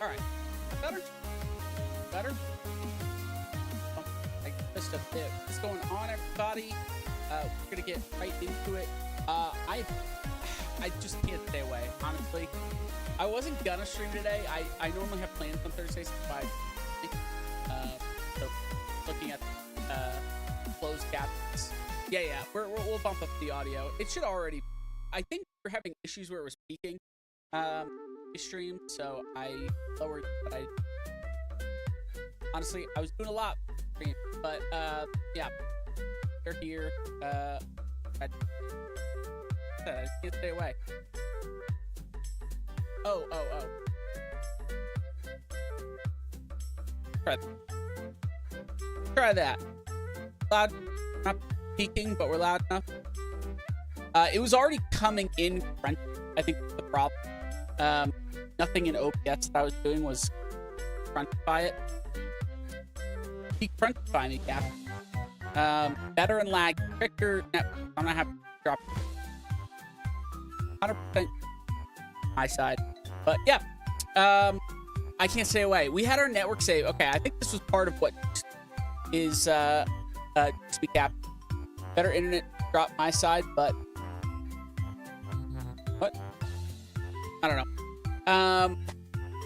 All right. Better? Better? Oh, I missed a bit. What's going on, everybody? We're gonna get right into it. I just can't stay away, honestly. I wasn't gonna stream today. I normally have plans on Thursdays by so looking at closed captions. Yeah, we'll bump up the audio. It should already. I think we're having issues where it was peaking stream, so I lowered. But I honestly I was doing a lot stream, but yeah, they're here. I can't stay away. Oh. Try that. Loud, not peaking, but we're loud enough. It was already coming in French. I think that's the problem. Nothing in OBS that I was doing was Frenchify it. He Frenchify me, Cap. Better and lag, quicker network. I'm gonna have to drop 100% my side. But yeah, I can't stay away. We had our network save. Okay, I think this was part of what is speak app. Better internet drop my side, but what? I don't know.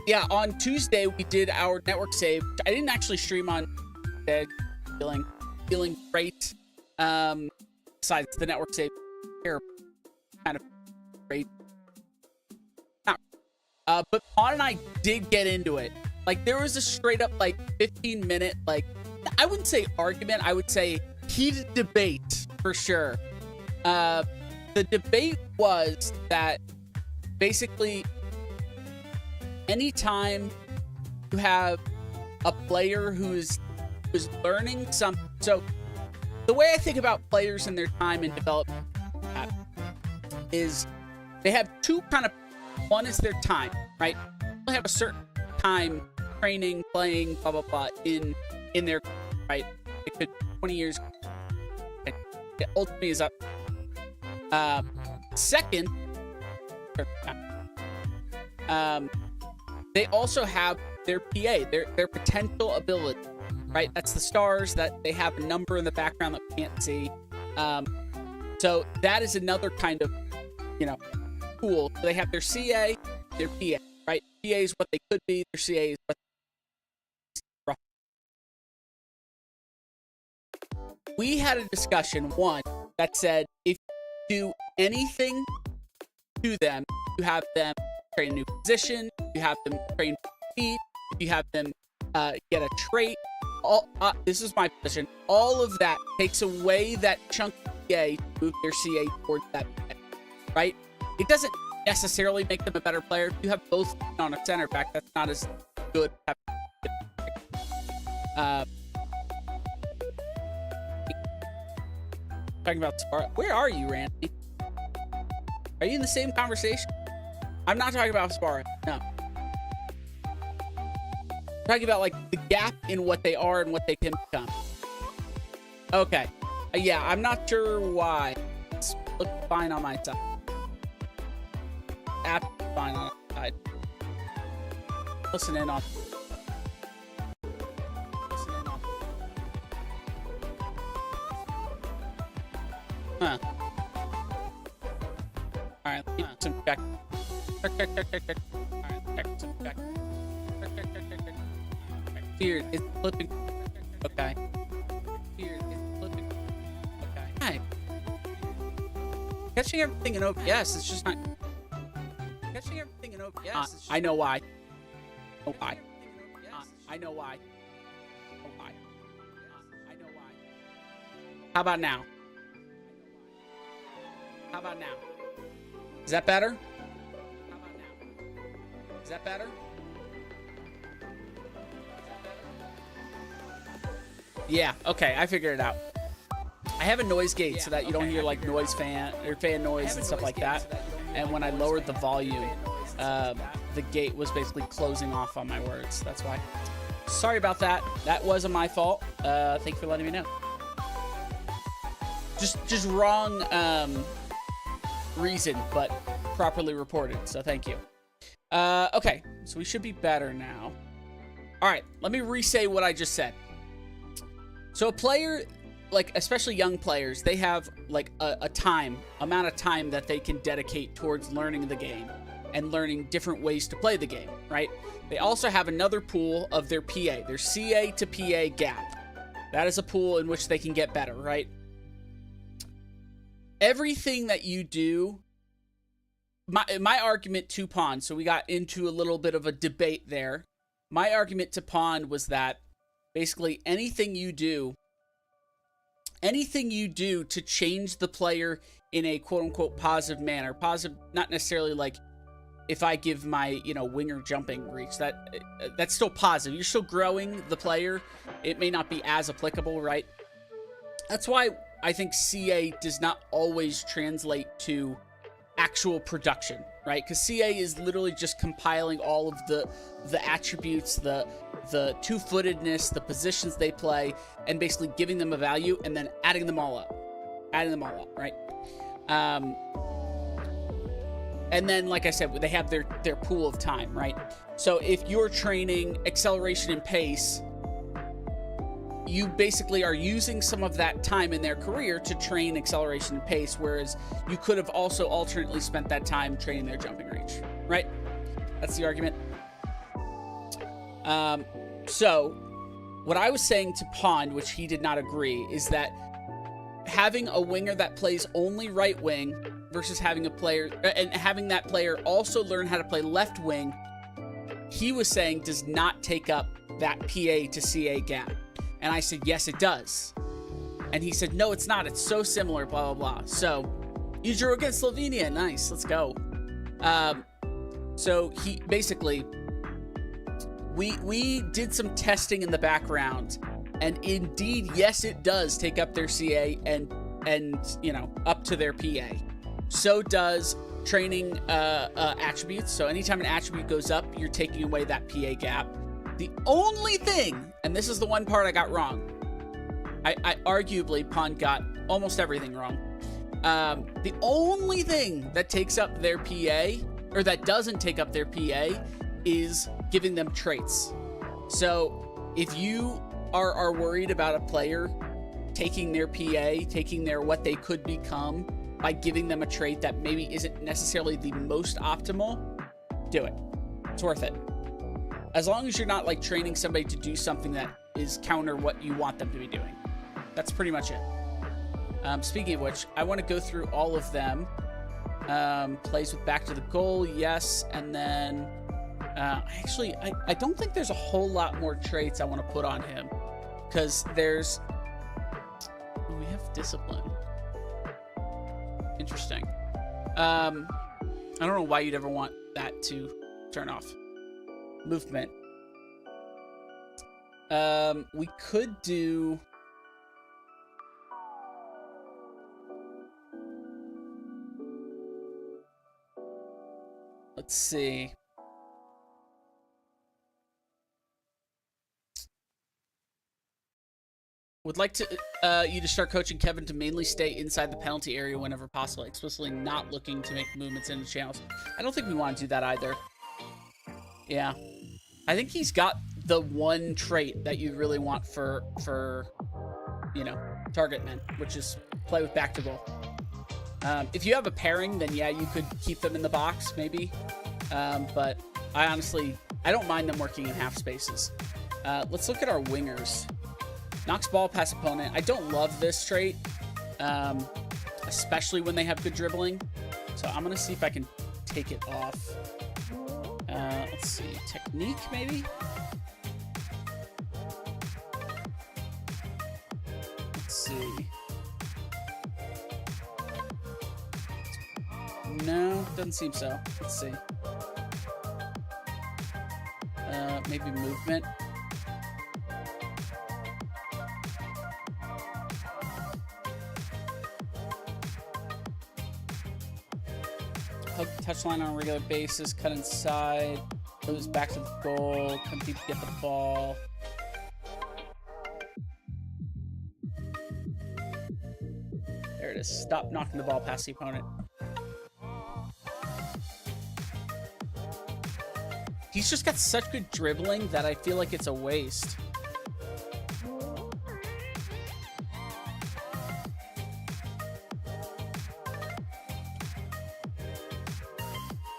Yeah, on Tuesday we did our network save. I didn't actually stream on feeling great. Besides the network save here, kind of great. But Pawn and I did get into it. Like, there was a straight up, like, 15-minute, like, I wouldn't say argument. I would say heated debate, for sure. The debate was that, basically, anytime you have a player who's learning something. So, the way I think about players and their time in development is they have two kind of. One is their time, right? They have a certain time training, playing, blah, blah, blah, in their, right? It could 20 years. It ultimately is up. Second, they also have their PA, their potential ability, right? That's the stars that they have a number in the background that we can't see. So that is another kind of, cool. So they have their CA, their PA, right? PA is what they could be. Their CA is what. We had a discussion, one, that said if you do anything to them, you have them train a new position, you have them train feet, you have them get a trait. This is my position. All of that takes away that chunk of CA to move their CA towards that, right? It doesn't necessarily make them a better player. If you have both on a center back, that's not as good. Talking about Sparta. Where are you, Randy? Are you in the same conversation? I'm not talking about Sparta. No. I'm talking about, like, the gap in what they are and what they can become. Okay. Yeah, I'm not sure why. It's looking fine on my side. Fine on the side. Listen in on. Huh. Alright, let's get some check. Check. Alright, check some check. Weird, it's flipping. Okay. Weird, it's flipping. Okay. Hi. Catching everything in OBS, it's just not. Catching everything in OBS. I know why. Oh, why? I know why. Oh, why? I know why. How about now? How about now? Is that better? How about now? Is that better? Yeah. Okay. I figured it out. I have a noise gate so that you don't hear like noise fan noise and stuff like that. And when I lowered the volume, the gate was basically closing off on my words. That's why. Sorry about that. That wasn't my fault. Thank you for letting me know. Just wrong reason, but properly reported. So thank you. Okay, so we should be better now. All right, let me re-say what I just said. So a player, like especially young players, they have like a amount of time that they can dedicate towards learning the game and learning different ways to play the game, right? They also have another pool of their PA, their CA to PA gap. That is a pool in which they can get better, right? Everything that you do, my argument to Pond, so we got into a little bit of a debate there. My argument to Pond was that basically anything you do to change the player in a quote-unquote positive manner, positive, not necessarily like if I give my, winger jumping reach, that's still positive. You're still growing the player. It may not be as applicable, right? That's why I think CA does not always translate to actual production, right? Because CA is literally just compiling all of the attributes, the two-footedness, the positions they play, and basically giving them a value and then adding them all up, right? And then, like I said, they have their pool of time, right? So if you're training acceleration and pace, you basically are using some of that time in their career to train acceleration and pace, whereas you could have also alternately spent that time training their jumping reach, right? That's the argument. So what I was saying to Pond, which he did not agree, is that having a winger that plays only right wing versus having a player and having that player also learn how to play left wing, he was saying does not take up that PA to CA gap. And I said, yes, it does. And he said, no, it's not. It's so similar, blah, blah, blah. So you drew against Slovenia. Nice. Let's go. So he basically, we did some testing in the background, and indeed, yes, it does take up their CA and up to their PA. So does training attributes. So anytime an attribute goes up, you're taking away that PA gap. The only thing, and this is the one part I got wrong, I arguably Pond got almost everything wrong. The only thing that takes up their PA, or that doesn't take up their PA, is giving them traits. So if you are worried about a player taking their PA, taking their what they could become by giving them a trait that maybe isn't necessarily the most optimal, do it. It's worth it. As long as you're not like training somebody to do something that is counter what you want them to be doing. That's pretty much it. Speaking of which, I want to go through all of them. Plays with back to the goal, yes. And then, actually, I don't think there's a whole lot more traits I want to put on him. Because there's... we have discipline. Interesting. I don't know why you'd ever want that to turn off. Movement. We could do... let's see. Would like to you to start coaching Kevin to mainly stay inside the penalty area whenever possible, explicitly not looking to make movements into channels. I don't think we want to do that either. Yeah. I think he's got the one trait that you really want for target men, which is play with back to goal. If you have a pairing, then yeah, you could keep them in the box, maybe. But I don't mind them working in half spaces. Let's look at our wingers. Knocks ball past opponent. I don't love this trait, especially when they have good dribbling. So I'm going to see if I can take it off. Let's see. Technique, maybe? Let's see. No, doesn't seem so. Let's see. Maybe movement. Hug touchline on a regular basis, cut inside, moves back to the goal, compete to get the ball. There it is. Stop knocking the ball past the opponent. He's just got such good dribbling that I feel like it's a waste.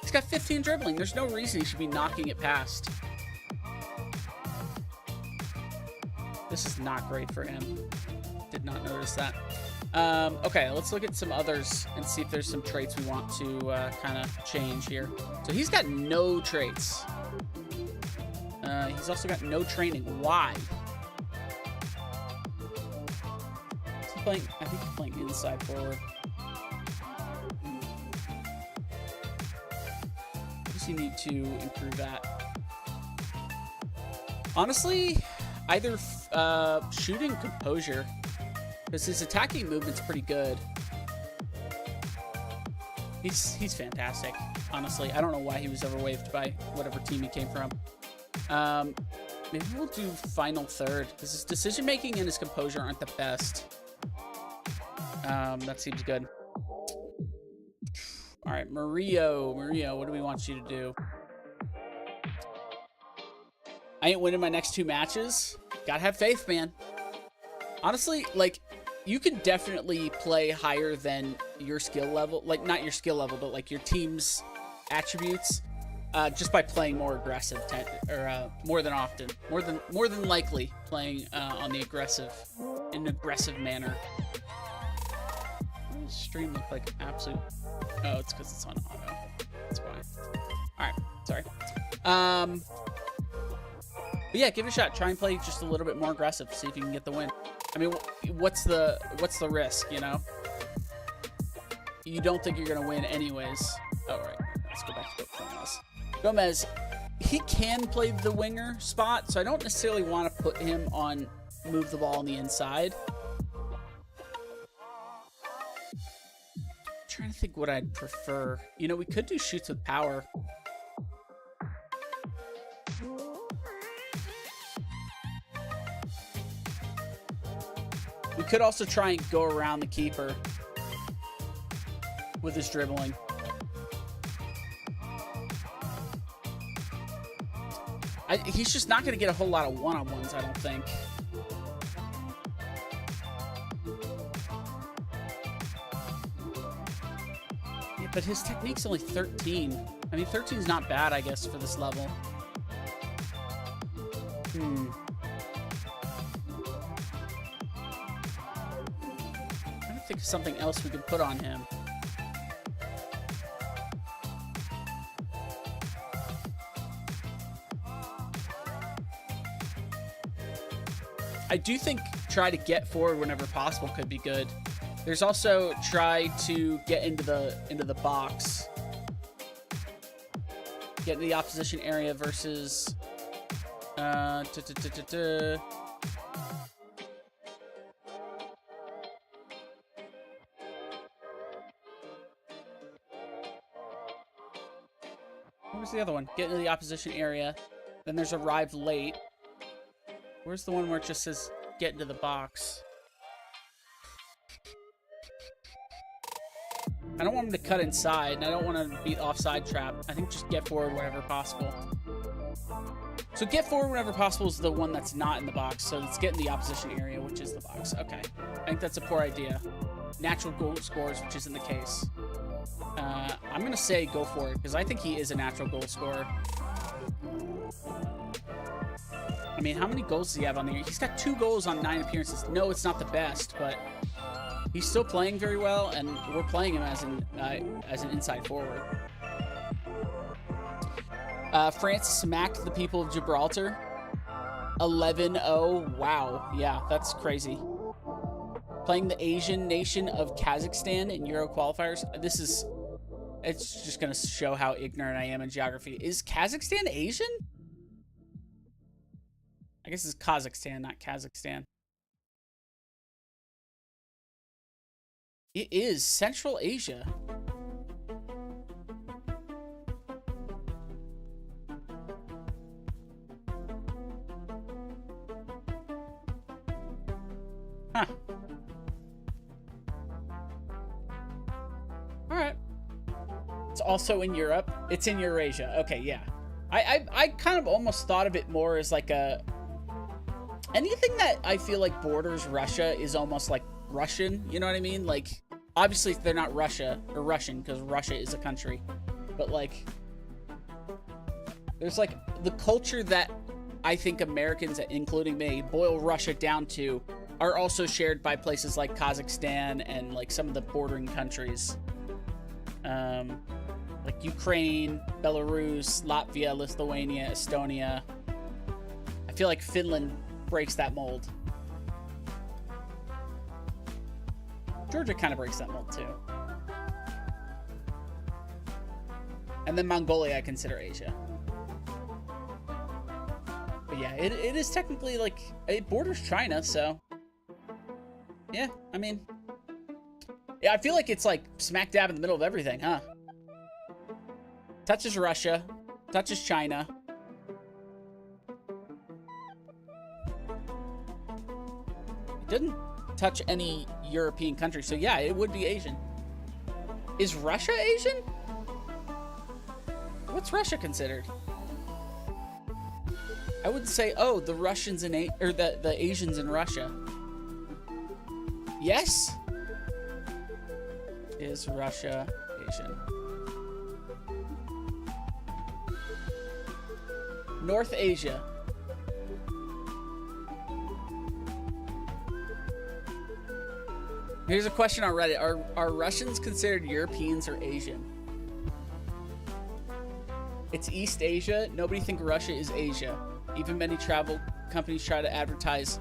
He's got 15 dribbling. There's no reason he should be knocking it past. This is not great for him. Did not notice that. Okay, let's look at some others and see if there's some traits we want to kind of change here. So he's got no traits. He's also got no training. Why? Is he playing? I think he's playing inside forward. You need to improve that. Honestly, either shooting composure, because his attacking movement's pretty good. He's fantastic. Honestly, I don't know why he was ever waived by whatever team he came from. Maybe we'll do final third, because his decision making and his composure aren't the best. That seems good. All right, Murillo, what do we want you to do? I ain't winning my next 2 matches. Gotta have faith, man. Honestly, like, you can definitely play higher than your skill level. Like, not your skill level, but, like, your team's attributes. Just by playing more aggressive, more than often. More than likely playing on the in an aggressive manner. What does stream look like? Absolute... Oh, it's because it's on auto. That's why. All right, sorry. But yeah, give it a shot. Try and play just a little bit more aggressive. See if you can get the win. I mean, what's the risk? You know, you don't think you're gonna win anyways. All right, let's go back to Gomez. Gomez, he can play the winger spot, so I don't necessarily want to put him on move the ball on the inside. Trying to think what I'd prefer. You know, we could do shoots with power. We could also try and go around the keeper with his dribbling. He's just not going to get a whole lot of one-on-ones, I don't think. But his technique's only 13. I mean, 13 is not bad, I guess, for this level. I'm trying to think of something else we could put on him. I do think try to get forward whenever possible could be good. There's also try to get into the box. Get in the opposition area versus What was the other one? Get into the opposition area. Then there's arrive late. Where's the one where it just says get into the box? I don't want him to cut inside, and I don't want to be offside trap. I think just get forward whenever possible. So get forward whenever possible is the one that's not in the box. So let's get in the opposition area, which is the box. Okay. I think that's a poor idea. Natural goal scores, which isn't the case. I'm going to say go for it, because I think he is a natural goal scorer. I mean, how many goals does he have on the year? He's got 2 goals on 9 appearances. No, it's not the best, but he's still playing very well, and we're playing him as an inside forward. France smacked the people of Gibraltar. 11-0. Wow. Yeah, that's crazy. Playing the Asian nation of Kazakhstan in Euro qualifiers. It's just going to show how ignorant I am in geography. Is Kazakhstan Asian? I guess it's Kazakhstan, not Kazakhstan. It is Central Asia. Huh. All right. It's also in Europe. It's in Eurasia. Okay, yeah. I kind of almost thought of it more as like anything that I feel like borders Russia is almost like Russian, you know what I mean? Like, obviously they're not Russia or Russian because Russia is a country, but like, there's like the culture that I think Americans, including me, boil Russia down to are also shared by places like Kazakhstan and like some of the bordering countries. Like Ukraine, Belarus, Latvia, Lithuania, Estonia. I feel like Finland breaks that mold. Georgia kind of breaks that mold too. And then Mongolia I consider Asia. But yeah, it is technically like, it borders China, so. Yeah, I mean. Yeah, I feel like it's like smack dab in the middle of everything, huh? Touches Russia, touches China. It didn't touch any European country, so yeah, it would be Asian. Is Russia Asian? What's Russia considered? I would say, oh, the Russians and the Asians in Russia. Yes? Is Russia Asian? North Asia. Here's a question on Reddit. Are Russians considered Europeans or Asian? It's East Asia. Nobody think Russia is Asia. Even many travel companies try to advertise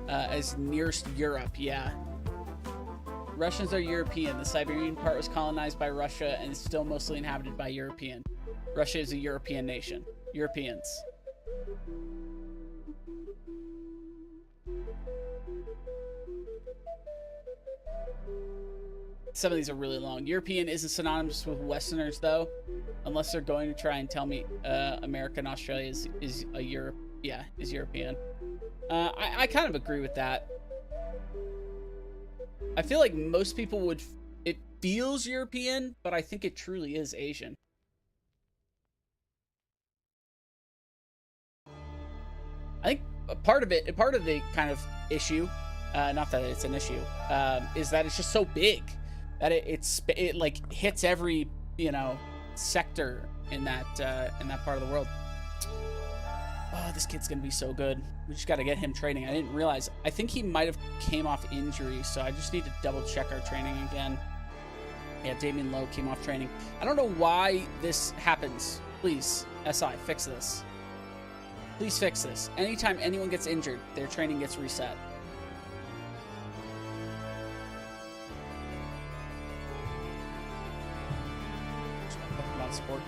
as nearest Europe. Yeah. Russians are European. The Siberian part was colonized by Russia and is still mostly inhabited by European. Russia is a European nation. Europeans. Some of these are really long. European isn't synonymous with Westerners, though, unless they're going to try and tell me America and Australia is a Europe. Yeah, is European. I kind of agree with that. I feel like most people would. It feels European, but I think it truly is Asian. I think part of the kind of issue, not that it's an issue, is that it's just so big that it like hits every, you know, sector in that part of the world. Oh, this kid's gonna be so good. We just got to get him training. I didn't realize. I think he might have came off injury, so I just need to double check our training again. Yeah, Damian Lowe came off training. I don't know why this happens. Please, SI, fix this. Please fix this. Anytime anyone gets injured, their training gets reset. Pokemon support.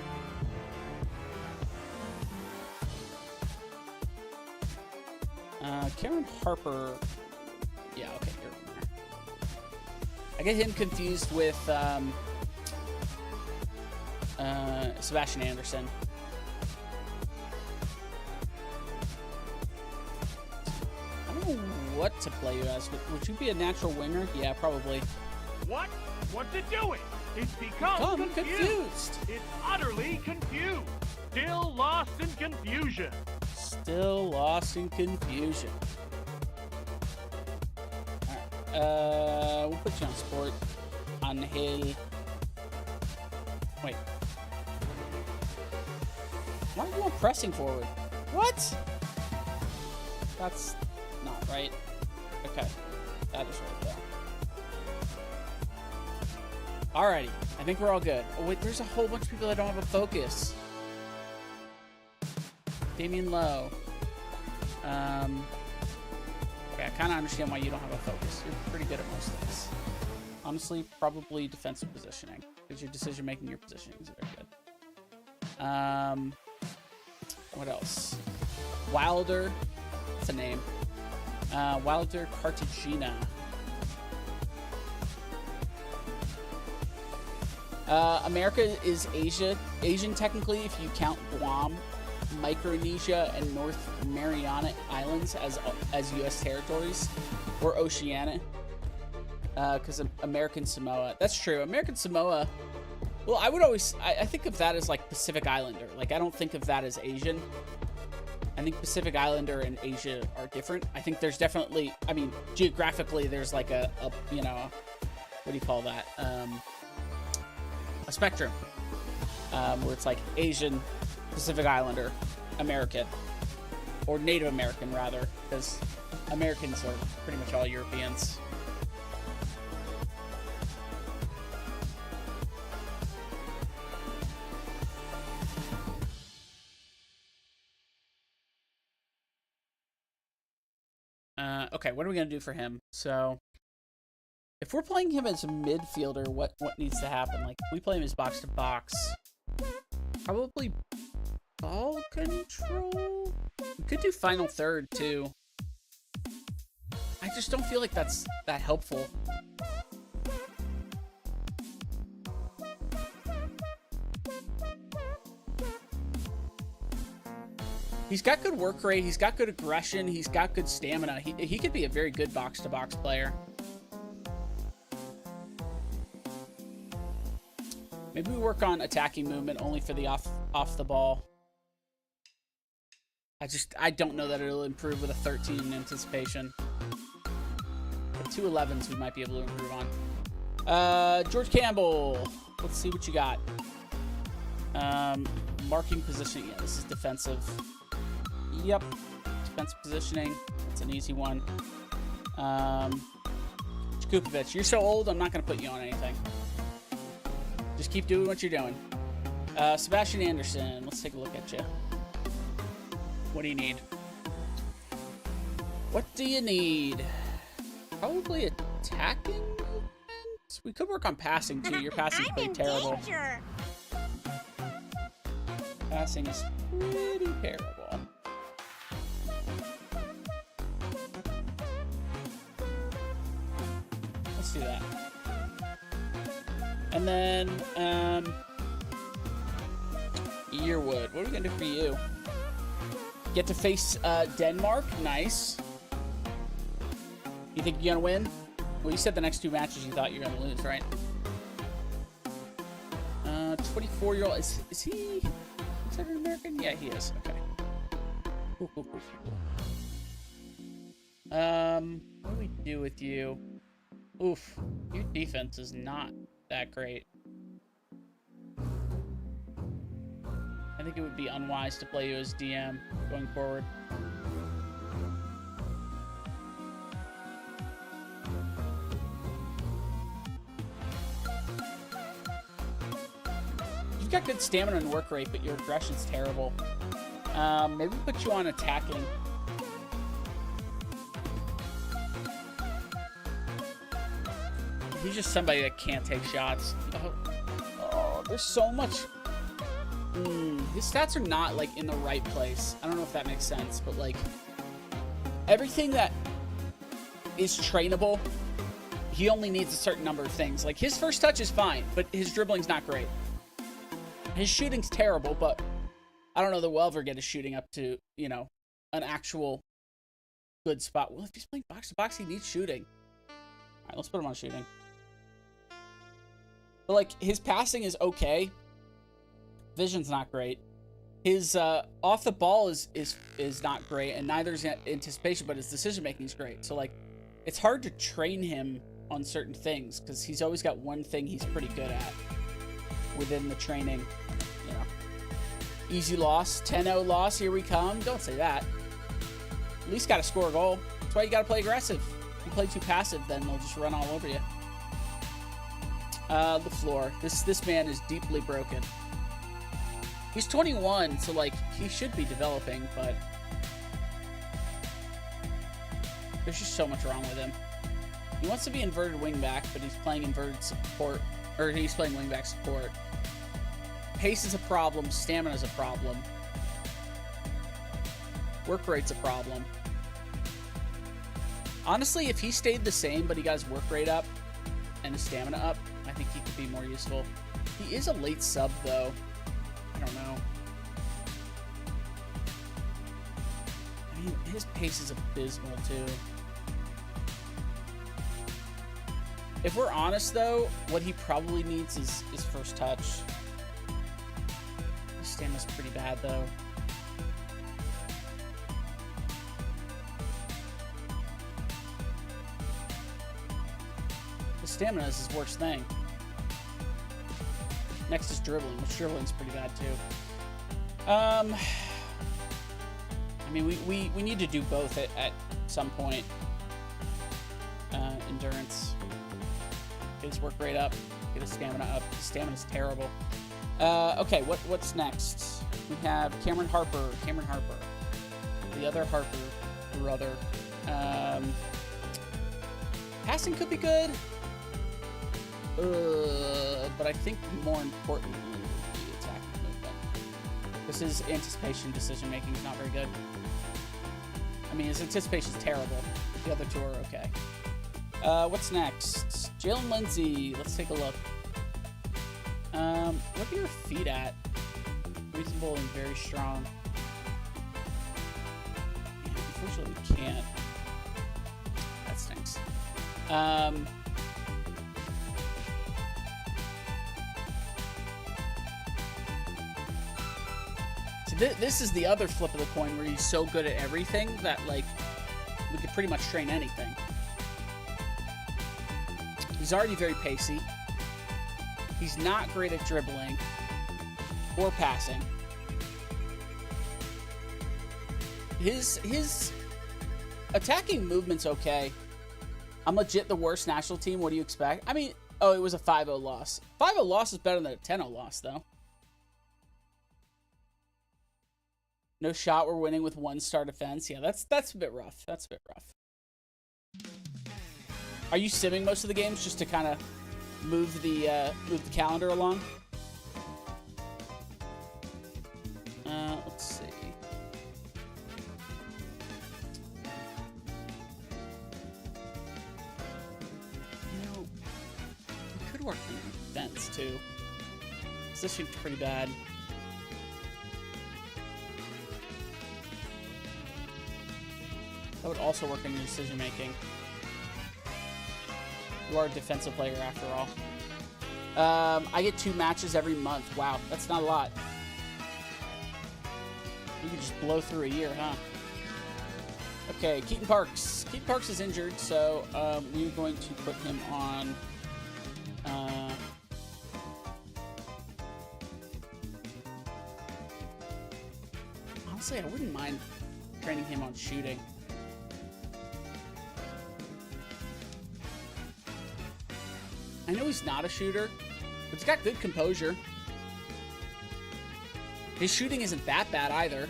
Karen Harper. Yeah, okay, you're in there. I get him confused with Sebastian Anderson. I don't know what to play you as. Would you be a natural winger? Yeah, probably. What? What's it doing? It's become confused. It's utterly confused. Still lost in confusion. Still lost in confusion. Alright. We'll put you on sport. Angel. Wait. Why are you on pressing forward? What? That's not right. Okay. That is right there. Alrighty. I think we're all good. Oh, wait. There's a whole bunch of people that don't have a focus. Damian Lowe. Okay, I kind of understand why you don't have a focus. You're pretty good at most things. Honestly, probably defensive positioning, because your decision making, your positioning is very good. What else? Wilder. That's a name. Wilder Cartagena. America is Asian technically if you count Guam, Micronesia, and North Mariana Islands as U.S. territories, or Oceania, because American Samoa. That's true. American Samoa Well, I would always, I think of that as like Pacific Islander. Like, I don't think of that as Asian. I think Pacific Islander and Asia are different. I think there's definitely, I mean, geographically, there's like a you know, what do you call that? A spectrum, where it's like Asian, Pacific Islander, American, or Native American rather, because Americans are pretty much all Europeans. Okay, what are we gonna do for him? So, if we're playing him as a midfielder, what needs to happen? Like, if we play him as box to box, probably ball control. We could do final third too. I just don't feel like that's that helpful. He's got good work rate. He's got good aggression. He's got good stamina. He could be a very good box-to-box player. Maybe we work on attacking movement only for the off the ball. I don't know that it'll improve with a 13 in anticipation. But 2 11s we might be able to improve on. George Campbell. Let's see what you got. Marking positioning. Yeah, this is defensive. Yep. Defensive positioning. That's an easy one. Kukovic, you're so old, I'm not going to put you on anything. Just keep doing what you're doing. Sebastian Anderson, let's take a look at you. What do you need? What do you need? Probably attacking movement? We could work on passing too. Your passing's pretty terrible. Danger. Passing is pretty terrible. Let's do that. And then, Yearwood. What are we gonna do for you? Get to face Denmark. Nice. You think you're gonna win? Well, you said the next 2 matches you thought you were gonna lose, right? 24-year-old. Is he considered American? Yeah, he is. Okay. What do we do with you? Oof. Your defense is not that great. I think it would be unwise to play you as DM going forward. You've got good stamina and work rate, but your aggression's terrible. Maybe put you on attacking. He's just somebody that can't take shots. Oh, there's so much. His stats are not, like, in the right place. I don't know if that makes sense, but, like, everything that is trainable, he only needs a certain number of things. Like, his first touch is fine, but his dribbling's not great. His shooting's terrible, but I don't know that we'll ever get his shooting up to, you know, an actual good spot. Well, if he's playing box-to-box, he needs shooting. All right, let's put him on shooting. But, like, his passing is okay. Vision's not great. His off the ball is not great, and neither is anticipation, but his decision making is great. So, like, it's hard to train him on certain things because he's always got one thing he's pretty good at within the training. You know, easy loss, 10-0 loss. Here we come. Don't say that. At least got to score a goal. That's why you got to play aggressive. If you play too passive, then they'll just run all over you. The floor. This man is deeply broken. He's 21, so, like, he should be developing, but there's just so much wrong with him. He wants to be inverted wingback, but he's playing inverted support, or he's playing wingback support. Pace is a problem. Stamina is a problem. Work rate's a problem. Honestly, if he stayed the same, but he got his work rate up and his stamina up, I think he could be more useful. He is a late sub, though. I don't know. I mean, his pace is abysmal, too. If we're honest, though, what he probably needs is first touch. His stamina's pretty bad, though. His stamina is his worst thing. Next is dribbling, which dribbling's pretty bad, too. I mean, we need to do both at some point. Endurance. Get his work rate up. Get his stamina up. His stamina's terrible. Okay, what's next? We have Cameron Harper. The other Harper brother. Passing could be good. But I think more importantly would be attacking movement. This is anticipation decision making is not very good. I mean, his anticipation is terrible. The other two are okay. What's next? Jalen Lindsay. Let's take a look. What are your feet at? Reasonable and very strong. Unfortunately, we can't. That stinks. So this is the other flip of the coin where he's so good at everything that, like, we could pretty much train anything. He's already very pacey. He's not great at dribbling or passing. His attacking movement's okay. I'm legit the worst national team. What do you expect? I mean, oh, it was a 5-0 loss. 5-0 loss is better than a 10-0 loss, though. No shot. We're winning with 1-star defense. Yeah, that's a bit rough. That's a bit rough. Are you simming most of the games just to kind of move the calendar along? Let's see. You know, we could work on defense too. This seems pretty bad. That would also work on your decision making. You are a defensive player after all. I get 2 matches every month. Wow, that's not a lot. You could just blow through a year, huh? Okay, Keaton Parks. Keaton Parks is injured, so we're going to put him on... honestly, I wouldn't mind training him on shooting. I know he's not a shooter, but he's got good composure. His shooting isn't that bad either.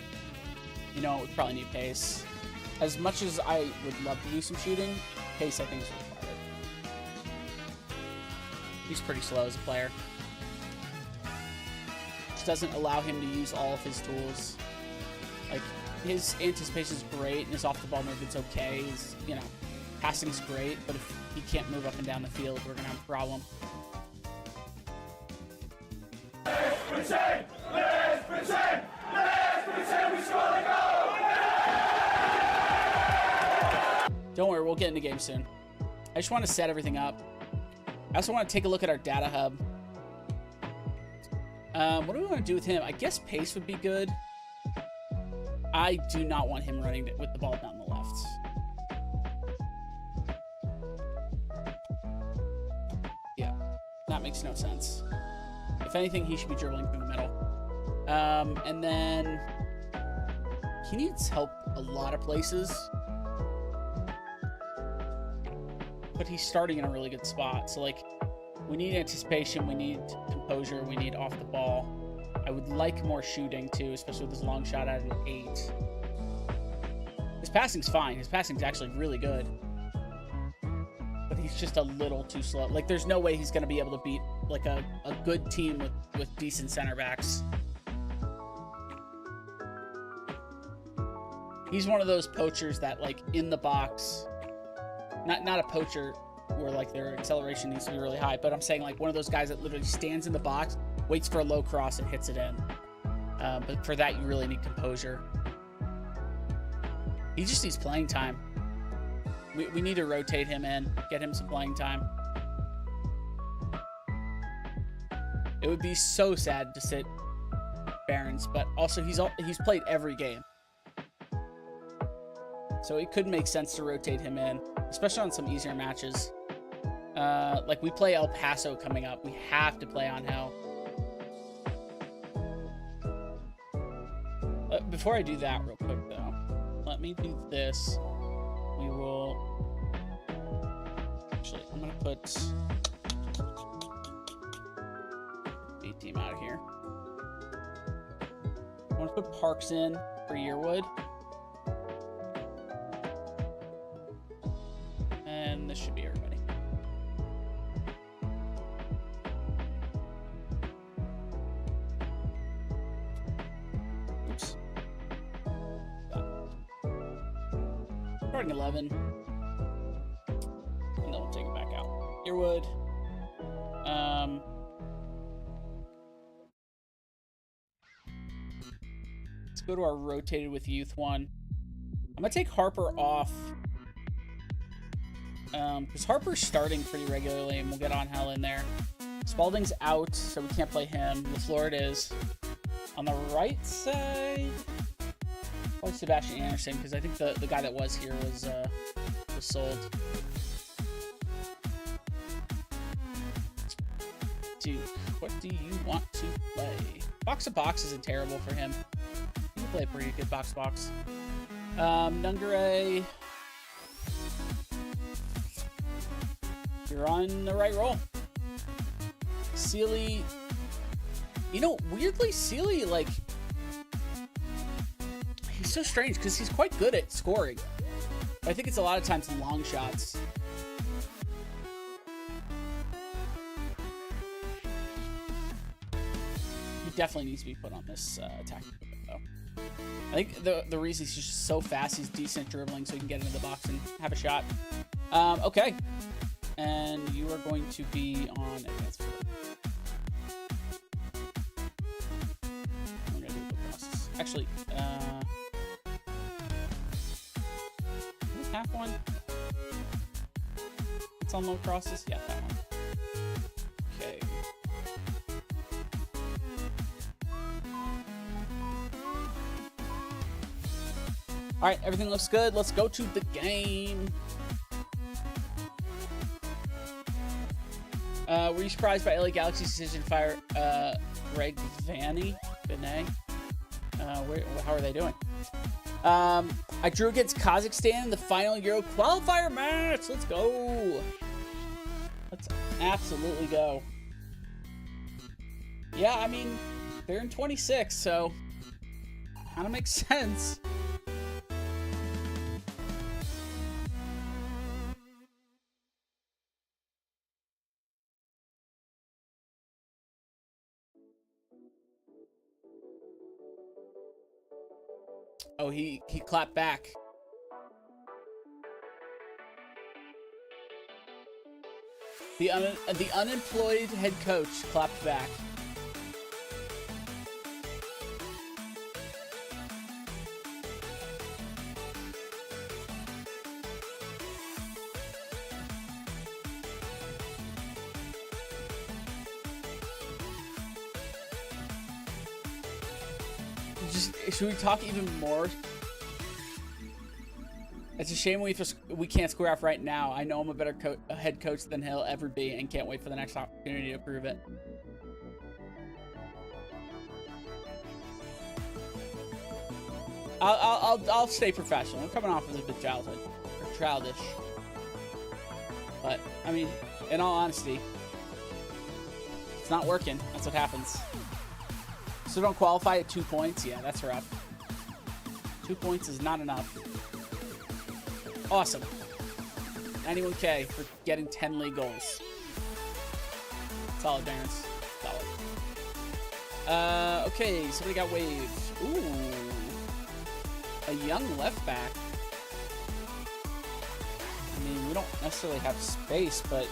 You know, we probably need pace. As much as I would love to do some shooting, pace I think is required. He's pretty slow as a player. Just doesn't allow him to use all of his tools. Like, his anticipation is great, and his off-the-ball movement's okay. His, you know, passing's great, but if he can't move up and down the field, we're gonna have a problem. Don't worry, we'll get into game soon. I just want to set everything up. I also want to take a look at our data hub. What do we want to do with him? I guess pace would be good. I do not want him running with the ball down the left. Yeah, that makes no sense. If anything, he should be dribbling through the middle. And then he needs help a lot of places. But he's starting in a really good spot. So, like, we need anticipation, we need composure, we need off the ball. I would like more shooting, too, especially with this long shot at an 8. His passing's fine. His passing's actually really good. But he's just a little too slow. Like, there's no way he's going to be able to beat, like, a good team with decent center backs. He's one of those poachers that, like, in the box... Not a poacher where, like, their acceleration needs to be really high, but I'm saying, like, one of those guys that literally stands in the box, waits for a low cross, and hits it in. But for that, you really need composure. He just needs playing time. We need to rotate him in, get him some playing time. It would be so sad to sit Barons, but also he's played every game. So it could make sense to rotate him in, especially on some easier matches. Like we play El Paso coming up. We have to play Angel. Before I do that real quick though, let me do this. We will, actually, I'm gonna put B team out of here. I want to put Parks in for Yearwood. And this should be everybody. Oops. Starting 11. And then we'll take it back out. Yearwood. Let's go to our rotated with youth one. I'm gonna take Harper off. Because Harper's starting pretty regularly, and we'll get Angel in there. Spalding's out, so we can't play him. LaFleur it is. On the right side, probably Sebastian Anderson, because I think the guy that was here was sold. Dude, what do you want to play? Box to box isn't terrible for him. He can play a pretty good box to box. Nungare. You're on the right roll. Sealy, you know, weirdly, Sealy, like, he's so strange because he's quite good at scoring. But I think it's a lot of times long shots. He definitely needs to be put on this attack equipment, though. I think the reason he's just so fast, he's decent dribbling, so he can get into the box and have a shot. Okay. And you are going to be on advanced foot. I'm going to do the process. Actually, we have one. It's on low crosses. Yeah, that one. Okay. All right, everything looks good. Let's go to the game. Were you surprised by LA Galaxy's decision to fire Greg Benet? How are they doing? I drew against Kazakhstan in the final Euro qualifier match. Let's go. Let's absolutely go. Yeah, I mean, they're in 26, so kind of makes sense. Oh, he clapped back. The unemployed head coach clapped back. Should we talk even more? It's a shame we can't square off right now. I know I'm a better head coach than he'll ever be, and can't wait for the next opportunity to prove it. I'll stay professional. I'm coming off as a bit childish. But I mean, in all honesty, it's not working. That's what happens. So don't qualify at 2 points? Yeah, that's rough. 2 points is not enough. Awesome. 91K for getting 10 league goals. Solid, Barons. Solid. Okay, somebody got waived. Ooh. A young left back. I mean, we don't necessarily have space, but...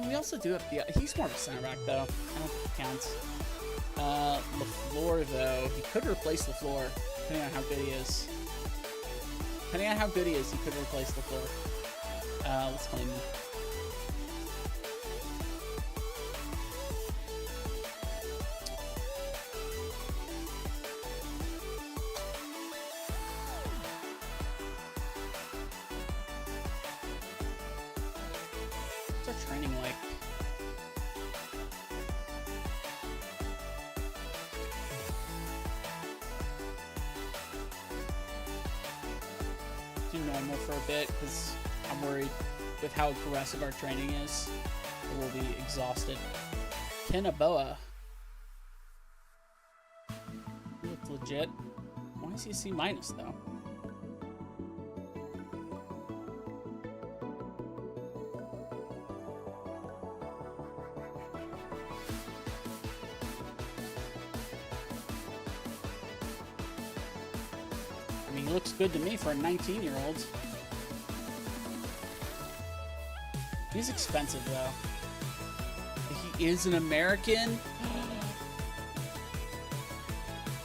We also do have the... He's more of a center back, though. I don't think it counts. LaFleur, though, he could replace LaFleur, depending on how good he is. Depending on how good he is, he could replace LaFleur. Let's claim him. What's our training like? Do normal for a bit because I'm worried with how aggressive our training is. We'll be exhausted. Kenaboa. He looked legit. Why is he a C- though? I mean, he looks good to me for a 19-year-old. He's expensive, though. He is an American.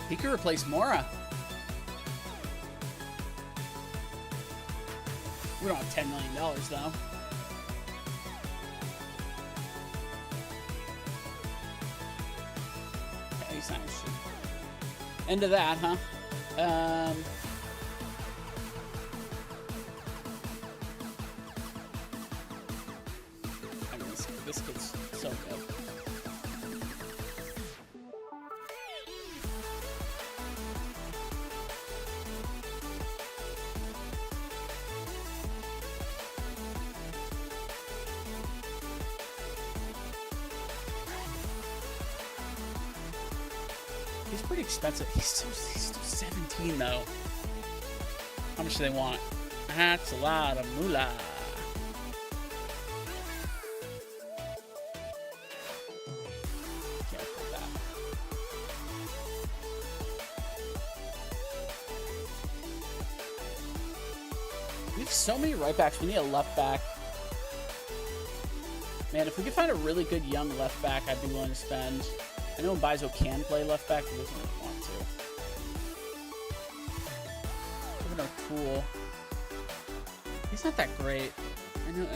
He could replace Mora. We don't have $10 million, though. Okay, he's not interested. End of that, huh? I mean, this kid's so good. He's pretty expensive. He's still 17, though. How much do they want? That's a lot of moolah. Can't afford that. We have so many right backs. We need a left back. Man, if we could find a really good young left back, I'd be willing to spend. I know Mbaizo can play left back, but he doesn't really want to. Even O'Toole. He's not that great.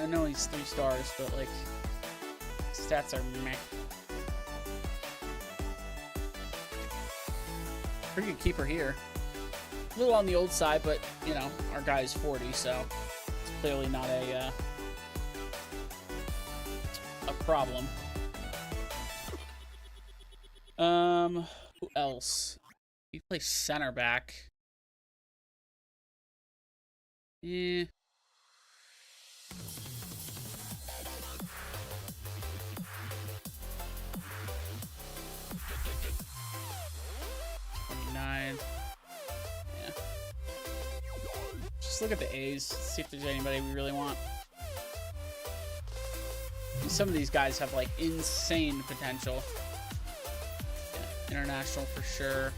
I know he's 3 stars, but like his stats are meh. Pretty good keeper here. A little on the old side, but you know, our guy is 40, so it's clearly not a problem. Who else? He plays center back. Yeah. $29. Yeah. Just look at the A's. See if there's anybody we really want. Some of these guys have like insane potential. International for sure.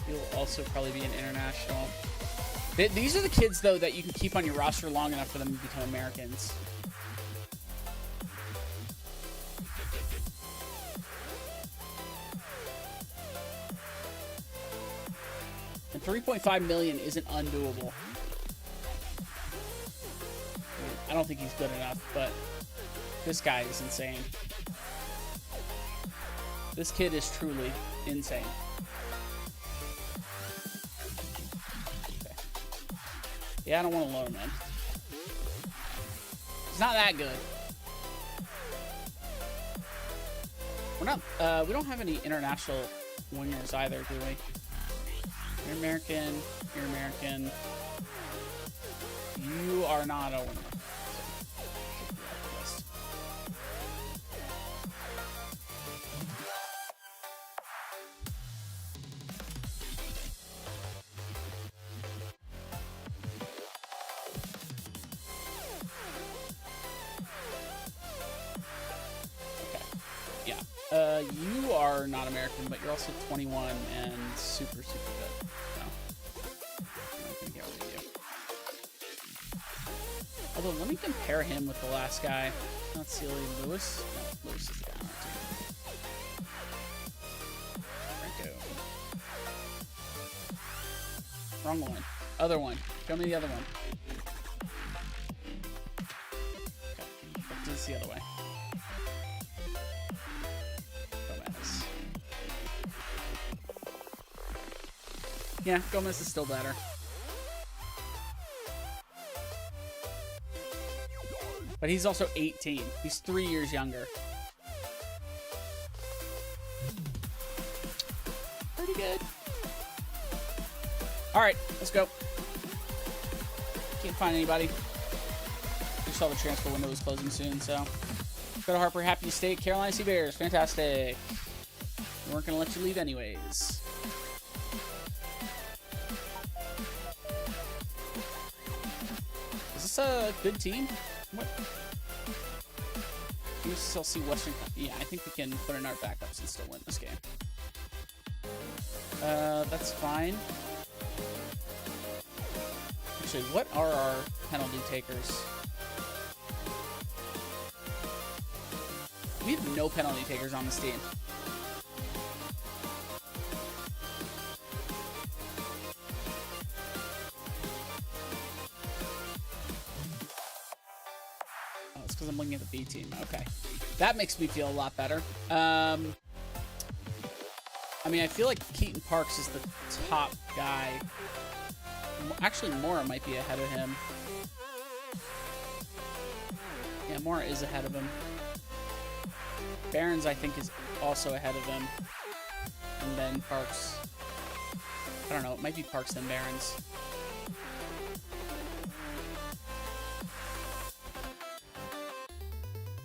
He'll also probably be an international. These are the kids, though, that you can keep on your roster long enough for them to become Americans. And $3.5 million isn't undoable. I don't think he's good enough, but this guy is insane. This kid is truly insane. Okay. Yeah, I don't want to loan him in. He's not that good. We're not. We don't have any international wingers either, do we? You're American. You're American. You are not a winner. You are not American, but you're also 21 and super, super good. So, I'm not gonna get rid of you. Although, let me compare him with the last guy. Not Sealy, Lewis. No, Lewis is the guy on our team. Wrong one. Other one. Show me the other one. Okay. This is the other way. Gomez. Yeah, Gomez is still better. But he's also 18. He's 3 years younger. Pretty good. All right, let's go. Can't find anybody. We saw the transfer window is closing soon, so. Go to Harper, Happy State, Carolina Sea Bears. Fantastic. We weren't going to let you leave anyways. Is this a good team? What? USLC Western. Yeah, I think we can put in our backups and still win this game. That's fine. Actually, what are our penalty takers? We have no penalty takers on this team. Oh, it's because I'm looking at the B team. Okay. That makes me feel a lot better. I mean, I feel like Keaton Parks is the top guy. Actually, Mora might be ahead of him. Yeah, Mora is ahead of him. Barons, I think, is also ahead of him. And then Parks. I don't know. It might be Parks then Barons.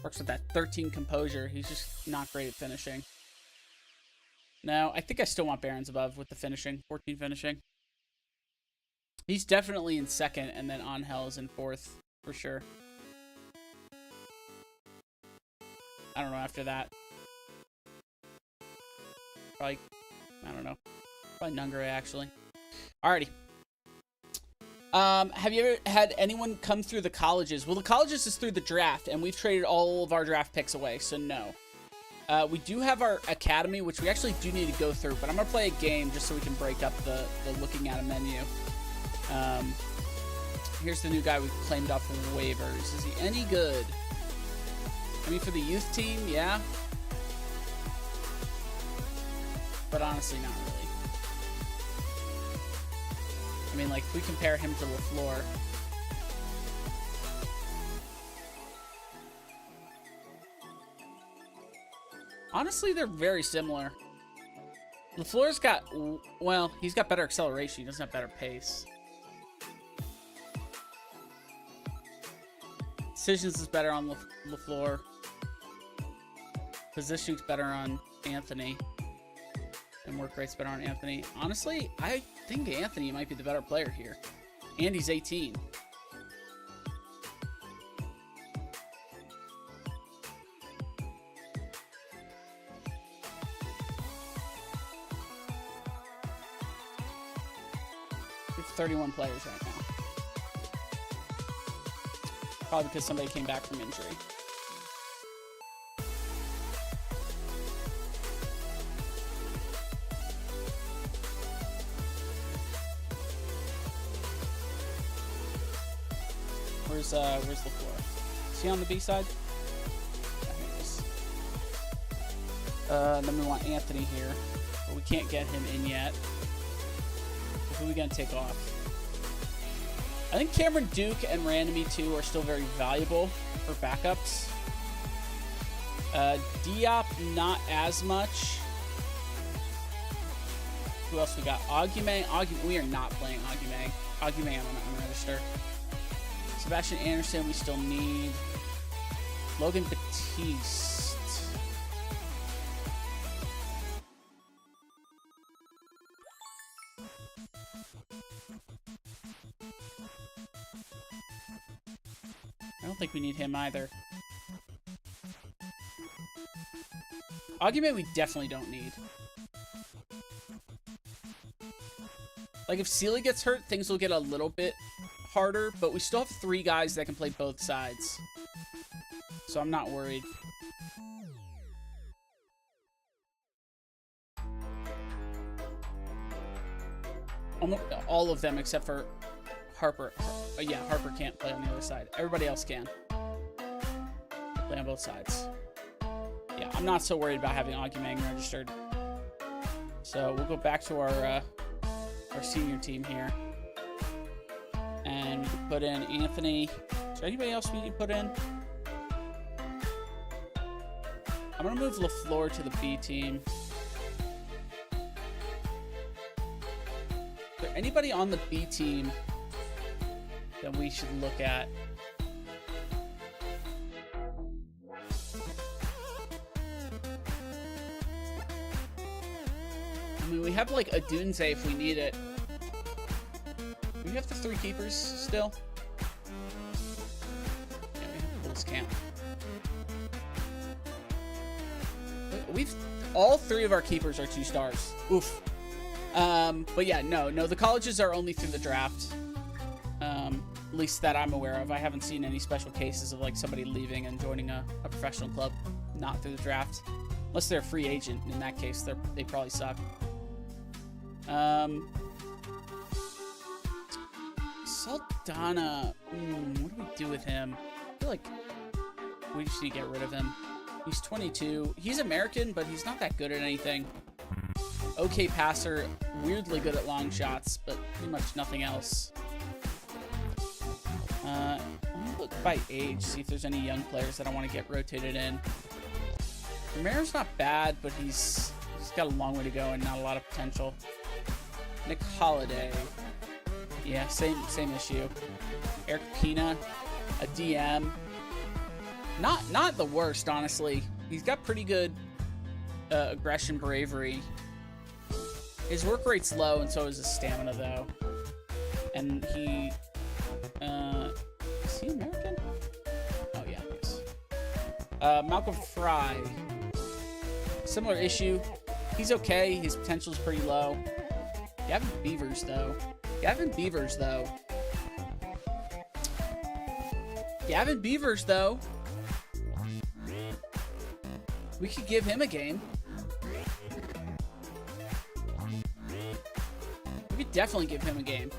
Parks with that 13 composure. He's just not great at finishing. No, I think I still want Barons above with the finishing. 14 finishing. He's definitely in second, and then Angel is in fourth, for sure. I don't know after that. Probably, I don't know. Probably Nungare, actually. Alrighty. Have you ever had anyone come through the colleges? Well, the colleges is through the draft, and we've traded all of our draft picks away, so no. We do have our academy, which we actually do need to go through, but I'm going to play a game just so we can break up the looking at a menu. Here's the new guy we claimed off of waivers. Is he any good? I mean, for the youth team, yeah. But honestly, not really. I mean, like, if we compare him to LaFleur. Honestly, they're very similar. LaFleur's got, well, he's got better acceleration. He doesn't have better pace. Decisions is better on LaFleur. Positioning's better on Anthony. And work rate's better on Anthony. Honestly, I think Anthony might be the better player here. And he's 18. We have 31 players right now. Probably because somebody came back from injury. Where's LaFleur? Is he on the B side? Yeah, here he is. Then we want Anthony here, but we can't get him in yet. Who are we gonna take off? I think Cameron Duke and Randomy 2 are still very valuable for backups. Diop, not as much. Who else we got? Aguime. We are not playing Aguime. Aguime on register. Sebastian Anderson, we still need. Logan Batiste. I don't think we need him either. Aguime we definitely don't need. Like, if Sealy gets hurt, things will get a little bit harder, but we still have 3 guys that can play both sides. So I'm not worried. almost all of them except for Harper. Yeah, Harper can't play on the other side. Everybody else can. Play on both sides. Yeah, I'm not so worried about having Augumang registered. So we'll go back to our senior team here. And we can put in Anthony. Is there anybody else we need to put in? I'm going to move LaFleur to the B team. Is there anybody on the B team that we should look at? I mean, we have like a Dunze if we need it. Do we have the 3 keepers still? Yeah, we have Bulls camp. All 3 of our keepers are 2 stars. Oof. But yeah, no, the colleges are only through the draft. At least that I'm aware of. I haven't seen any special cases of like somebody leaving and joining a professional club not through the draft. Unless they're a free agent. In that case, they probably suck. Saldana. What do we do with him? I feel like we just need to get rid of him. He's 22. He's American, but he's not that good at anything. Okay passer. Weirdly good at long shots, but pretty much nothing else. Let me look by age, see if there's any young players that I want to get rotated in. Romero's not bad, but he's got a long way to go and not a lot of potential. Nick Holiday. Yeah, same issue. Eric Pina, a DM. Not the worst, honestly. He's got pretty good aggression, bravery. His work rate's low, and so is his stamina, though. And he... is he American? Oh, yeah, he is. Malcolm Fry. Similar issue. He's okay. His potential's pretty low. Gavin Beavers, though. Gavin Beavers, though. We could give him a game. We could definitely give him a game.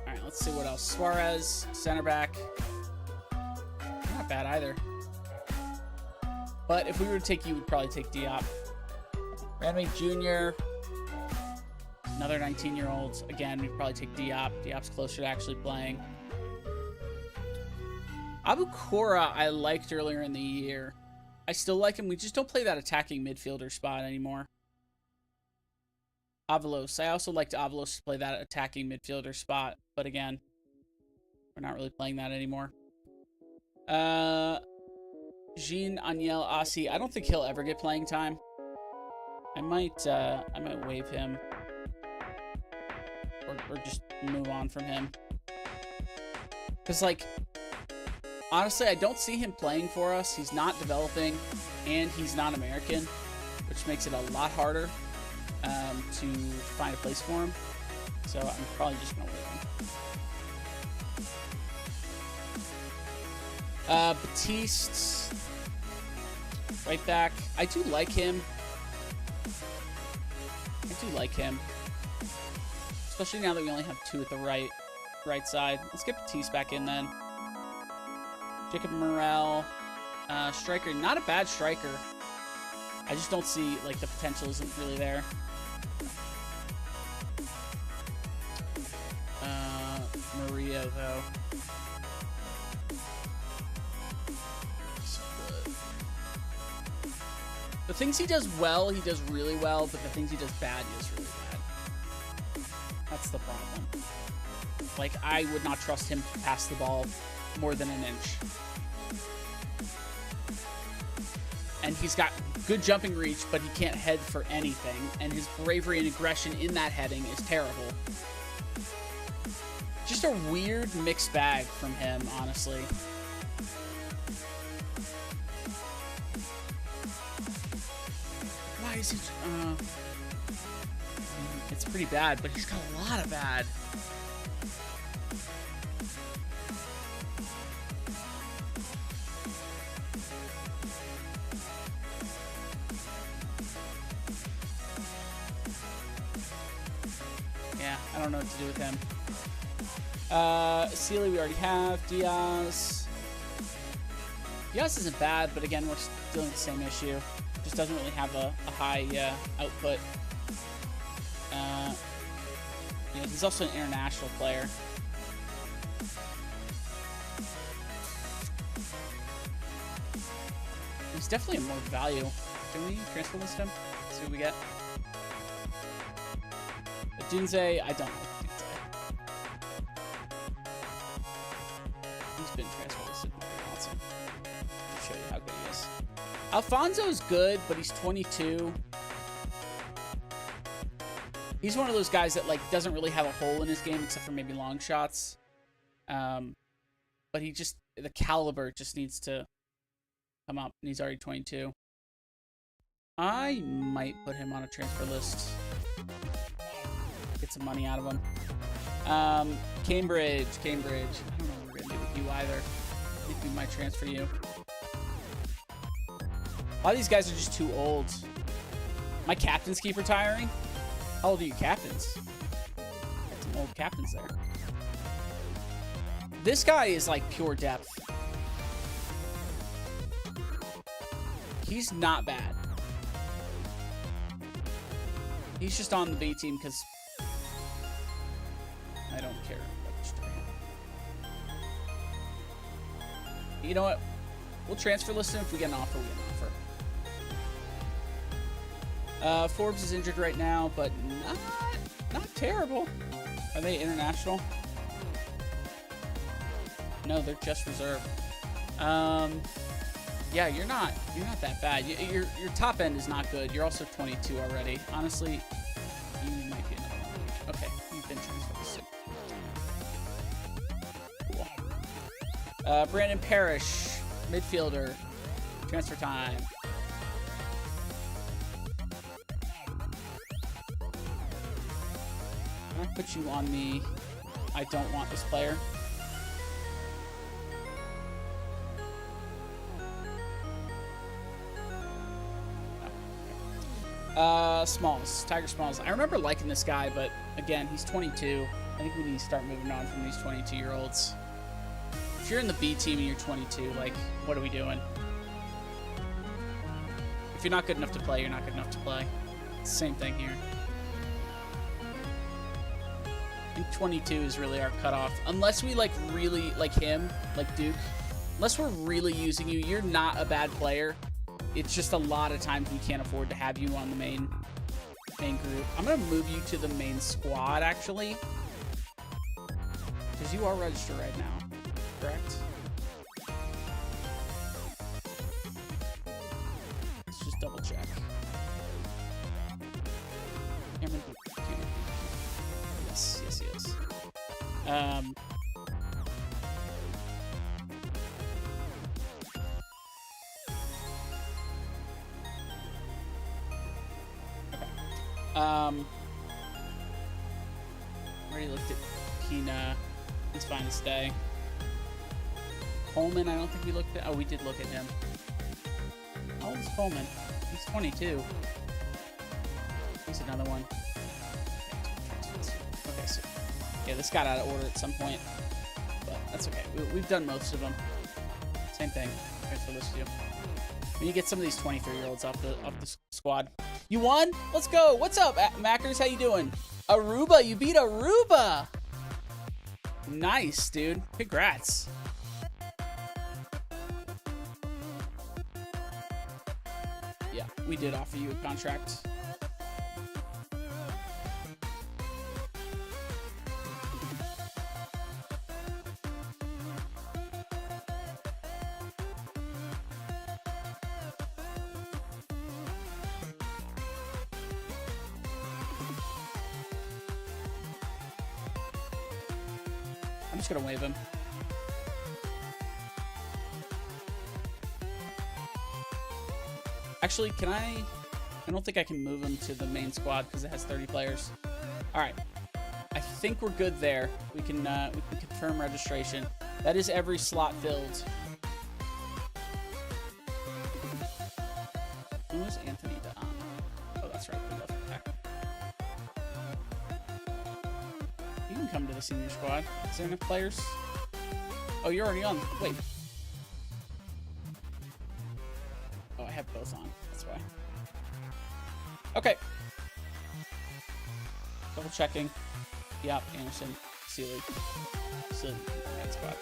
Alright, let's see what else. Suarez, center back. Not bad either. But if we were to take you, we'd probably take Diop. Ranmate Jr., another 19-year-old. Again, we'd probably take Diop. Diop's closer to actually playing. Abukora, I liked earlier in the year. I still like him. We just don't play that attacking midfielder spot anymore. Avalos. I also liked Avalos to play that attacking midfielder spot. But again, we're not really playing that anymore. Jean Aniel Asi. I don't think he'll ever get playing time. I might waive him. Or just move on from him. Because, like, honestly, I don't see him playing for us. He's not developing, and he's not American, which makes it a lot harder to find a place for him. So I'm probably just going to waive him. Batiste, right back. I do like him. Especially now that we only have 2 at the right side. Let's get Batiste back in then. Jacob Morel. Striker. Not a bad striker. I just don't see, like, the potential isn't really there. Maria, though. The things he does well, he does really well, but the things he does bad, he does really bad. That's the problem. Like, I would not trust him to pass the ball more than an inch. And he's got good jumping reach, but he can't head for anything. And his bravery and aggression in that heading is terrible. Just a weird mixed bag from him, honestly. Why is he... it's pretty bad, but he's got a lot of bad. don't know what to do with him. Sealy we already have. Diaz. Diaz isn't bad, but again, we're dealing with the same issue. Just doesn't really have a high output. Yeah, he's also an international player. He's definitely a more value. Can we transfer list him? See what we get. Dunze, I don't know Dunze. He's been transfer listed. Awesome. I'll show you how good he is. Alfonso's good, but he's 22. He's one of those guys that like doesn't really have a hole in his game except for maybe long shots. But he just, the caliber just needs to come up, and he's already 22. I might put him on a transfer list. Get some money out of him. Cambridge. I don't know what we're gonna do with you either. I think we might transfer you. A lot of these guys are just too old. My captains keep retiring. How old are you captains? Got some old captains there. This guy is like pure depth. He's not bad. He's just on the B team because I don't care. You know what? We'll transfer list him if we get an offer. We get an offer. Forbes is injured right now, but not terrible. Are they international? No, they're just reserve. Yeah, you're not that bad. Your top end is not good. You're also 22 already. Honestly, you might be another one. Okay, you've been transferred. Cool. Brandon Parrish, midfielder. Transfer time. I'm gonna put you on the I don't want this player. Smalls. Tiger Smalls. I remember liking this guy, but again, he's 22. I think we need to start moving on from these 22-year-olds. If you're in the B team and you're 22, like, what are we doing? If you're not good enough to play, you're not good enough to play. Same thing here. I think 22 is really our cutoff. Unless we, like, really, like him, like Duke. Unless we're really using you, you're not a bad player. It's just a lot of times we can't afford to have you on the main group. I'm going to move you to the main squad, actually. Because you are registered right now, correct? Let's just double check. Yes, he is. Already looked at Pina. He's fine to stay. Coleman, I don't think we looked at. Oh, we did look at him. How old is Coleman? He's 22. He's another one. Okay, so yeah, this got out of order at some point, but that's okay. We've done most of them. Same thing. Transfer list too. We need to get some of these 23-year-olds off the squad. You won? Let's go. What's up, Mackers? How you doing? Aruba, you beat Aruba. Nice, dude. Congrats. Yeah, we did offer you a contract. I'm just gonna wave him. Actually, can I don't think I can move him to the main squad because it has 30 players. All right, I think we're good there. We can confirm registration. That is every slot filled. Who is Anthony Don? Oh, that's right. We left him back. come to the senior squad. Is there enough players? Oh, you're already on. Wait. Oh, I have both on. That's why. Okay. Double checking. Yep, Anderson, Sealy. Sealy, red spot.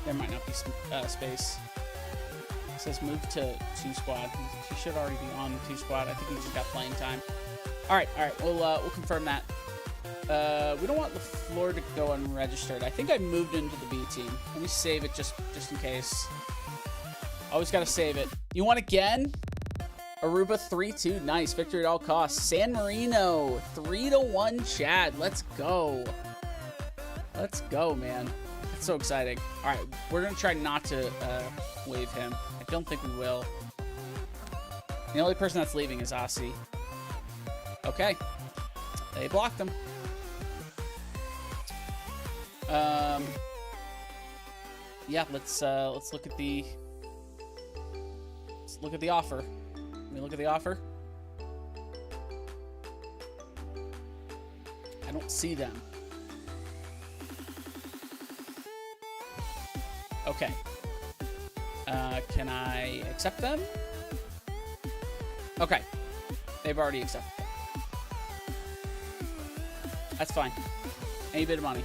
There might not be space. It says move to 2 squad. He should already be on the 2 squad. I think he just got playing time. All right. We'll confirm that. We don't want LaFleur to go unregistered. I think I moved into the B team. Let me save it just in case. Always got to save it. You want again? Aruba 3-2. Nice. Victory at all costs. San Marino 3-1 Chad. Let's go. Let's go, man. That's so exciting. All right. We're going to try not to waive him. I don't think we will. The only person that's leaving is Aussie. Okay. They blocked him. Yeah, let's look at the offer. Let me look at the offer. I don't see them. Okay. Can I accept them? Okay. They've already accepted them. That's fine. Any bit of money.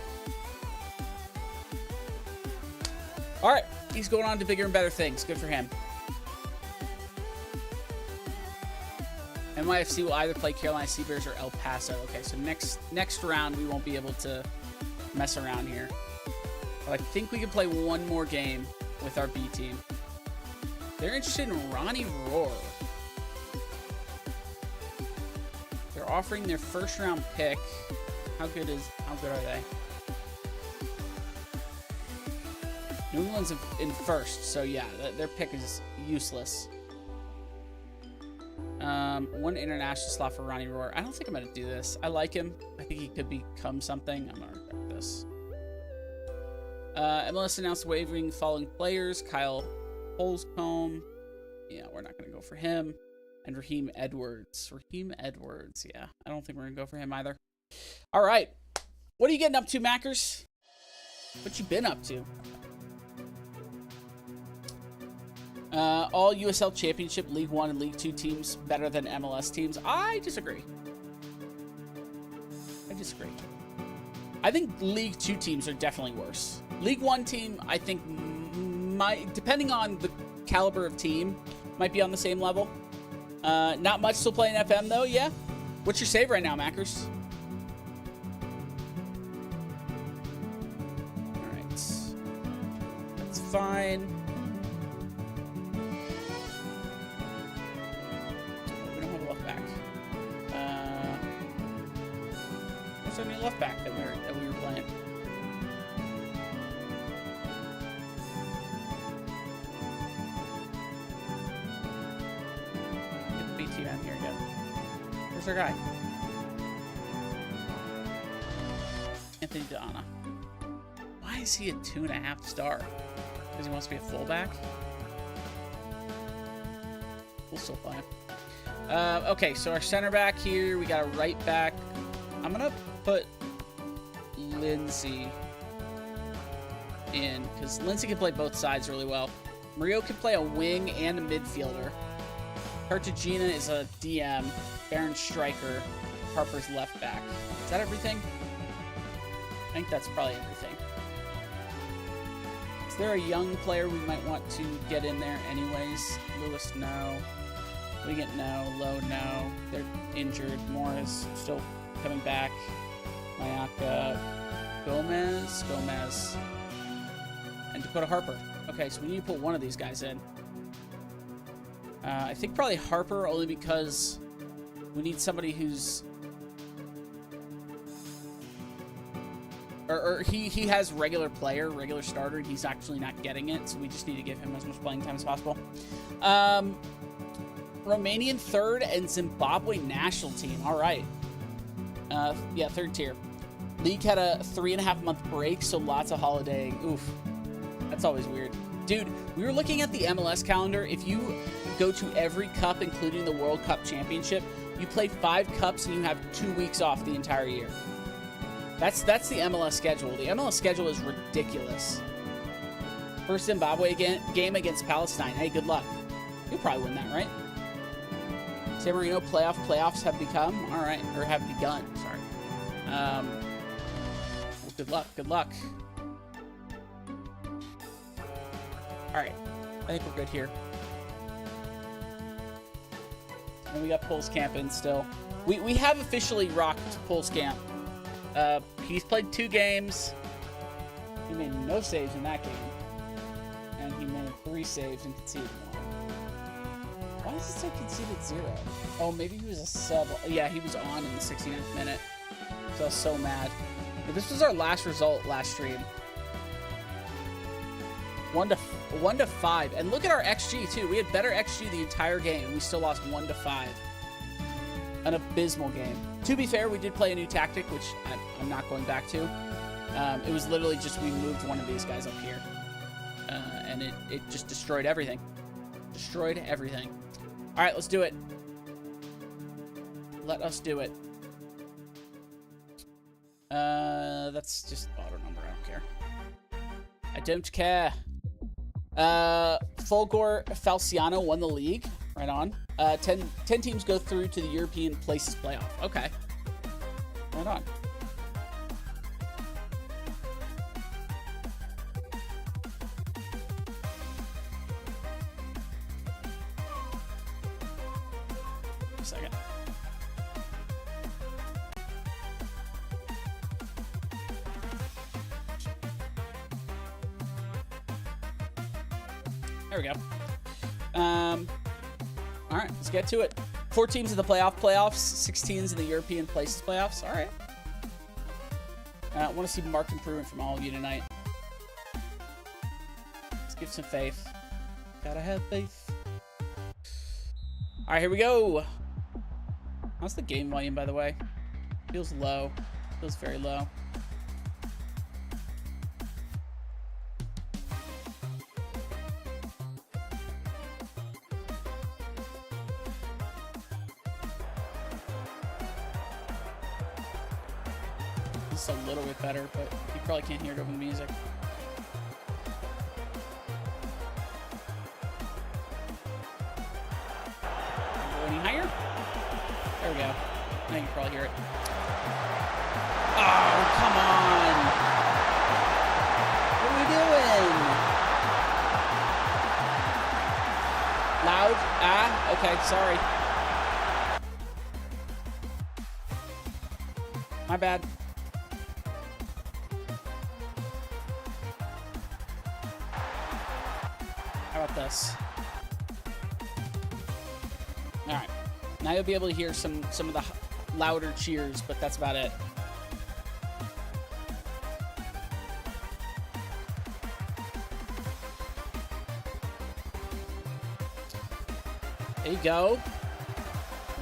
All right. He's going on to bigger and better things. Good for him. NYFC will either play Carolina Seabears or El Paso. Okay, so next round we won't be able to mess around here. But I think we can play one more game with our B team. They're interested in Ronnie Rohr. They're offering their first round pick. How good are they? New England's in first, so yeah, their pick is useless. One international slot for Ronnie Rohr. I don't think I'm going to do this. I like him. I think he could become something. I'm going to regret this. MLS announced waiving following players. Kyle Holzcomb. Yeah, we're not going to go for him. And Raheem Edwards. Yeah, I don't think we're going to go for him either. All right. What are you getting up to, Mackers? What you been up to? All USL Championship, League 1, and League 2 teams better than MLS teams. I disagree. I think League 2 teams are definitely worse. League 1 team, I think, depending on the caliber of team, might be on the same level. Not much still playing FM, though, yeah? What's your save right now, Mackers? All right. That's fine. Any left back that we were playing. Get the BT man here again. Where's our guy? Anthony Donna. Why is he a 2.5 star? Because he wants to be a fullback? We'll still play him. Okay, so our center back here, we got a right back. I'm gonna put Lindsay in because Lindsay can play both sides really well. Mario can play a wing and a midfielder. Cartagena is a DM. Baron striker. Harper's left back. Is that everything? I think that's probably everything. Is there a young player we might want to get in there anyways? Lewis, no. Wiggett, no. Lowe, no. They're injured. Morris still coming back. Mayaka, Gomez, and Dakota Harper. Okay, so we need to put one of these guys in. I think probably Harper, only because we need somebody who's... Or he has regular starter, and he's actually not getting it, so we just need to give him as much playing time as possible. Romanian third and Zimbabwe national team. All right. Yeah, third tier. League had a 3.5-month break, so lots of holidaying. Oof. That's always weird. Dude, we were looking at the MLS calendar. If you go to every cup, including the World Cup Championship, You play 5 cups and you have 2 weeks off the entire year. That's the MLS schedule. The MLS schedule is ridiculous. First Zimbabwe game against Palestine. Hey, good luck. You'll probably win that, right? San Marino playoffs have become. All right, or have begun. Sorry. Well, good luck. Good luck. All right, I think we're good here. And we got Pulse Camp in still. We have officially rocked Pulse Camp. He's played 2 games. He made no saves in that game. And he made 3 saves and conceded 1. Why does it say conceded 0? Oh, maybe he was a sub. Yeah, he was on in the 69th minute. So I was so mad. But this was our last result last stream. 1 to 5. And look at our XG too. We had better XG the entire game, and we still lost 1 to 5. An abysmal game. To be fair, we did play a new tactic, which I'm not going back to. It was literally just we moved one of these guys up here. And it just destroyed everything. Destroyed everything. All right, let's do it. Let us do it. That's just auto number. I don't care. I don't care. Fulgor Falciano won the league. Right on. 10 teams go through to the European Places playoff. Okay. Right on. A second. There we go. All right, let's get to it. 4 teams in the playoffs, 6 teams in the European Places playoffs. All right. I want to see marked improvement from all of you tonight. Let's give some faith. Gotta have faith. All right, here we go. How's the game volume, by the way? Feels low. Feels very low. A little bit better, but you probably can't hear it over the music. Go any higher? There we go. Now you can probably hear it. Oh, come on! What are we doing? Loud? Ah, okay, sorry. My bad. How about this? All right. Now you'll be able to hear some of the louder cheers, but that's about it. There you go.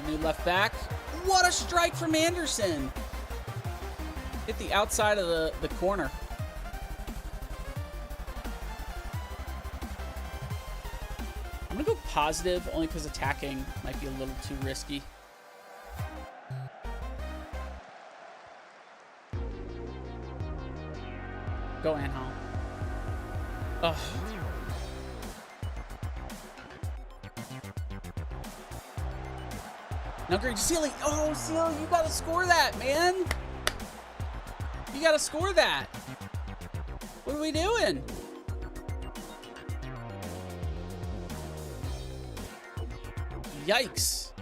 The new left back. What a strike from Anderson. Hit the outside of the corner. I'm going to go positive only because attacking might be a little too risky. Go Anhal. Ugh. Nuggery, Sealy. Oh, Sealy, you got to score that, man. You got to score that. What are we doing? Yikes.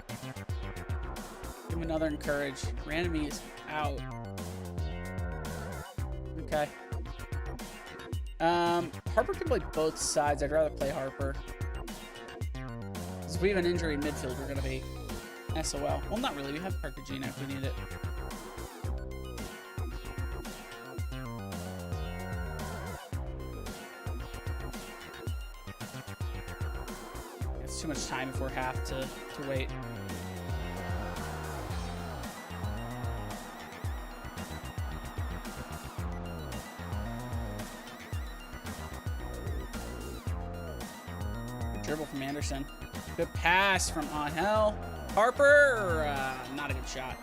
Give him another encourage. Randomie is out. Okay. Harper can play both sides. I'd rather play Harper. Because if we have an injury in midfield, we're going to be SOL. Well, not really. We have Carcagena if we need it. It's too much time before half to wait. Good dribble from Anderson. Good pass from Angel. Harper, not a good shot.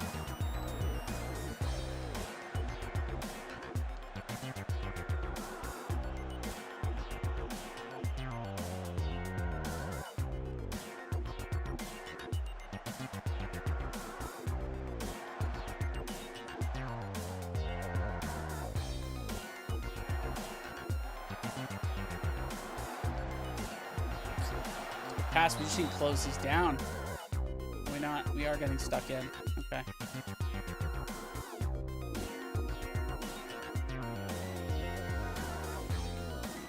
Pass, we just need to close these down. We're not, we are getting stuck in. Okay.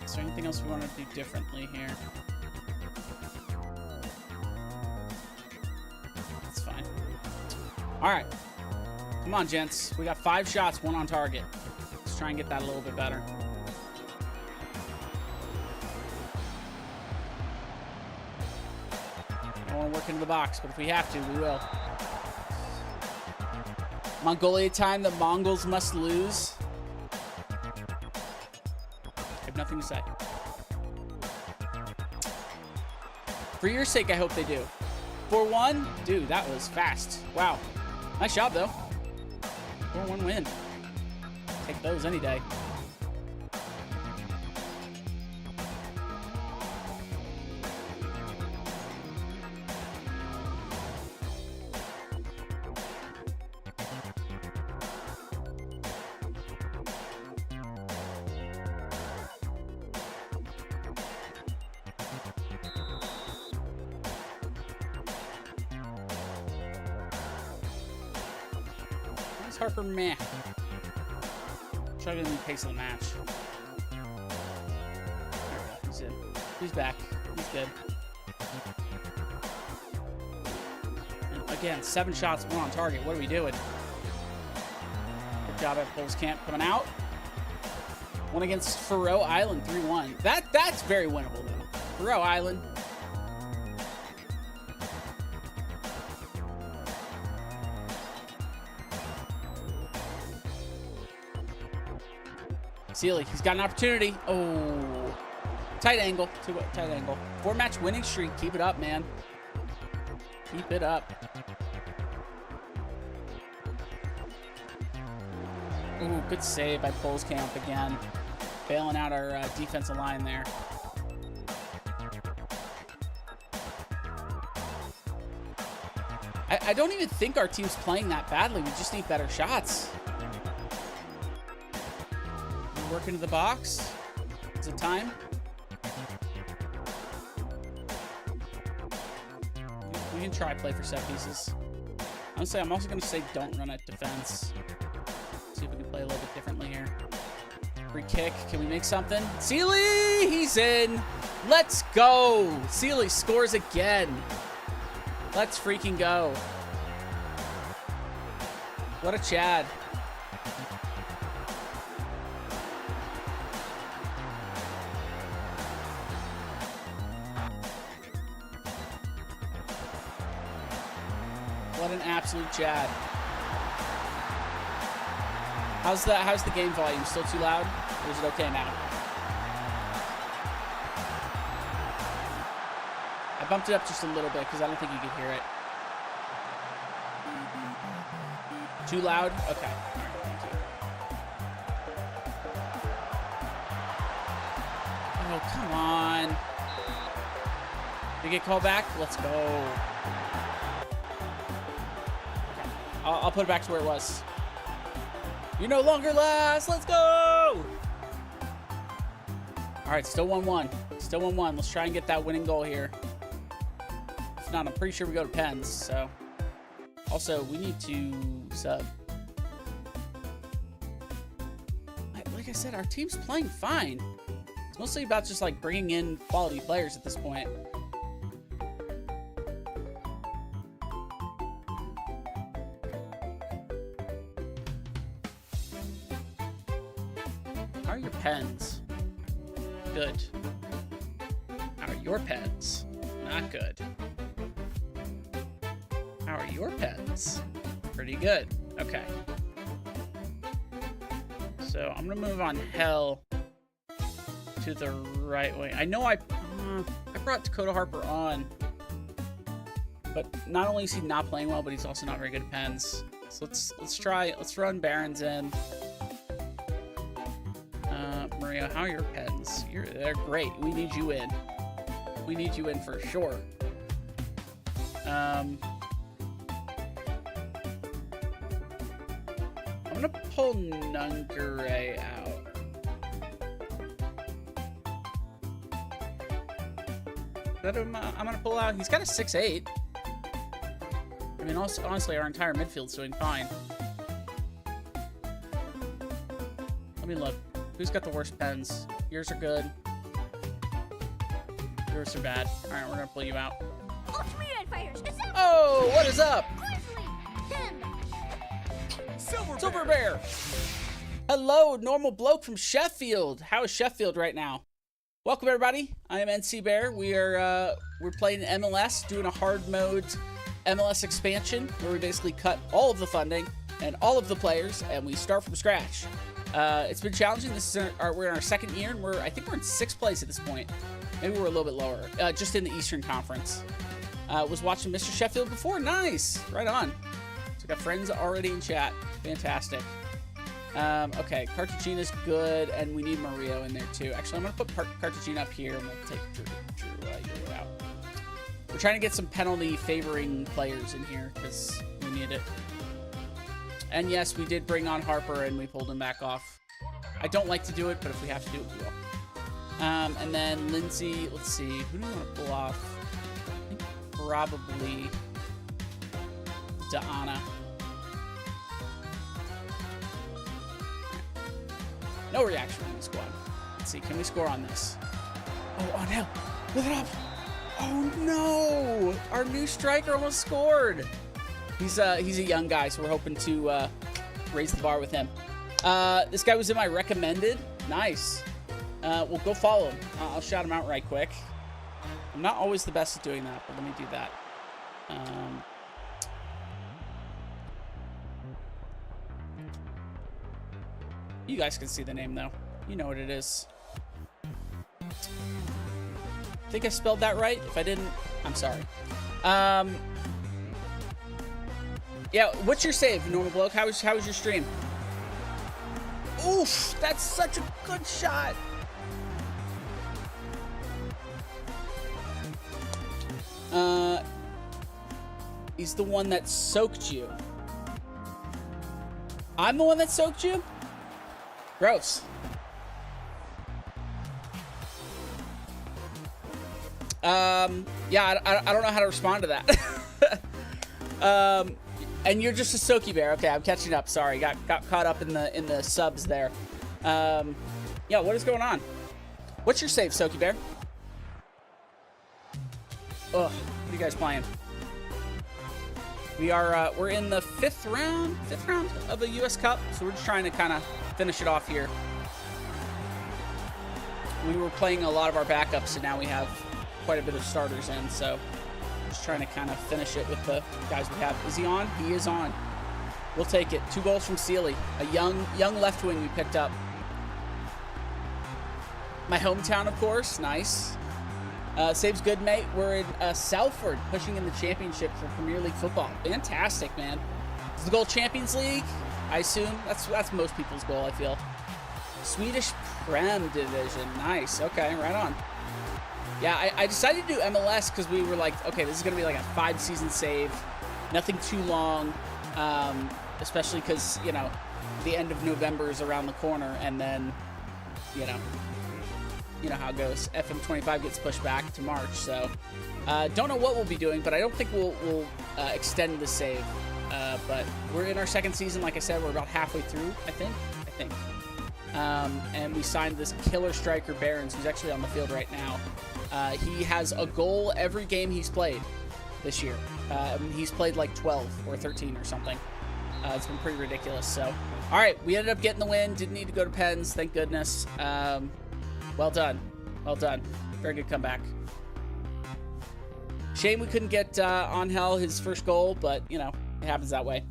Is there anything else we want to do differently here? That's fine. All right. Come on, gents. We got 5 shots, 1 on target. Let's try and get that a little bit better. I want to work into the box, but if we have to, we will. Mongolia time, the Mongols must lose. I have nothing to say. For your sake, I hope they do. 4-1? Dude, that was fast. Wow. Nice job, though. 4-1 win. Take those any day. Harper, meh. Struggling the pace of the match. He's in. He's back. He's good. And again, 7 shots, 1 on target. What are we doing? Good job at Bulls Camp coming out. 1 against Faroe Island, 3-1. That's very winnable though. Faroe Island. Sealy, he's got an opportunity. Oh, tight angle. Tight angle. 4-match winning streak. Keep it up, man. Keep it up. Ooh, good save by Bulls Camp again. Bailing out our defensive line there. I don't even think our team's playing that badly. We just need better shots. Work into the box. Is it time? We can try play for set pieces. Honestly, I'm also going to say don't run at defense. See if we can play a little bit differently here. Free kick. Can we make something? Sealy! He's in! Let's go! Sealy scores again. Let's freaking go. What a Chad. What an absolute Chad. How's the game volume? Still too loud? Or is it okay now? I bumped it up just a little bit because I don't think you could hear it. Too loud? Okay. All right, thank you. Oh, come on. Did you get called back? Let's go. I'll put it back to where it was. You no longer last. Let's go. All right, still 1-1. Still 1-1. Let's try and get that winning goal here. If not, I'm pretty sure we go to pens. So, also, we need to sub. Like I said, our team's playing fine. It's mostly about just like bringing in quality players at this point. How are your pens? Good. How are your pens? Not good. How are your pens? Pretty good. Okay. So I'm gonna move on Hell to the right way. I know I brought Dakota Harper on. But not only is he not playing well, but he's also not very good at pens. So let's run Barons in. Maria, how are your pens? They're great. We need you in. We need you in for sure. I'm gonna pull Nungare out. That I'm gonna pull out. He's got a 6'8". I mean, honestly, our entire midfield's doing fine. Let me look. Who's got the worst pens? Yours are good. Yours are bad. All right, we're gonna pull you out. Oh, what is up? Silver Bear. Hello, normal bloke from Sheffield. How is Sheffield right now? Welcome everybody. I am NC Bear. We're playing MLS, doing a hard mode MLS expansion where we basically cut all of the funding and all of the players, and we start from scratch. It's been challenging. This is we're in our second year, and I think we're in 6th place at this point. Maybe we're a little bit lower, just in the Eastern Conference. Was watching Mr. Sheffield before. Nice, right on. So got friends already in chat. Fantastic. Okay, Cartagina's good, and we need Mario in there too. Actually, I'm gonna put Cartagena up here, and we'll take Drew out. We're trying to get some penalty favoring players in here because we need it. And yes, we did bring on Harper, and we pulled him back off. I don't like to do it, but if we have to do it, we will. And then Lindsay, let's see, who do we want to pull off? I think probably Deanna. No reaction from the squad. Let's see, can we score on this? Oh, on hell. Lift it up. Oh no! Our new striker almost scored. He's a young guy, so we're hoping to raise the bar with him. This guy was in my recommended. Nice. We'll go follow him. I'll shout him out right quick. I'm not always the best at doing that, but let me do that. You guys can see the name, though. You know what it is. Think I spelled that right? If I didn't, I'm sorry. Yeah, what's your save, normal bloke? How was your stream? Oof, that's such a good shot. He's the one that soaked you. I'm the one that soaked you? Gross. Yeah, I don't know how to respond to that. And you're just a Soaky Bear. Okay, I'm catching up. Sorry, got caught up in the subs there. Yeah, what is going on? What's your save, Soaky Bear? Ugh, what are you guys playing? We're in the fifth round of the U.S. Cup, so we're just trying to kind of finish it off here. We were playing a lot of our backups, and now we have quite a bit of starters in, so just trying to kind of finish it with the guys we have. Is he on? He is on. We'll take it. 2 goals from Sealy, a young left wing we picked up. My hometown, of course. Nice. Saves good, mate. We're in Salford, pushing in the championship for Premier League football. Fantastic, man. Is the goal Champions League? I assume that's most people's goal. I feel. Swedish Prem Division. Nice. Okay, right on. Yeah, I decided to do MLS because we were like, okay, this is gonna be like a 5-season save, nothing too long, especially because the end of November is around the corner, and then you know how it goes. FM25 gets pushed back to March, so don't know what we'll be doing, but I don't think we'll extend the save. But we're in our 2nd season, like I said, we're about halfway through, I think. And we signed this killer striker, Barons, who's actually on the field right now. He has a goal every game he's played this year. He's played like 12 or 13 or something. It's been pretty ridiculous. So, all right, we ended up getting the win. Didn't need to go to pens, thank goodness. Well done. Well done. Very good comeback. Shame we couldn't get Angel his first goal, but, it happens that way.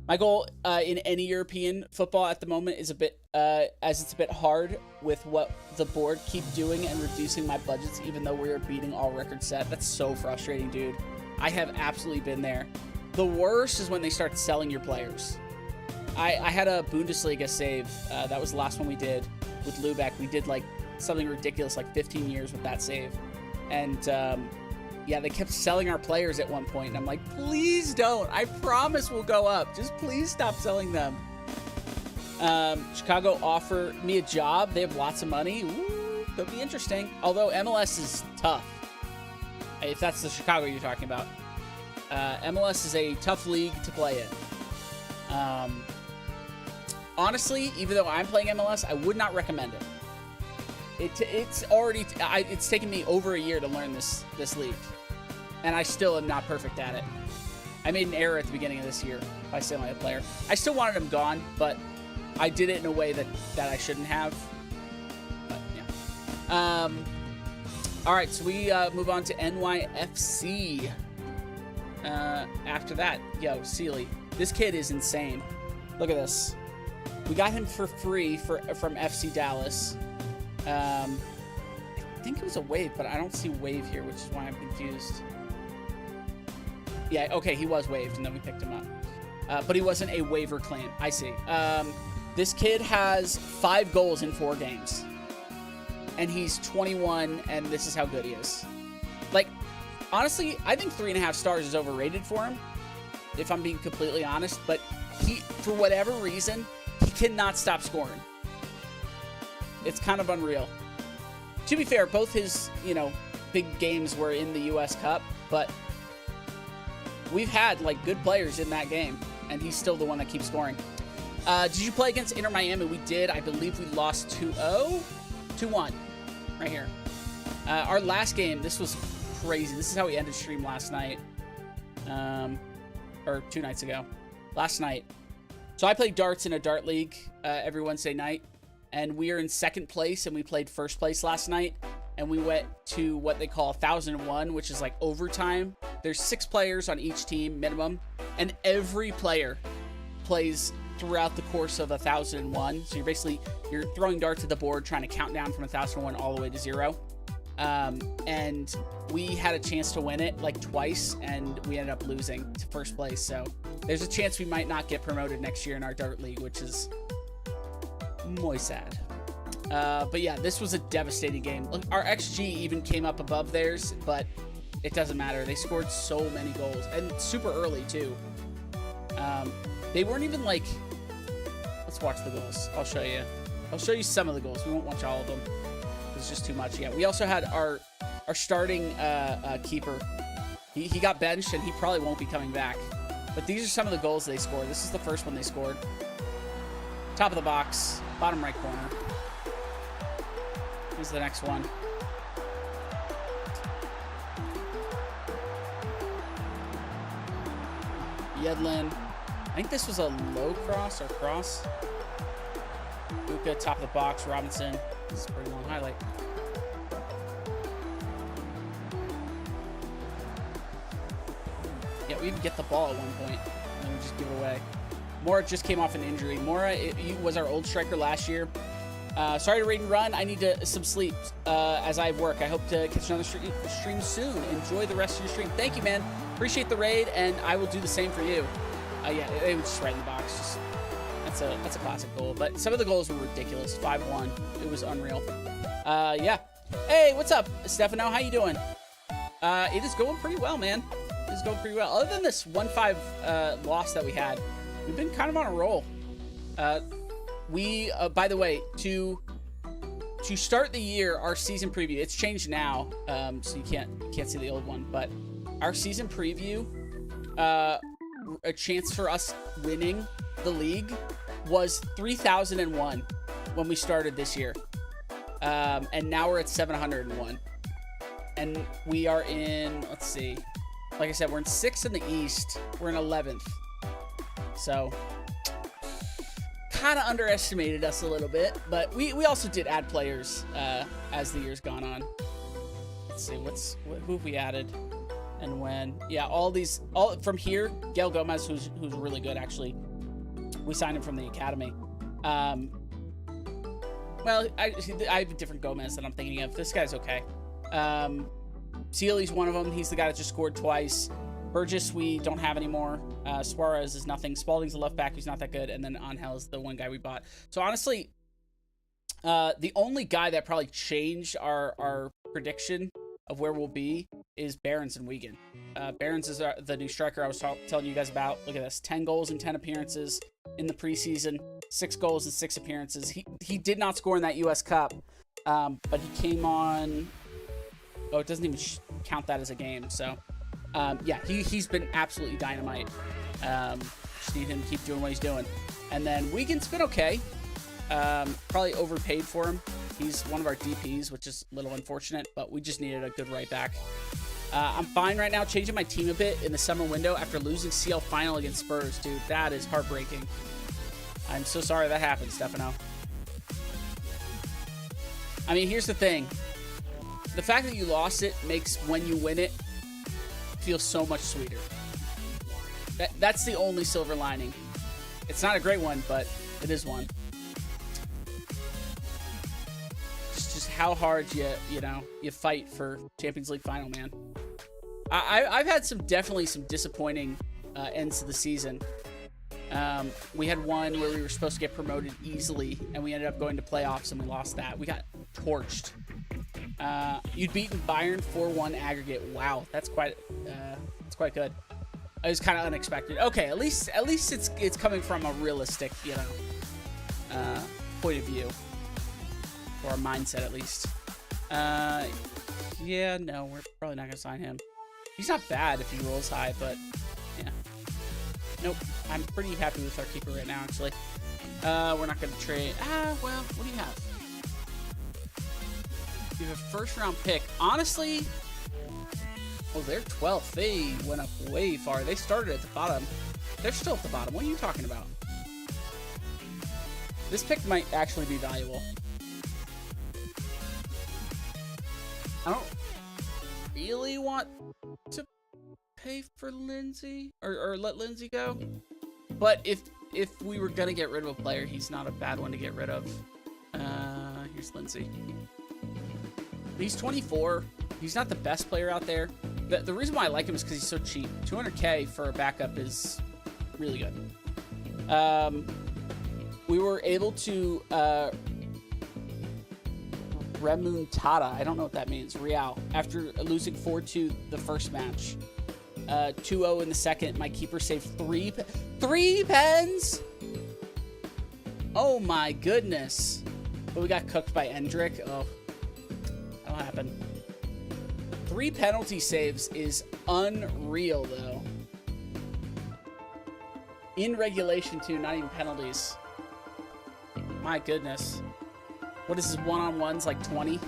My goal in any European football at the moment is a bit, as it's a bit hard with what the board keep doing and reducing my budgets, even though we are beating all records set. That's so frustrating, dude. I have absolutely been there. The worst is when they start selling your players. I had a Bundesliga save. That was the last one we did with Lubeck. We did like something ridiculous, like 15 years with that save. And yeah, they kept selling our players at one point. And I'm like, please don't. I promise we'll go up. Just please stop selling them. Chicago offered me a job. They have lots of money. Ooh, could be interesting. Although MLS is tough. If that's the Chicago you're talking about. MLS is a tough league to play in. Honestly, even though I'm playing MLS, I would not recommend it. It's taken me over a year to learn this league, and I still am not perfect at it. I made an error at the beginning of this year by selling a player. I still wanted him gone, but I did it in a way that I shouldn't have. But yeah. All right, so we move on to NYFC. After that, yo, Sealy, this kid is insane. Look at this. We got him for free from FC Dallas. I think it was a wave, but I don't see wave here, which is why I'm confused. Yeah, okay, he was waived, and then we picked him up. But he wasn't a waiver claim. I see. This kid has 5 goals in 4 games. And he's 21, and this is how good he is. Like, honestly, I think 3.5 stars is overrated for him, if I'm being completely honest. But he, for whatever reason, he cannot stop scoring. It's kind of unreal. To be fair, both his, big games were in the U.S. Cup, but we've had, like, good players in that game, and he's still the one that keeps scoring. Did you play against Inter Miami? We did. I believe we lost 2-0? 2-1. Right here. Our last game, this was crazy. This is how we ended stream last night. Or 2 nights ago. Last night. So I play darts in a dart league every Wednesday night. And we are in 2nd place, and we played 1st place last night. And we went to what they call 1,001, which is like overtime. There's 6 players on each team, minimum. And every player plays throughout the course of 1,001. So you're throwing darts at the board, trying to count down from 1,001 all the way to 0. And we had a chance to win it like twice, and we ended up losing to 1st place. So there's a chance we might not get promoted next year in our dart league, which is muy sad. But yeah, this was a devastating game. Look, our XG even came up above theirs, but it doesn't matter. They scored so many goals, and super early too. They weren't even like, let's watch the goals. I'll show you some of the goals. We won't watch all of them. It's just too much. Yeah, we also had our starting keeper. He got benched, and he probably won't be coming back. But these are some of the goals they scored. This is the first one they scored. Top of the box, bottom right corner. Here's the next one. Yedlin. I think this was a low cross or cross. Luka, top of the box. Robinson. This is a pretty long highlight. Yeah, we even get the ball at one point, and then we just give it away. Mora just came off an injury. Mora he was our old striker last year. Sorry to raid and run. I need some sleep as I work. I hope to catch another stream soon. Enjoy the rest of your stream. Thank you, man. Appreciate the raid, and I will do the same for you. Yeah, it was just right in the box. That's a classic goal. But some of the goals were ridiculous. 5-1. It was unreal. Yeah. Hey, what's up, Stefano? How you doing? It is going pretty well, man. It is going pretty well. Other than this 1-5 loss that we had, we've been kind of on a roll. We, by the way, to start the year, our season preview, it's changed now, so you can't see the old one, but our season preview, a chance for us winning the league was 3,001 when we started this year. And now we're at 701. And we are in, let's see, like I said, we're in 6th in the East. We're in 11th. So kind of underestimated us a little bit, but we also did add players as the year's gone on. Let's see, who have we added and when? Yeah, all from here. Gail Gomez, who's really good actually. We signed him from the academy. Well, I have a different Gomez that I'm thinking of. This guy's okay. Sealy's one of them. He's the guy that just scored twice. Burgess, we don't have anymore. Suarez is nothing. Spalding's a left back who's not that good. And then Angel is the one guy we bought. So honestly, the only guy that probably changed our prediction of where we'll be is Behrens and Wigan. Behrens is the new striker I was telling you guys about. Look at this. 10 goals in 10 appearances in the preseason. 6 goals in 6 appearances. He did not score in that U.S. Cup, but he came on... Oh, it doesn't even count that as a game. So, yeah, he's been absolutely dynamite. Just need him to keep doing what he's doing. And then Wigan's been okay. Probably overpaid for him. He's one of our DPs, which is a little unfortunate, but we just needed a good right back. I'm fine right now, changing my team a bit in the summer window after losing CL final against Spurs. Dude, that is heartbreaking. I'm so sorry that happened, Stefano. I mean, here's the thing. The fact that you lost it makes when you win it feel so much sweeter. That's the only silver lining. It's not a great one, but it is one. Just how hard you fight for Champions League final, man. I've had definitely some disappointing ends to the season. We had one where we were supposed to get promoted easily, and we ended up going to playoffs, and we lost that. We got torched. You'd beaten Bayern 4-1 aggregate. Wow, that's quite good. It was kind of unexpected. Okay, at least it's coming from a realistic, point of view, or a mindset at least. Yeah, no, we're probably not gonna sign him. He's not bad if he rolls high, but yeah. Nope, I'm pretty happy with our keeper right now, actually. We're not gonna trade. Well, what do you have? You have a first-round pick. Honestly, oh, they're 12th. They went up way far. They started at the bottom. They're still at the bottom. What are you talking about? This pick might actually be valuable. I don't really want to pay for Lindsay or let Lindsay go. But if we were going to get rid of a player, he's not a bad one to get rid of. Here's Lindsay. He's 24. He's not the best player out there. The reason why I like him is because he's so cheap. 200K for a backup is really good. We were able to remontada. I don't know what that means. Real. After losing 4-2 the first match. 2-0 in the second. My keeper saved 3 pens? Oh my goodness. But we got cooked by Endrick. Oh. That'll happen. 3 penalty saves is unreal, though. In regulation, too, not even penalties. My goodness. What is his one-on-ones, like 20?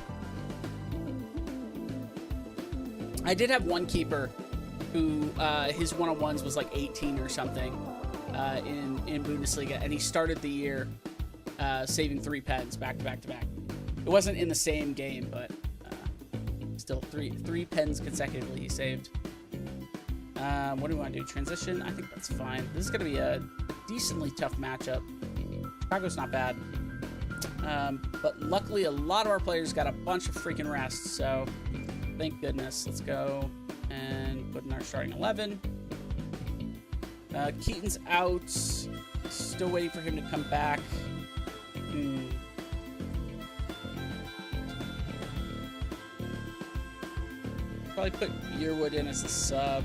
I did have one keeper who his one-on-ones was like 18 or something in Bundesliga, and he started the year saving 3 pens back to back to back. It wasn't in the same game, but still 3 pens consecutively he saved. What do we want to do? Transition? I think that's fine. This is going to be a decently tough matchup. Chicago's not bad. But luckily, a lot of our players got a bunch of freaking rests, so thank goodness. Let's go and put in our starting 11. Keaton's out. Still waiting for him to come back. Probably put Yearwood in as a sub.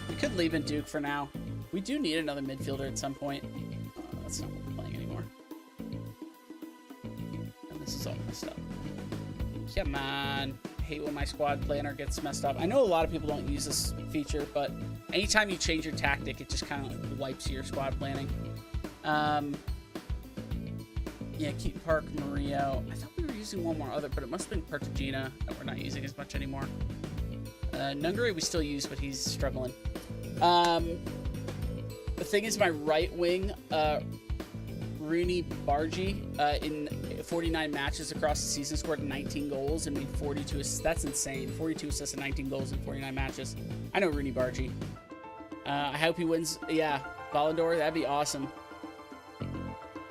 We could leave in Duke for now. We do need another midfielder at some point. That's not what we're playing anymore. And this is all messed up. Come on. I hate when my squad planner gets messed up. I know a lot of people don't use this feature, but anytime you change your tactic, it just kind of like wipes your squad planning. Yeah, Keaton Park, Murillo. I thought we were using one more other, but it must have been Cartagena that we're not using as much anymore. Nungary we still use, but he's struggling. The thing is, my right wing, Rooney Bargi, in 49 matches across the season, scored 19 goals and made 42 assists. That's insane. 42 assists and 19 goals in 49 matches. I know Rooney Bargi. I hope he wins. Yeah, Ballon d'Or. That'd be awesome.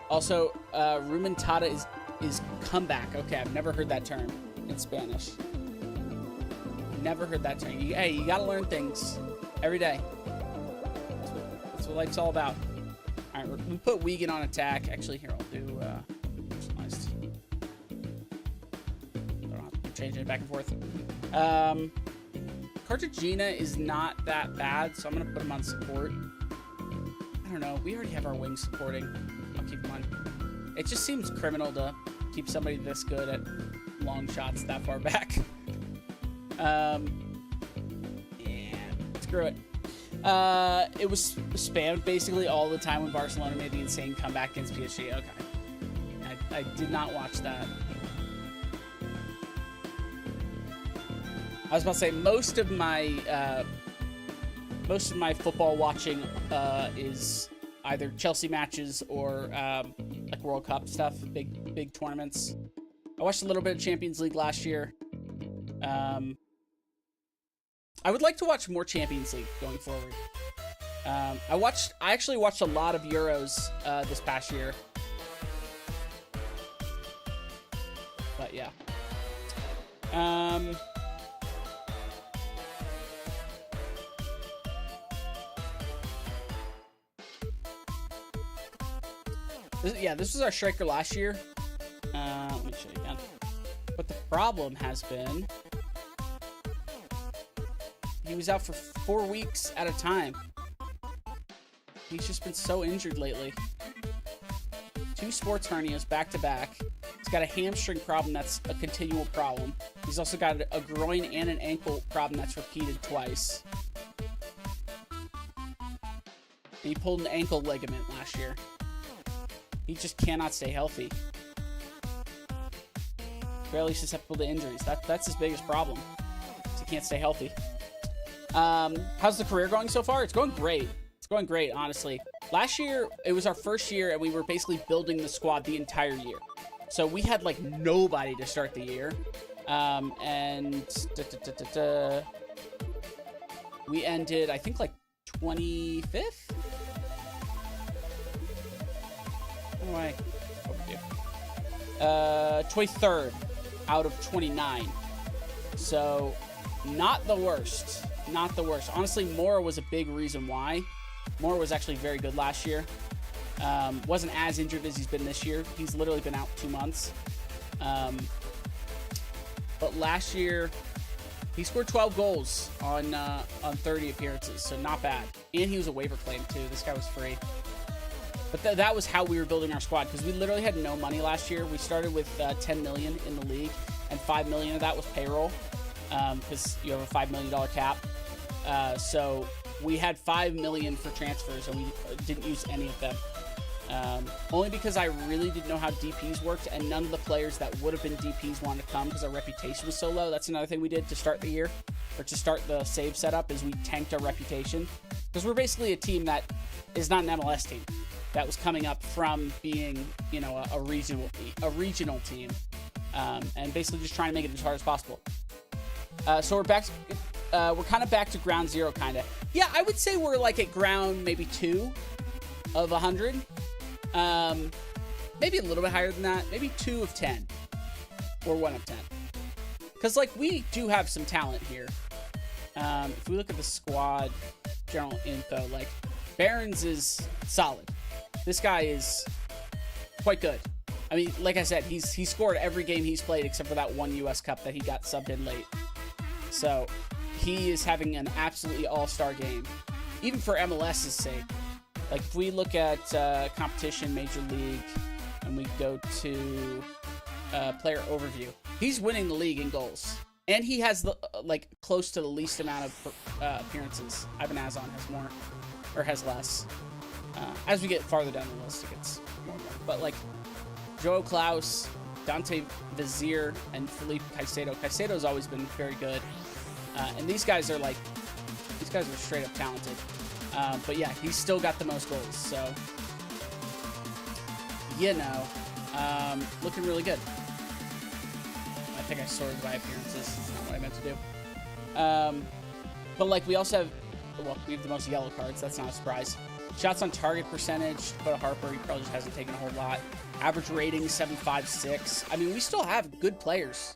Also, remontada is comeback. Okay, I've never heard that term in Spanish. never heard that term. Hey, you gotta learn things every day. That's what life's all about. All right, we put Wiegand on attack. Actually, here, I'll do personalized. I don't have to keep changing it back and forth. Cartagena is not that bad, so I'm going to put him on support. I don't know. We already have our wings supporting. I'll keep him on. It just seems criminal to keep somebody this good at long shots that far back. Yeah, screw it. It was spammed basically all the time when Barcelona made the insane comeback against PSG. Okay. I did not watch that. I was about to say most of my football watching is either Chelsea matches or like World Cup stuff, big tournaments. I watched a little bit of Champions League last year. I would like to watch more Champions League going forward. I actually watched a lot of Euros this past year. But yeah. This was our striker last year. Let me show you again. But the problem has been he was out for 4 weeks at a time. He's just been so injured lately. 2 sports hernias back to back. He's got a hamstring problem that's a continual problem. He's also got a groin and an ankle problem that's repeated twice. And he pulled an ankle ligament last year. He just cannot stay healthy. Fairly susceptible to injuries. That's his biggest problem. He can't stay healthy. How's the career going so far? It's going great. It's going great, honestly. Last year, it was our first year, and we were basically building the squad the entire year. So we had, like, nobody to start the year. We ended, I think, like, 25th? What do I overdo? 23rd out of 29. So, not the worst. Not the worst. Honestly, Mora was a big reason why. Mora was actually very good last year. Wasn't as injured as he's been this year. He's literally been out 2 months. But last year, he scored 12 goals on 30 appearances, so not bad. And he was a waiver claim, too. This guy was free. But that was how we were building our squad, because we literally had no money last year. We started with 10 million in the league, and 5 million of that was payroll, because you have a $5 million cap. So we had 5 million for transfers, and we didn't use any of them. Only because I really didn't know how DPs worked, and none of the players that would have been DPs wanted to come because our reputation was so low. That's another thing we did to start the year, or to start the save setup, is we tanked our reputation. Because we're basically a team that is not an MLS team. That was coming up from being, you know, a regional team, and basically just trying to make it as hard as possible. So we're back. We're kind of back to ground zero, kind of. Yeah, I would say we're like at ground maybe 2 of 100. Maybe a little bit higher than that. Maybe 2 of 10, or 1 of 10. Because like we do have some talent here. If we look at the squad general info, like Barons is solid. This guy is quite good. I mean, like I said, he scored every game he's played except for that one U.S. Cup that he got subbed in late. So he is having an absolutely all-star game, even for MLS's sake. Like if we look at competition, Major League, and we go to player overview, he's winning the league in goals, and he has the like close to the least amount of appearances. Ivan Azon has more, or has less. As we get farther down the list, it gets more and more. But like Joe Klaus, Dante Vizier, and Felipe Caicedo. Caicedo's always been very good. And these guys are straight up talented. But yeah, he's still got the most goals. So, you know, looking really good. I think I sorted by appearances. That's not what I meant to do. But like we also have, well, we have the most yellow cards. That's not a surprise. Shots on target percentage, but a Harper, he probably just hasn't taken a whole lot. Average rating, 7.56. I mean, we still have good players.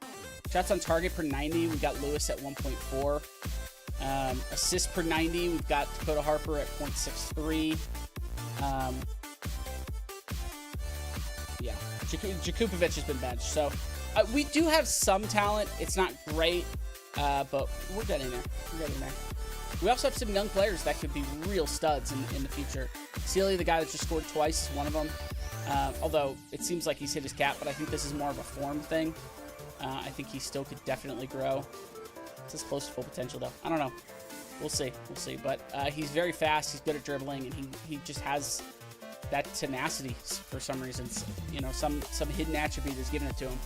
Shots on target per 90, we got Lewis at 1.4. Assists per 90, we've got Dakota Harper at 0.63. Yeah, Jakupovic has been benched. So we do have some talent. It's not great, but we're getting there. We also have some young players that could be real studs in the future. Sealy, the guy that just scored twice, is one of them. Although it seems like he's hit his cap, but I think this is more of a form thing. I think he still could definitely grow. It's as close to full potential, though. I don't know. We'll see. But he's very fast. He's good at dribbling, and he just has that tenacity for some reasons. You know, some hidden attribute is giving it to him.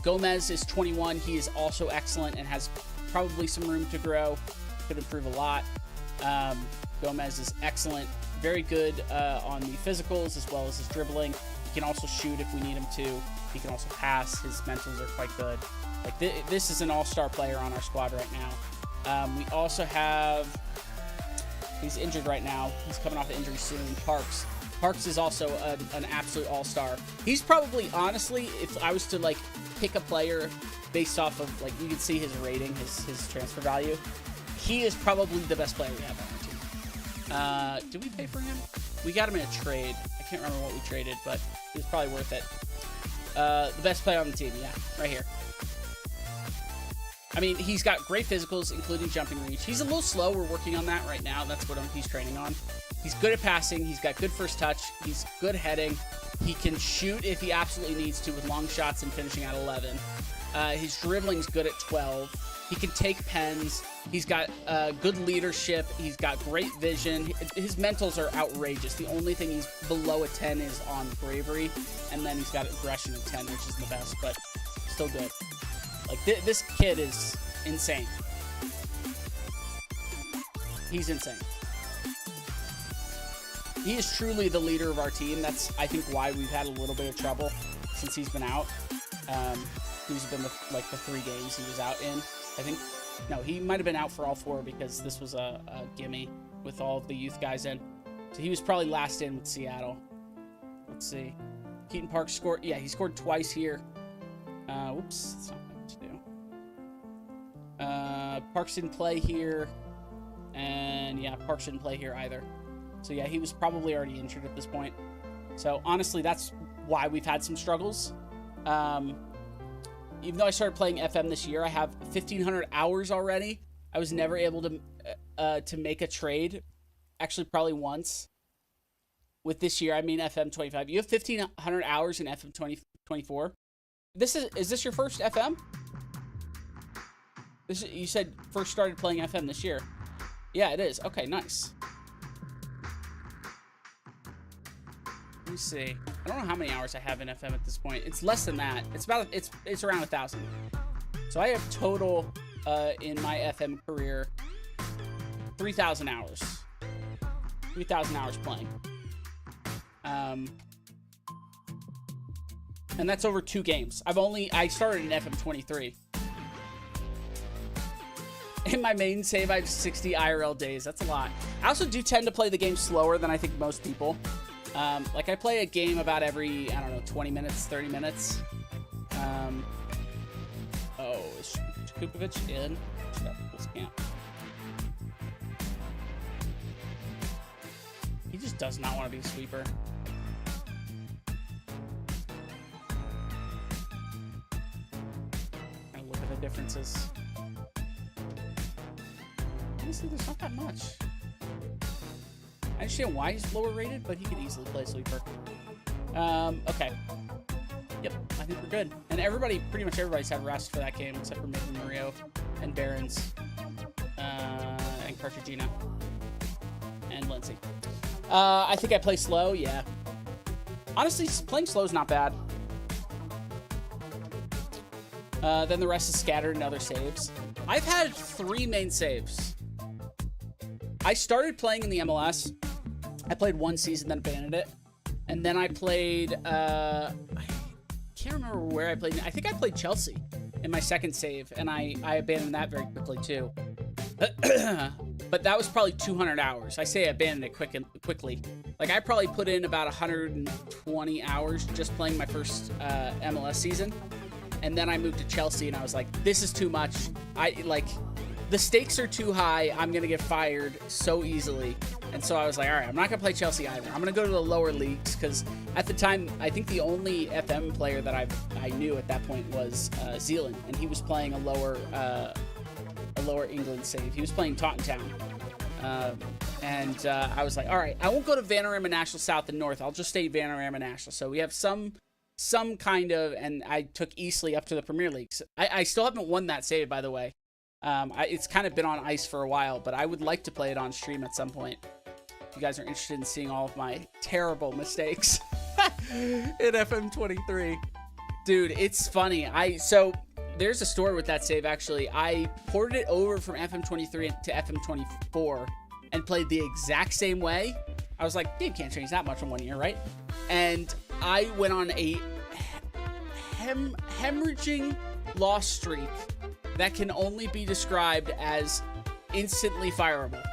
Gomez is 21. He is also excellent and has probably some room to grow. Could improve a lot. Gomez is excellent. Very good on the physicals as well as his dribbling. He can also shoot if we need him to. He can also pass. His mentals are quite good. Like this is an all-star player on our squad right now. We also have, he's injured right now. He's coming off an injury soon. Parks. Parks is also an absolute all-star. He's probably, honestly, if I was to like pick a player based off of, like, you can see his rating, his transfer value. He is probably the best player we have on our team. Did we pay for him? We got him in a trade. I can't remember what we traded, but it was probably worth it. The best player on the team, yeah, right here. I mean, he's got great physicals, including jumping reach. He's a little slow. We're working on that right now. That's what he's training on. He's good at passing. He's got good first touch. He's good heading. He can shoot if he absolutely needs to with long shots and finishing at 11. His dribbling's good at 12. He can take pens. He's got good leadership. He's got great vision. His mentals are outrageous. The only thing he's below a 10 is on bravery, and then he's got aggression at 10, which is the best, but still good. Like, this kid is insane. He's insane. He is truly the leader of our team. That's, I think, why we've had a little bit of trouble since he's been out. He's been the 3 games he was out in, I think. No, he might have been out for all 4 because this was a gimme with all of the youth guys in. So he was probably last in with Seattle. Let's see. Keaton Parks scored. Yeah, he scored twice here. Whoops. That's not what to do. Parks didn't play here. And yeah, Parks didn't play here either. So yeah, he was probably already injured at this point. So honestly, that's why we've had some struggles. Even though I started playing FM this year, I have 1,500 hours already. I was never able to make a trade. Actually, probably once. With this year, I mean FM 25. You have 1,500 hours in FM 2024. Is this your first FM? You said first started playing FM this year. Yeah, it is. Okay, nice. Let me see. I don't know how many hours I have in FM at this point. It's less than that. It's around 1,000. So I have total in my FM career 3,000 hours. 3,000 hours playing. And that's over 2 games. I started in FM 23. In my main save, I have 60 IRL days. That's a lot. I also do tend to play the game slower than I think most people. Like, I play a game about every, I don't know, 20 minutes, 30 minutes. Oh, is Kukovic in? He just does not want to be a sweeper. And look at the differences. Honestly, there's not that much. I understand why he's lower rated, but he could easily play sweeper. Okay. Yep, I think we're good. And pretty much everybody's had rest for that game, except for maybe Mario and Barons, and Cartagena, and Lindsay. I think I play slow, yeah. Honestly, playing slow is not bad. Then the rest is scattered and other saves. I've had 3 main saves. I started playing in the MLS. I played 1 season, then abandoned it. And then I played, I can't remember where I played. I think I played Chelsea in my second save, and I abandoned that very quickly too. But that was probably 200 hours. I say I abandoned it quickly. Like, I probably put in about 120 hours just playing my first MLS season. and then I moved to Chelsea, and I was like, this is too much. The stakes are too high. I'm going to get fired so easily. And so I was like, all right, I'm not going to play Chelsea either. I'm going to go to the lower leagues, because at the time, I think the only FM player that I knew at that point was Zealand, and he was playing a lower England save. He was playing Tottenham. I was like, all right, I won't go to Vanarama National South and North. I'll just stay Vanarama National. So we have some kind of, and I took Eastleigh up to the Premier League. I still haven't won that save, by the way. It's kind of been on ice for a while, but I would like to play it on stream at some point. If you guys are interested in seeing all of my terrible mistakes in FM23. Dude, it's funny. So there's a story with that save, actually. I ported it over from FM23 to FM24 and played the exact same way. I was like, game can't change that much in 1 year, right? And I went on a hemorrhaging loss streak that can only be described as instantly fireable.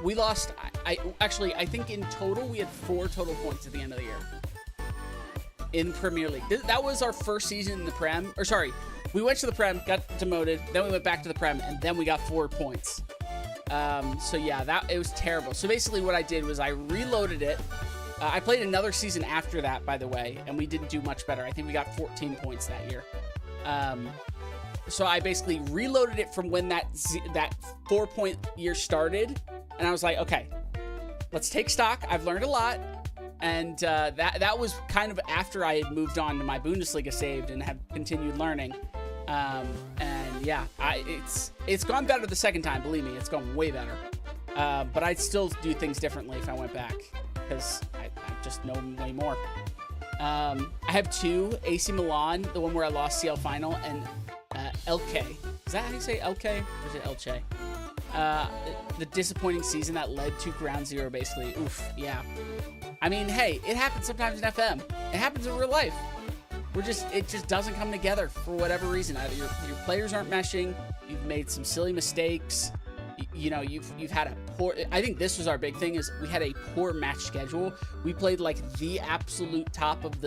We lost, I think in total, we had 4 total points at the end of the year in Premier League. That was our first season in the Prem, or sorry, we went to the Prem, got demoted, then we went back to the Prem, and then we got 4 points. So yeah, it was terrible. So basically what I did was I reloaded it. I played another season after that, by the way, and we didn't do much better. I think we got 14 points that year. So I basically reloaded it from when that 4-point year started, and I was like, okay, let's take stock. I've learned a lot, and that was kind of after I had moved on to my Bundesliga saved and have continued learning. And yeah, it's gone better the second time. Believe me, it's gone way better. But I'd still do things differently if I went back, because I just know way more. I have 2, AC Milan, the one where I lost CL final, and LK. Is that how you say LK? Or is it Elche? The disappointing season that led to ground zero, basically. Oof, yeah. I mean, hey, it happens sometimes in FM. It happens in real life. It just doesn't come together for whatever reason. Either your players aren't meshing, you've made some silly mistakes, you know, you've had a poor, I think this was our big thing, is we had a poor match schedule. We played like the absolute top of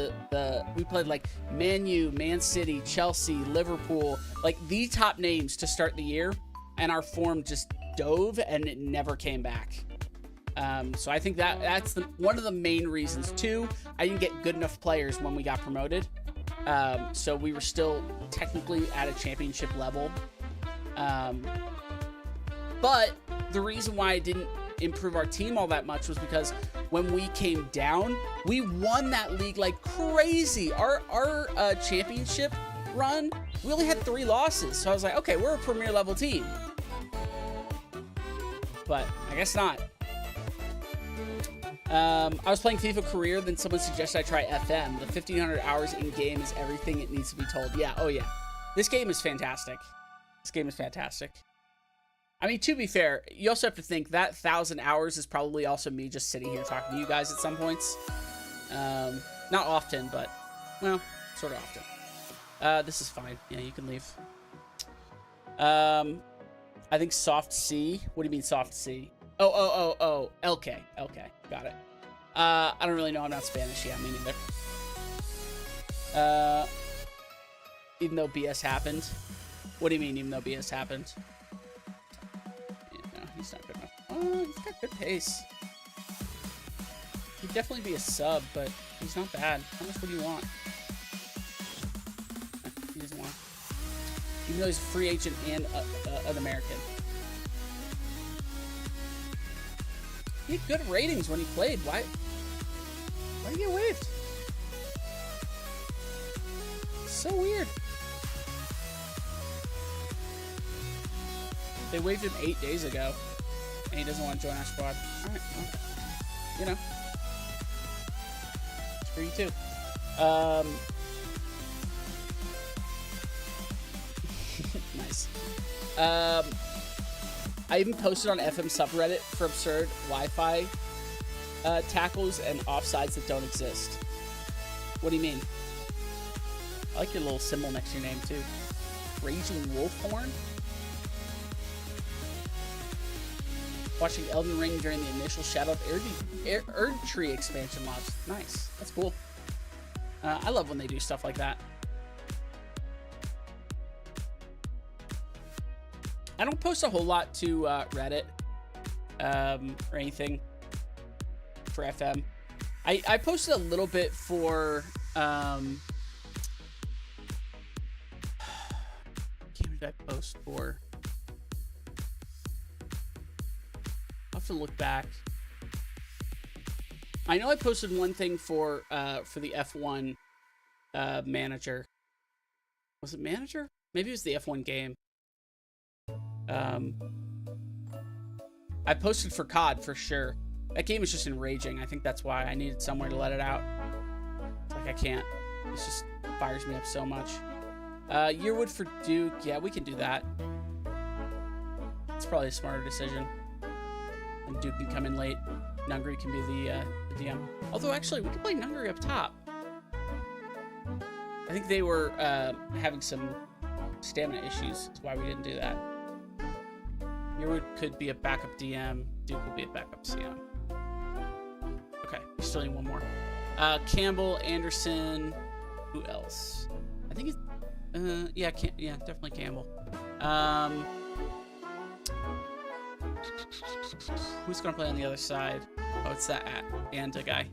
we played like Man U, Man City, Chelsea, Liverpool, like the top names to start the year, and our form just dove and it never came back. So I think that's one of the main reasons. 2, I didn't get good enough players when we got promoted. So we were still technically at a championship level. But the reason why I didn't improve our team all that much was because when we came down, we won that league like crazy. Our championship run, we only had 3 losses. So I was like, okay, we're a Premier level team. But I guess not. I was playing FIFA Career, then someone suggested I try FM. The 1,500 hours in game is everything it needs to be told. Yeah, oh yeah. This game is fantastic. This game is fantastic. I mean, to be fair, you also have to think that 1,000 hours is probably also me just sitting here talking to you guys at some points. Not often, but, well, sort of often. This is fine. Yeah, you can leave. I think soft C. What do you mean soft C? Oh. LK. Got it. I don't really know. I'm not Spanish. Yeah, me neither. Even though BS happened. What do you mean, even though BS happened? Yeah, no, he's not good enough. Oh, he's got good pace. He'd definitely be a sub, but he's not bad. How much would you want? He doesn't want. Even though he's a free agent and an American. He had good ratings when he played. Why did he get waived? So weird. They waived him 8 days ago, and he doesn't want to join our squad. All right, well, you know, it's for you too. Nice. I even posted on FM subreddit for absurd Wi-Fi tackles and offsides that don't exist. What do you mean? I like your little symbol next to your name too. Raging Wolfhorn? Watching Elden Ring during the initial Shadow of Erdtree expansion mods. Nice. That's cool. I love when they do stuff like that. I don't post a whole lot to Reddit or anything for FM. I posted a little bit for what game did I post for? I'll have to look back. I know I posted one thing for the F1 manager. Was it manager? Maybe it was the F1 game. I posted for COD for sure. That game is just enraging. I think that's why I needed somewhere to let it out. Like, I can't. It just fires me up so much. Yearwood for Duke. Yeah, we can do that. It's probably a smarter decision. And Duke can come in late. Nungri can be the DM. Although, actually, we could play Nungri up top. I think they were having some stamina issues. That's why we didn't do that. Yearwood could be a backup DM. Duke will be a backup CM. Okay, we still need one more. Campbell, Anderson. Who else? I think it's... yeah, definitely Campbell. Who's going to play on the other side? Oh, it's that Anda guy.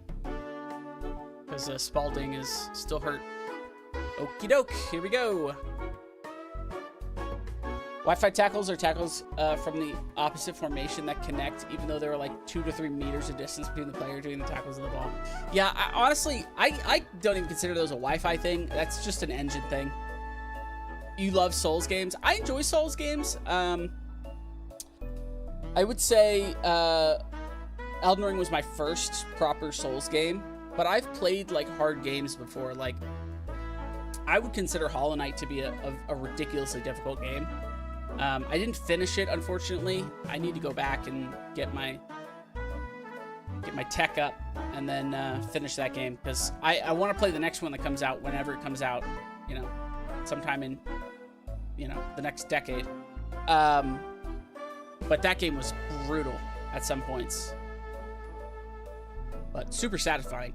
Because Spalding is still hurt. Okie doke, here we go. Wi-Fi tackles are tackles from the opposite formation that connect, even though there are like 2 to 3 meters of distance between the player doing the tackles of the ball. Yeah, honestly, I don't even consider those a Wi-Fi thing. That's just an engine thing. You love Souls games. I enjoy Souls games. I would say Elden Ring was my first proper Souls game, but I've played like hard games before. Like, I would consider Hollow Knight to be a ridiculously difficult game. I didn't finish it, unfortunately. I need to go back and get my tech up and then finish that game, because I want to play the next one that comes out whenever it comes out, you know, sometime in, you know, the next decade. But that game was brutal at some points, but super satisfying.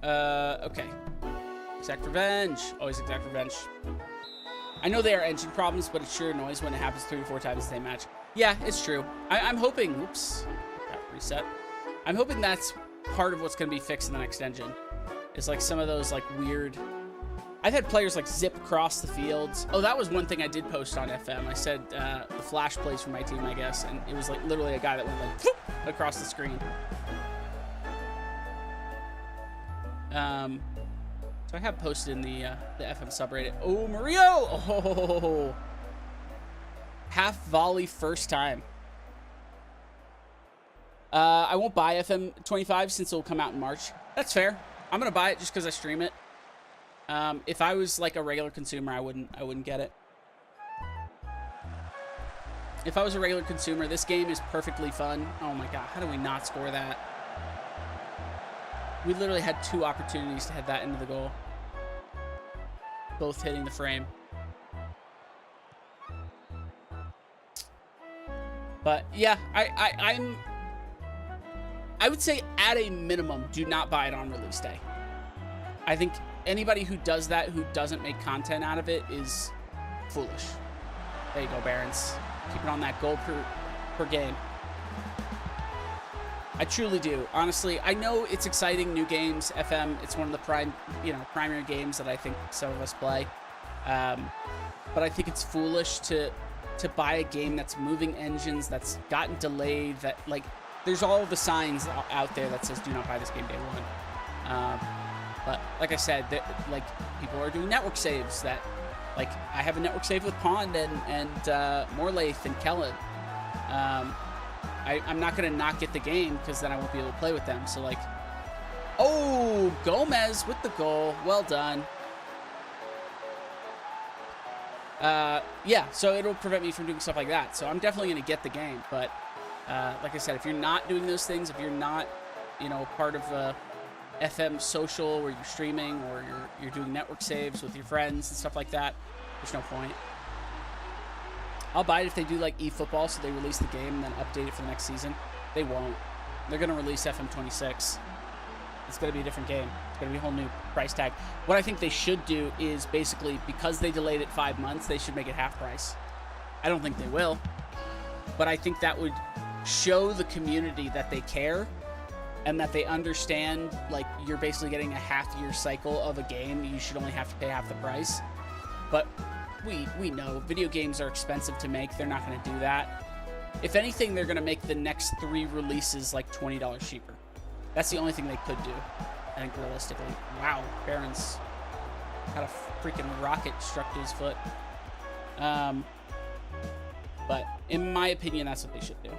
Okay. Exact revenge. Always exact revenge. I know they are engine problems, but it sure annoys when it happens 3 or 4 times the same match. Yeah, it's true. I'm hoping... Oops. Got reset. I'm hoping that's part of what's going to be fixed in the next engine. It's like some of those like weird... I've had players like zip across the fields. Oh, that was one thing I did post on FM. I said the flash plays for my team, I guess. And it was like literally a guy that went like across the screen. So I have posted in the FM subreddit. Oh, Mario! Oh, half volley first time. I won't buy FM 25 since it'll come out in March. That's fair. I'm gonna buy it just because I stream it. If I was like a regular consumer, I wouldn't get it. If I was a regular consumer, this game is perfectly fun. Oh my god, how do we not score that? We literally had 2 opportunities to head that into the goal. Both hitting the frame. But yeah, I would say at a minimum, do not buy it on release day. I think anybody who does that, who doesn't make content out of it, is foolish. There you go, Barons. Keep it on that goal per game. I truly do. Honestly, I know it's exciting, new games, FM. It's one of the primary games that I think some of us play. But I think it's foolish to buy a game that's moving engines, that's gotten delayed, that like there's all the signs out there that says do not buy this game day one. But like I said, like people are doing network saves. That like I have a network save with Pond and Morlaith and Kellen. I'm not going to not get the game because then I won't be able to play with them. So, like, oh, Gomez with the goal. Well done. Yeah, so it'll prevent me from doing stuff like that. So I'm definitely going to get the game. But like I said, if you're not doing those things, if you're not, you know, part of FM social where you're streaming or you're doing network saves with your friends and stuff like that, there's no point. I'll buy it if they do like eFootball, so they release the game and then update it for the next season. They won't. They're going to release FM26. It's going to be a different game. It's going to be a whole new price tag. What I think they should do is basically, because they delayed it 5 months, they should make it half price. I don't think they will. But I think that would show the community that they care and that they understand, like, you're basically getting a half-year cycle of a game. You should only have to pay half the price. But we know video games are expensive to make. They're not going to do that. If anything, they're going to make the next 3 releases like $20 cheaper. That's the only thing they could do, I think, realistically. Wow, Baron's had a freaking rocket struck to his foot. But in my opinion, that's what they should do.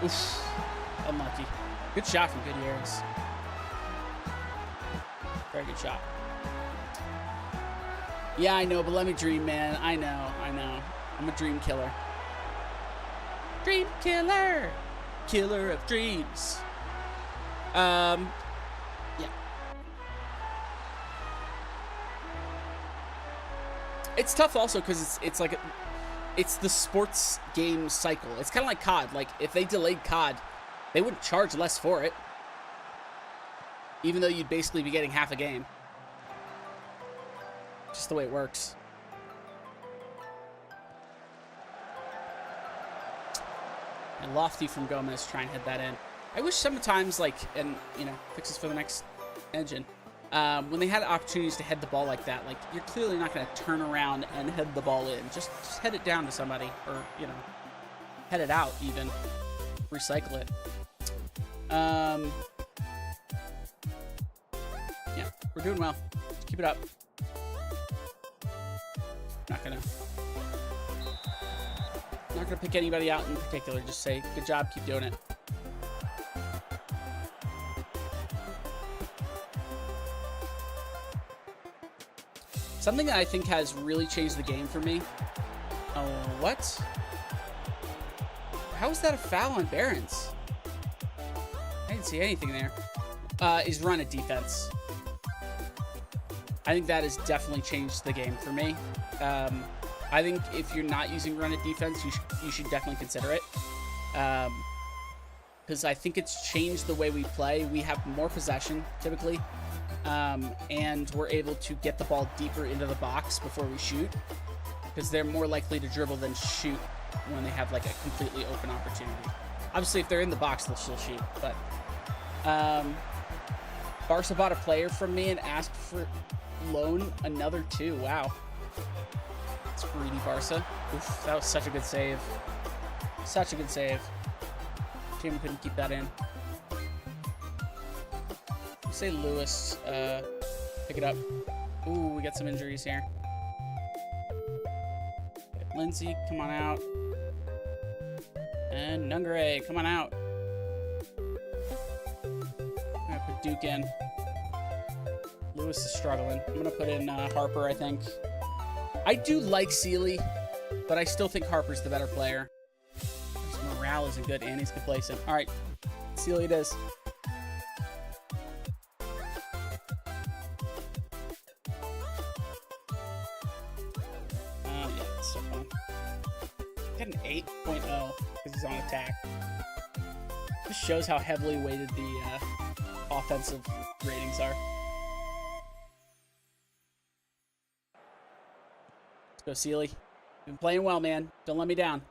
Oof, unlucky. Good shot from Gutierrez. Very good shot. Yeah, I know, but let me dream, man. I know. I'm a dream killer. Dream killer! Killer of dreams. Yeah. It's tough also because it's like it's the sports game cycle. It's kind of like COD. Like, if they delayed COD, they wouldn't charge less for it, even though you'd basically be getting half a game. Just the way it works. And lofty from Gomez, try and hit that in. I wish sometimes, like, and, you know, fixes for the next engine, when they had opportunities to head the ball like that, like, you're clearly not going to turn around and head the ball in. Just head it down to somebody, or, you know, head it out even. Recycle it. Yeah, we're doing well. Just keep it up. Not gonna pick anybody out in particular. Just say, good job, keep doing it. Something that I think has really changed the game for me. Oh, what? How is that a foul on Barons? I didn't see anything there. Is run at defense. I think that has definitely changed the game for me. I think if you're not using run at defense, you should definitely consider it. Because I think it's changed the way we play. We have more possession, typically. And we're able to get the ball deeper into the box before we shoot. Because they're more likely to dribble than shoot when they have, like, a completely open opportunity. Obviously, if they're in the box, they'll still shoot. But Barca bought a player from me and asked for loan another 2. Wow. It's greedy, Barca. Oof, that was such a good save. Such a good save. Shame couldn't keep that in. Say Lewis, pick it up. Ooh, we got some injuries here. Lindsay, come on out. And Nungare, come on out. I'm gonna put Duke in. Lewis is struggling. I'm gonna put in Harper, I think. I do like Sealy, but I still think Harper's the better player. His morale isn't good, and he's complacent. All right, Sealy it is. Yeah, that's so fun. Got an 8.0 because he's on attack. This shows how heavily weighted the offensive ratings are. Go, Sealy. You've been playing well, man. Don't let me down.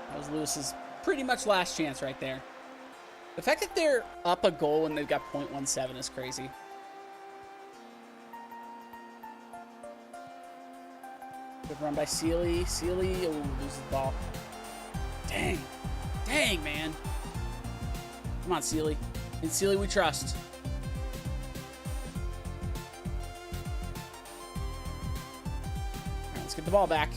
That was Lewis's pretty much last chance right there. The fact that they're up a goal when they've got .17 is crazy. Good run by Sealy. Sealy, oh, loses the ball. Dang. Dang, man. Come on, Sealy. In Sealy we trust. All right, let's get the ball back.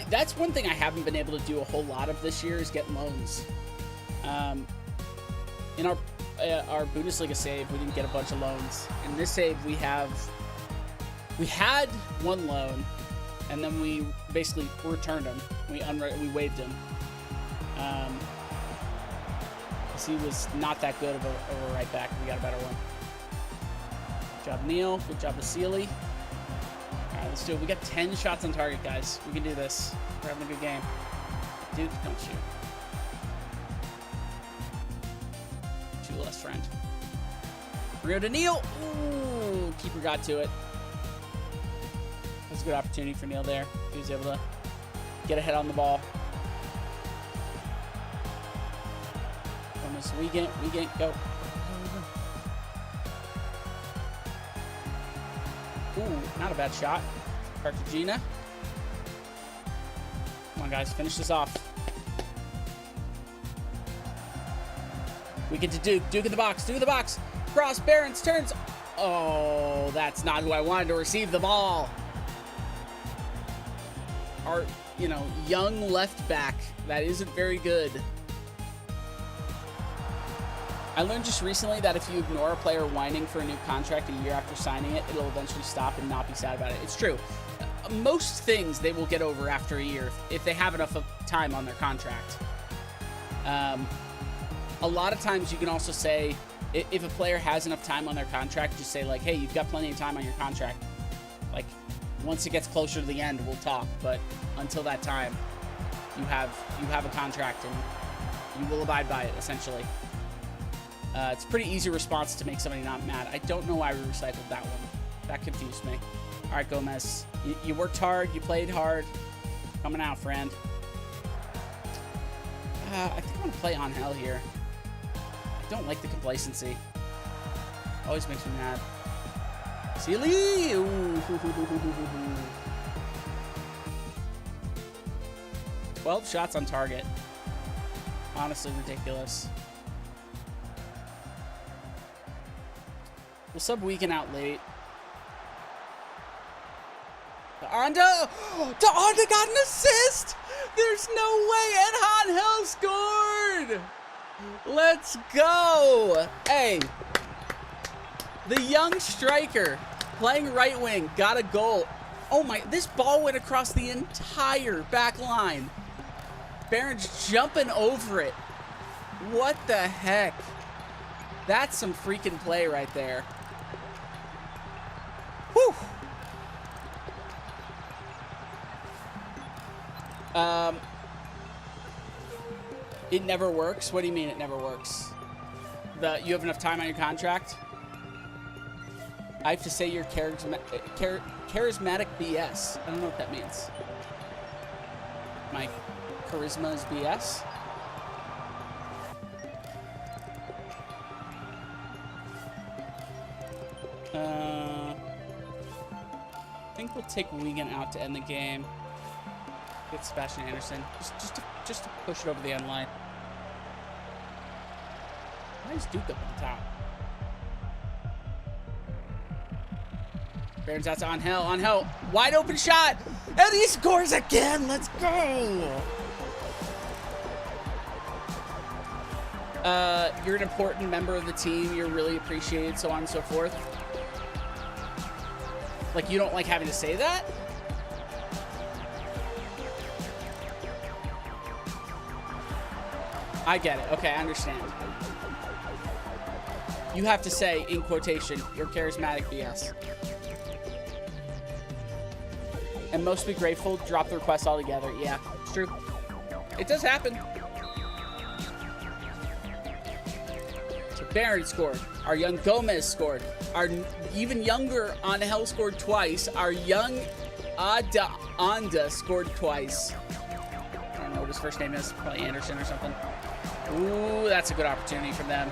That's one thing I haven't been able to do a whole lot of this year is get loans. In our Bundesliga save, we didn't get a bunch of loans. In this save, we had one loan, and then we basically returned him. We waived him. Because he was not that good of a right back. We got a better one. job, Neil. Good job, Vasily. All right, let's do it. We got 10 shots on target, guys. We can do this. We're having a good game. Dude, don't shoot. Shoot less, friend. We're going to Neil. Ooh, keeper got to it. That was a good opportunity for Neil there. He was able to get ahead on the ball. Almost Wiegand, go. Ooh, not a bad shot. Cartagena. Come on, guys, finish this off. We get to Duke. Duke in the box. Duke in the box. Cross. Barons turns. Oh, that's not who I wanted to receive the ball. Our, young left back. That isn't very good. I learned just recently that if you ignore a player whining for a new contract a year after signing it, it'll eventually stop and not be sad about it. It's true. Most things they will get over after a year if they have enough time on their contract. A lot of times you can also say, if a player has enough time on their contract, just say like, hey, you've got plenty of time on your contract. Like, once it gets closer to the end, we'll talk. But until that time, you have a contract and you will abide by it, essentially. It's a pretty easy response to make somebody not mad. I don't know why we recycled that one. That confused me. All right, Gomez. You worked hard. You played hard. Coming out, friend. I think I want to play on hell here. I don't like the complacency. Always makes me mad. Sealy! Ooh. 12 shots on target. Honestly ridiculous. We'll sub Wiegand out late. Anda got an assist! There's no way! And Angel scored! Let's go! Hey, the young striker playing right wing got a goal. Oh my, this ball went across the entire back line. Barron's jumping over it. What the heck? That's some freaking play right there. Whew. It never works? What do you mean it never works? You have enough time on your contract? I have to say you're charismatic BS. I don't know what that means. My charisma is BS? I think we'll take Wiegand out to end the game. Get Sebastian Anderson. Just to push it over the end line. Why is Duke up on top? Barron's out to Angel. Wide open shot. And he scores again. Let's go. You're an important member of the team. You're really appreciated, so on and so forth. Like, you don't like having to say that? I get it. Okay, I understand. You have to say, in quotation, you're charismatic BS. And most be grateful, drop the request altogether. Yeah, it's true. It does happen. So Barron scored. Our young Gomez scored. Our even younger Angel scored twice. Our young Anda scored twice. I don't know what his first name is. Probably Anderson or something. Ooh, that's a good opportunity from them.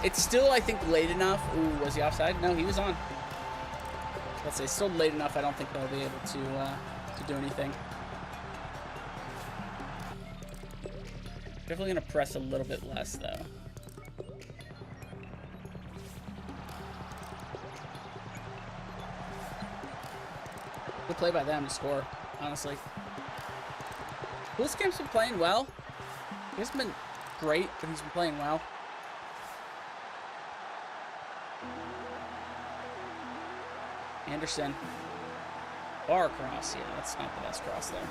It's still, I think, late enough. Ooh, was he offside? No, he was on. Let's say still late enough. I don't think they'll be able to do anything. Definitely gonna press a little bit less though. Good play by them to score, honestly. This game's been playing well. He hasn't been great, but he's been playing well. Anderson. Bar cross. Yeah, that's not the best cross there.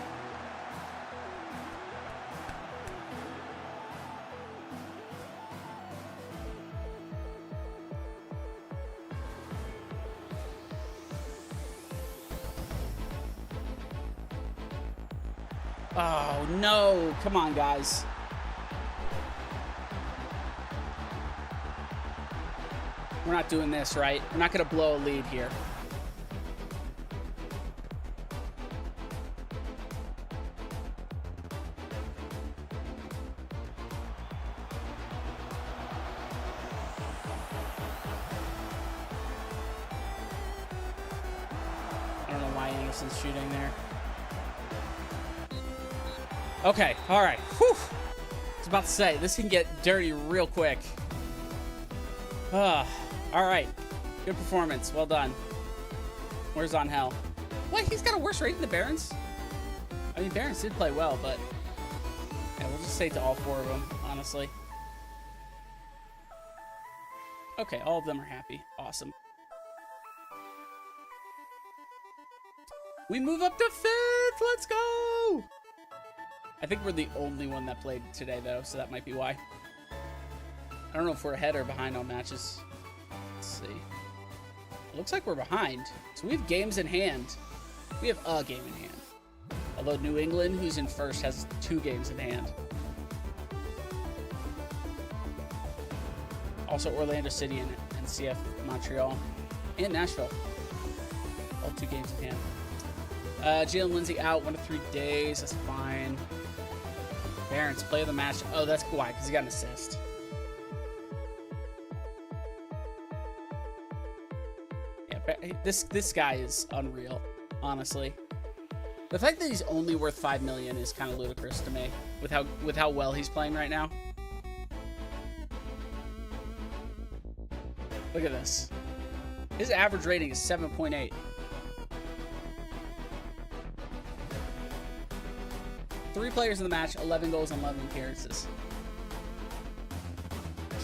Oh, no. Come on, guys. We're not doing this, right? We're not going to blow a lead here. I don't know why Anderson's shooting there. Okay, all right. Whew. I was about to say, this can get dirty real quick. All right. Good performance. Well done. Where's Angel? What? He's got a worse rating than Barons? I mean, Barons did play well, but yeah, we'll just say to all 4 of them, honestly. Okay, all of them are happy. Awesome. We move up to 5th. Let's go. I think we're the only one that played today, though, so that might be why. I don't know if we're ahead or behind on matches. Let's see. It looks like we're behind. So we have games in hand. We have a game in hand. Although New England, who's in first, has 2 games in hand. Also Orlando City and CF Montreal. And Nashville. All 2 games in hand. Jalen Lindsay out 1 to 3 days. That's fine. Barons, play of the match. Oh, that's why, because he got an assist. Yeah, this guy is unreal, honestly. The fact that he's only worth $5 million is kind of ludicrous to me, with how well he's playing right now. Look at this. His average rating is 7.8. Three players in the match, 11 goals and 11 appearances.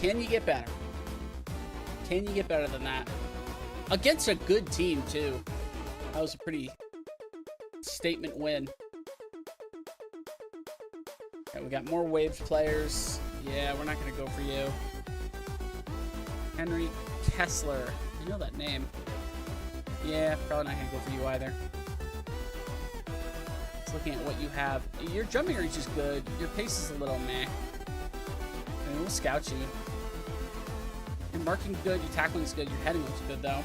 Can you get better? Can you get better than that? Against a good team, too. That was a pretty statement win. Okay, we got more waived players. Yeah, we're not going to go for you. Henry Kessler. I know that name. Yeah, probably not going to go for you either. Looking at what you have. Your jumping reach is good. Your pace is a little meh. I mean, we'll scout you. Your marking good. Your tackling's good. Your heading looks good, though.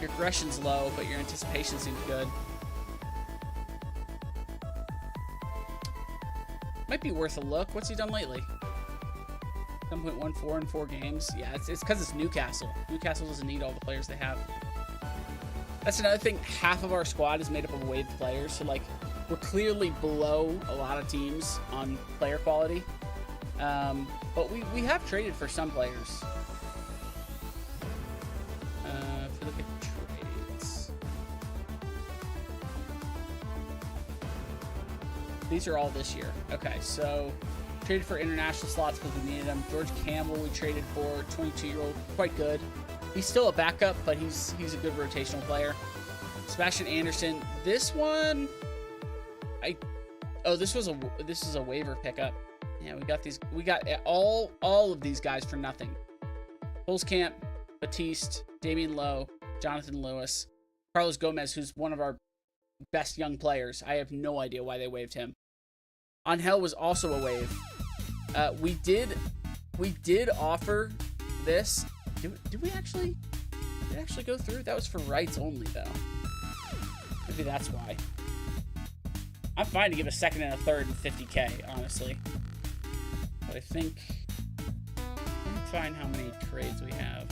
Your aggression's low, but your anticipation seems good. Might be worth a look. What's he done lately? 7.14 in 4 games. Yeah, it's because it's Newcastle. Newcastle doesn't need all the players they have. That's another thing. Half of our squad is made up of waived players, so like we're clearly below a lot of teams on player quality. But we have traded for some players. If you look at trades, these are all this year. Okay, so traded for international slots because we needed them. George Campbell we traded for, 22-year-old, quite good. He's still a backup, but he's a good rotational player. Sebastian Anderson. This one, this is a waiver pickup. Yeah, we got these. We got all of these guys for nothing. Holzkamp, Batiste, Damian Lowe, Jonathan Lewis, Carlos Gomez, who's one of our best young players. I have no idea why they waived him. Angel was also a waive. We did offer this. Did we actually go through? That was for rights only, though. Maybe that's why. I'm fine to give a second and a third and 50K, honestly. But I think... Let me find how many trades we have.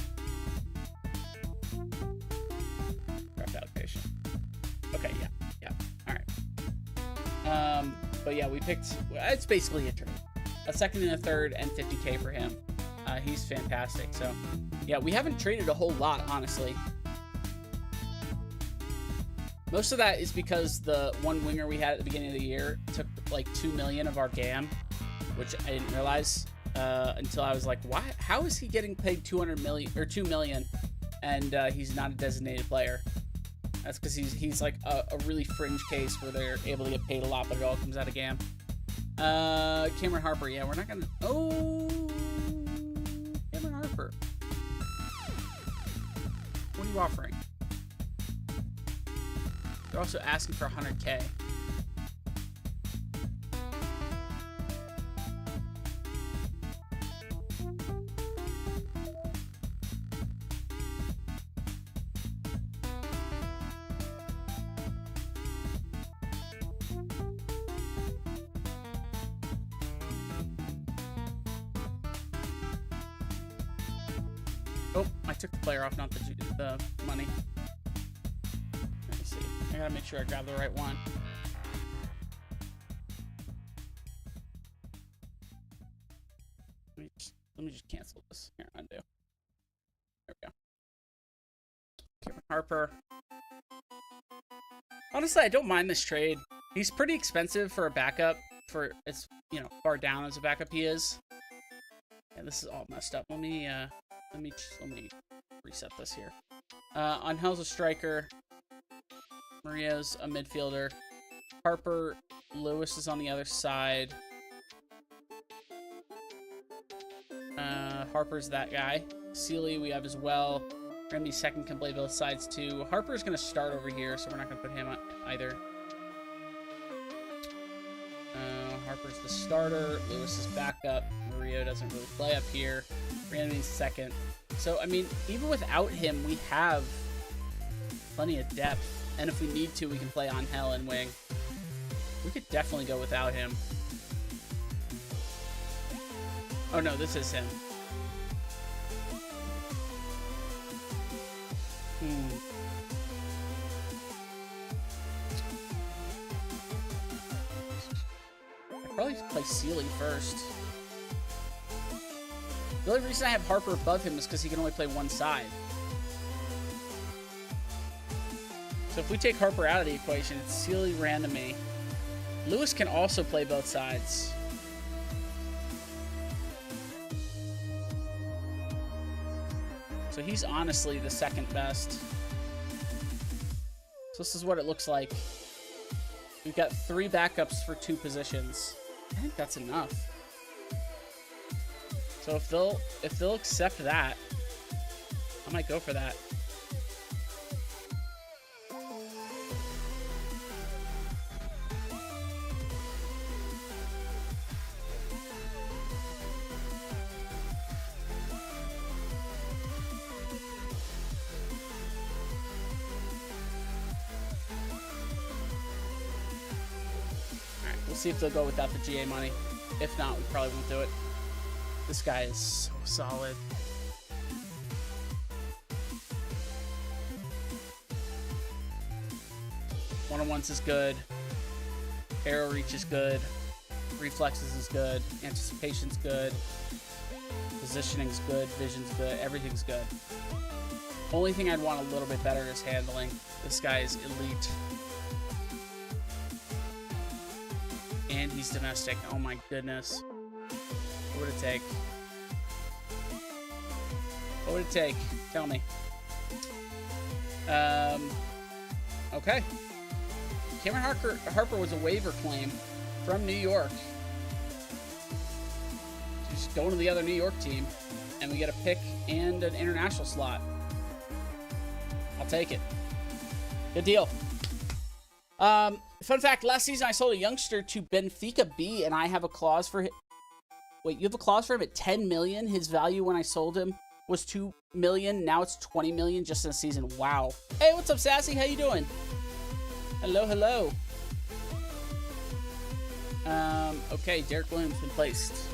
Draft allocation. Okay, yeah. All right. But yeah, we picked... It's basically a trade. A second and a third and 50K for him. He's fantastic. So, yeah, we haven't traded a whole lot, honestly. Most of that is because the one winger we had at the beginning of the year took like $2 million of our GAM, which I didn't realize until I was like, why? How is he getting paid $2 million and he's not a designated player? That's because he's like a really fringe case where they're able to get paid a lot, but it all comes out of GAM. Cameron Harper. Yeah, we're not gonna. Oh. Cameron Harper. What are you offering? They're also asking for 100K. Oh, I took the player off, not the money. Let me see. I gotta make sure I grab the right one. Let me just cancel this. Here, undo. There we go. Kevin Harper. Honestly, I don't mind this trade. He's pretty expensive for a backup. For as far down as a backup he is. Yeah, this is all messed up. Let me reset this here. Angel's a striker. Maria's a midfielder. Harper, Lewis is on the other side. Harper's that guy. Sealy we have as well. Remy second can play both sides too. Harper's going to start over here, so we're not going to put him on either. Harper's the starter. Lewis is backup. Mario doesn't really play up here. Remy's second. So, I mean, even without him, we have plenty of depth. And if we need to, we can play Angel and wing. We could definitely go without him. Oh, no, this is him. I'd probably play Sealy first. The only reason I have Harper above him is because he can only play one side. So if we take Harper out of the equation, it's Sealy, Randome. Lewis can also play both sides. So he's honestly the second best. So this is what it looks like. We've got 3 backups for 2 positions. I think that's enough. So if they'll accept that, I might go for that. See if they'll go without the GA money. If not, we probably won't do it. This guy is so solid. One-on-ones is good. Arrow reach is good. Reflexes is good. Anticipation's good. Positioning's good. Vision's good. Everything's good. Only thing I'd want a little bit better is handling. This guy is elite. And he's domestic. Oh my goodness. What would it take? What would it take? Tell me. Okay. Cameron Harper was a waiver claim from New York. She's going to the other New York team. And we get a pick and an international slot. I'll take it. Good deal. Fun fact, last season I sold a youngster to Benfica B, and I have a clause for him. Wait, you have a clause for him at 10 million? His value when I sold him was 2 million. Now it's 20 million just in a season. Wow. Hey, what's up, Sassy? How you doing? Hello, hello. Okay, Derek Williams been placed.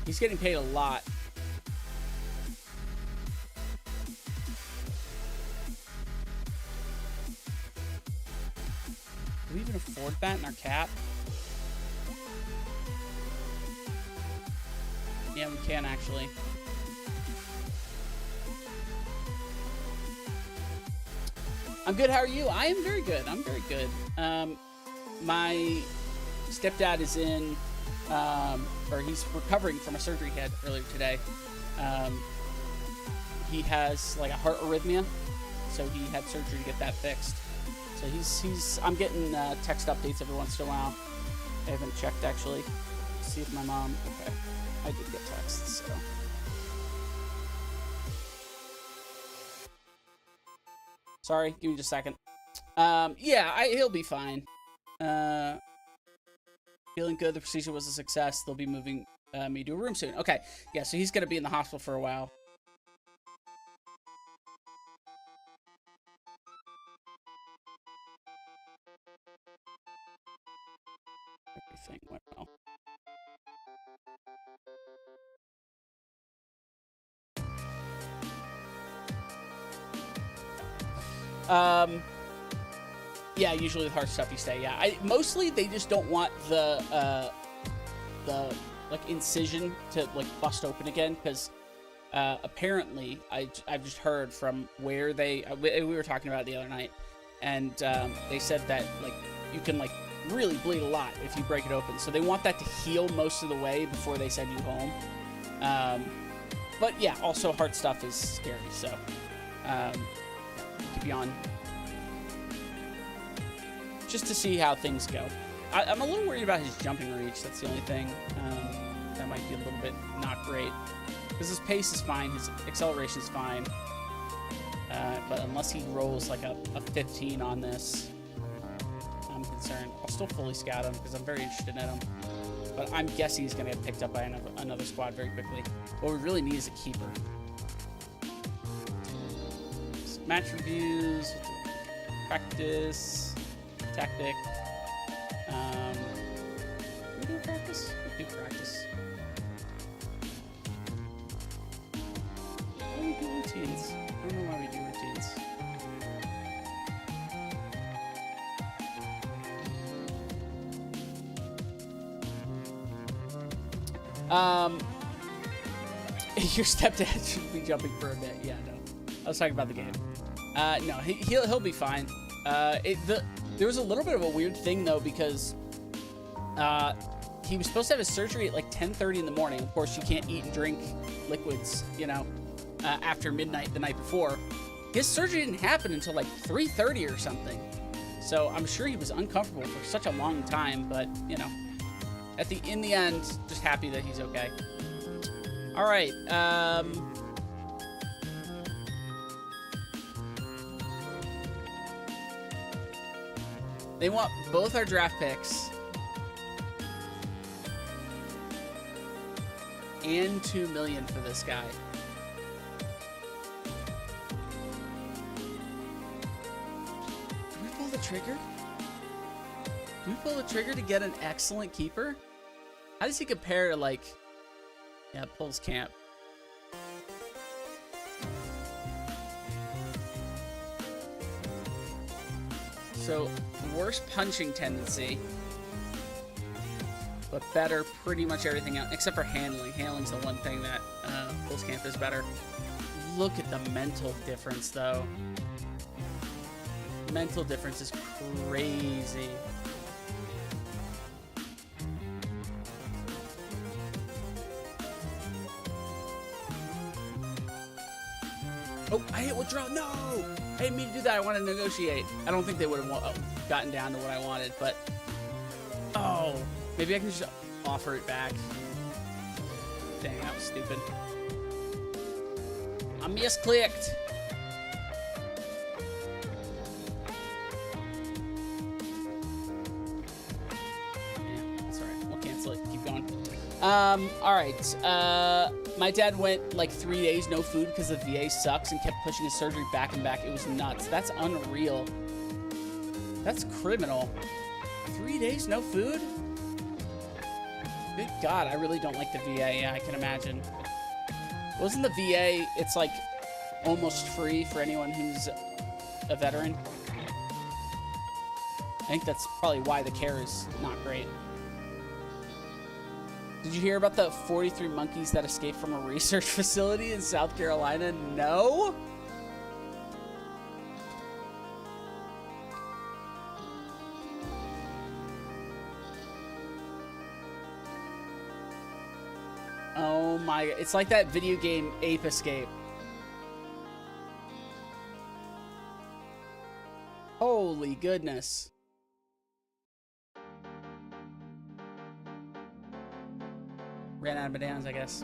He's getting paid a lot. Do we even afford that in our cap? Yeah, we can actually. I'm good. How are you? I am very good. I'm very good. My stepdad is in, or he's recovering from a surgery he had earlier today. He has like a heart arrhythmia, so he had surgery to get that fixed. So I'm getting text updates every once in a while. I haven't checked actually. See if my mom, okay. I did get texts, so. Sorry, give me just a second. Yeah, he'll be fine. Feeling good, the procedure was a success. They'll be moving me to a room soon. Okay, yeah, so he's gonna be in the hospital for a while. Everything went well. Yeah, usually with hard stuff you stay. Yeah, mostly they just don't want the like incision to like bust open again, because apparently I've just heard from where we were talking about it the other night, and they said that like you can like really bleed a lot if you break it open. So they want that to heal most of the way before they send you home. But yeah, also hard stuff is scary, so keep you on just to see how things go. I'm a little worried about his jumping reach. That's the only thing that might be a little bit not great, because his pace is fine, his acceleration is fine, but unless he rolls like a 15 on this, I'm concerned. I'll still fully scout him because I'm very interested in him, but I'm guessing he's going to get picked up by another squad very quickly. What we really need is a keeper. So match reviews, practice, tactic. We do practice? We do practice. Why do we do routines? I don't know why we do routines. Your stepdad should be jumping for a bit. Yeah, no. I was talking about the game. No, he'll be fine. There was a little bit of a weird thing though, because he was supposed to have his surgery at like 10:30 in the morning. Of course, you can't eat and drink liquids, you know, after midnight the night before. His surgery didn't happen until like 3:30 or something. So I'm sure he was uncomfortable for such a long time, but you know, in the end, just happy that he's okay. All right. They want both our draft picks and $2 million for this guy. Do we pull the trigger? Do we pull the trigger to get an excellent keeper? How does he compare to like? Yeah, pulls camp. So, worse punching tendency, but better pretty much everything else, except for handling. Handling's the one thing that pulls camp is better. Look at the mental difference, though. Mental difference is crazy. Oh, I hit withdraw. No! I didn't mean to do that. I want to negotiate. I don't think they would have gotten down to what I wanted, but... Oh, maybe I can just offer it back. Dang, that was stupid. I misclicked. Yeah, that's all right. We'll cancel it. Keep going. All right. My dad went like 3 days no food because the VA sucks and kept pushing his surgery back and back. It was nuts. That's unreal. That's criminal. 3 days no food? Good God, I really don't like the VA. Yeah, I can imagine. Wasn't the VA, it's like almost free for anyone who's a veteran? I think that's probably why the care is not great. Did you hear about the 43 monkeys that escaped from a research facility in South Carolina? No? Oh my, it's like that video game Ape Escape. Holy goodness. Ran out of bananas, I guess.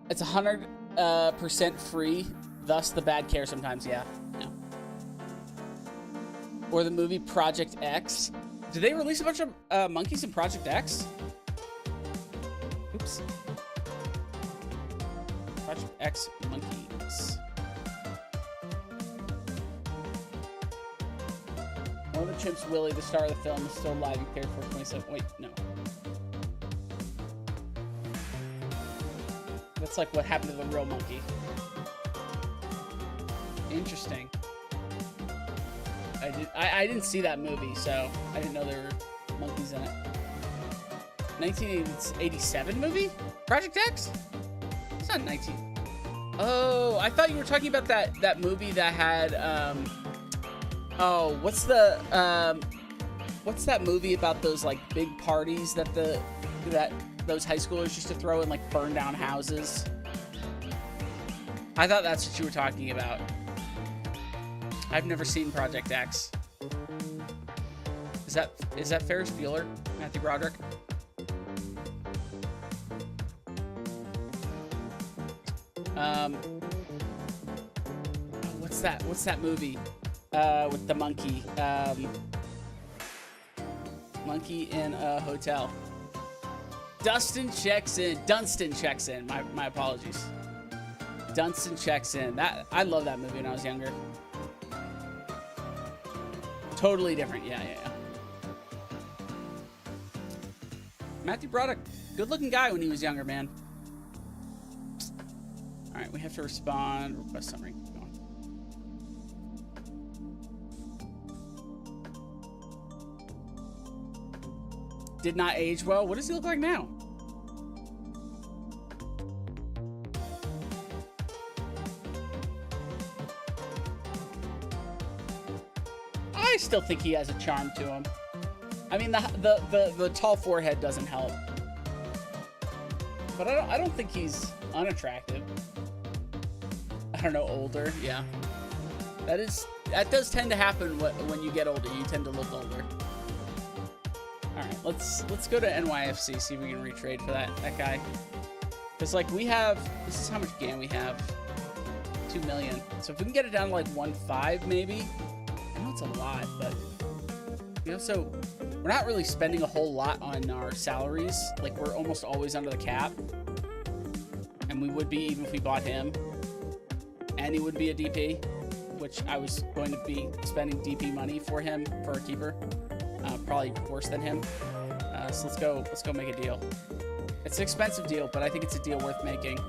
It's 100% free, thus the bad care sometimes, yeah. Or the movie Project X. Did they release a bunch of monkeys in Project X? Oops. Project X monkeys. One of the chimps, Willie, the star of the film, is still alive. He cared for 27. Wait, no. That's like what happened to the real monkey. Interesting. I didn't see that movie, so I didn't know there were monkeys in it. 1987 movie? Project X? It's not 19. Oh, I thought you were talking about that movie that had oh, what's that movie about those like big parties that those high schoolers used to throw in like burn down houses? I thought that's what you were talking about. I've never seen Project X. Is that Ferris Bueller? Matthew Broderick? What's that movie? With the monkey. Monkey in a hotel. Dunstan checks in. My apologies. Dunstan checks in. I love that movie when I was younger. Totally different. Yeah. Matthew Broderick, good-looking guy when he was younger, man. All right, we have to respond. Request summary. Keep going. Did not age well. What does he look like now? I still think he has a charm to him. I mean, the tall forehead doesn't help, but I don't think he's unattractive. I don't know, older. Yeah, that does tend to happen when you get older. You tend to look older. All right, let's go to NYFC, see if we can retrade for that guy. Because like this is how much GAN we have. 2 million. So if we can get it down to like 1.5 maybe. I know it's a lot, but so we're not really spending a whole lot on our salaries. Like we're almost always under the cap, and we would be even if we bought him, and he would be a DP, which I was going to be spending DP money for him for a keeper, probably worse than him. So let's go make a deal. It's an expensive deal, but I think it's a deal worth making.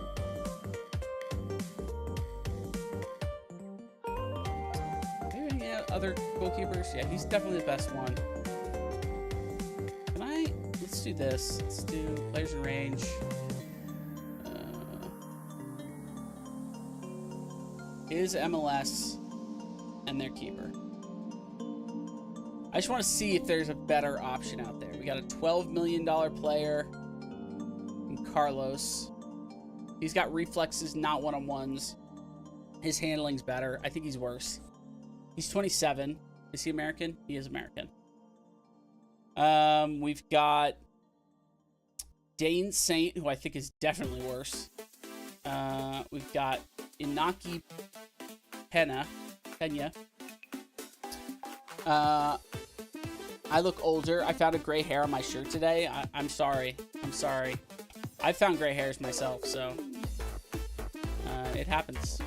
Other goalkeepers, yeah, he's definitely the best one. Let's do this. Let's do players in range. Is MLS and their keeper. I just want to see if there's a better option out there. We got a $12 million player in Carlos. He's got reflexes, not one-on-ones. His handling's better. I think he's worse. He's 27. Is he American? He is American. We've got Dane Saint, who I think is definitely worse. We've got Inaki Pena. I look older. I found a gray hair on my shirt today. I'm sorry. I found gray hairs myself, so it happens.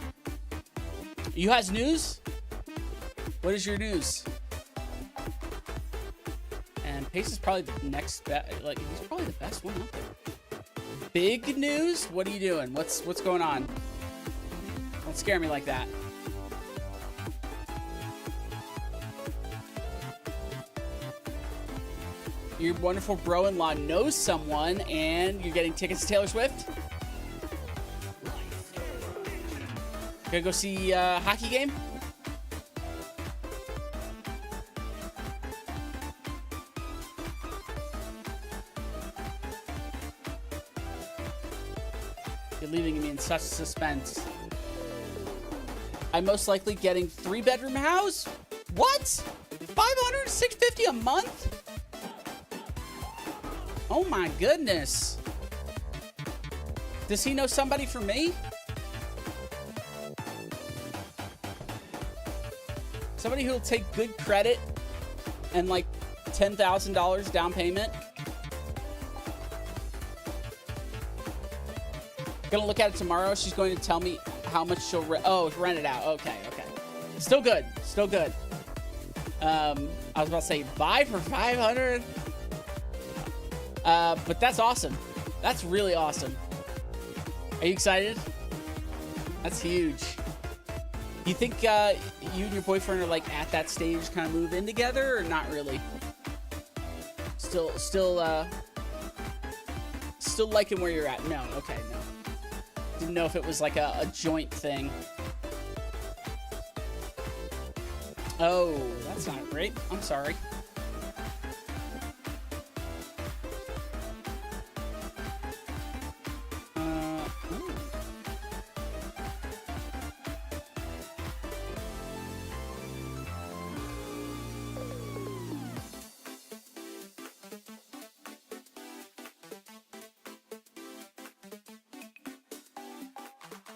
You guys news? What is your news? And Pace is probably the next best. Like he's probably the best one out there. Big news? What are you doing? What's going on? Don't scare me like that. Your wonderful bro-in-law knows someone, and you're getting tickets to Taylor Swift. Gonna go see a hockey game. Leaving me in such suspense. I'm most likely getting 3-bedroom house? What? $500, $650 a month? Oh my goodness. Does he know somebody for me? Somebody who'll take good credit and like $10,000 down payment? Gonna look at it tomorrow. She's going to tell me how much she'll rent it out. Okay. Still good. I was about to say buy for 500. But that's awesome. That's really awesome. Are you excited? That's huge. Do you think you and your boyfriend are like at that stage, kind of move in together, or not really? Still liking where you're at? No, okay, no. Didn't know if it was like a joint thing. Oh, that's not great. I'm sorry.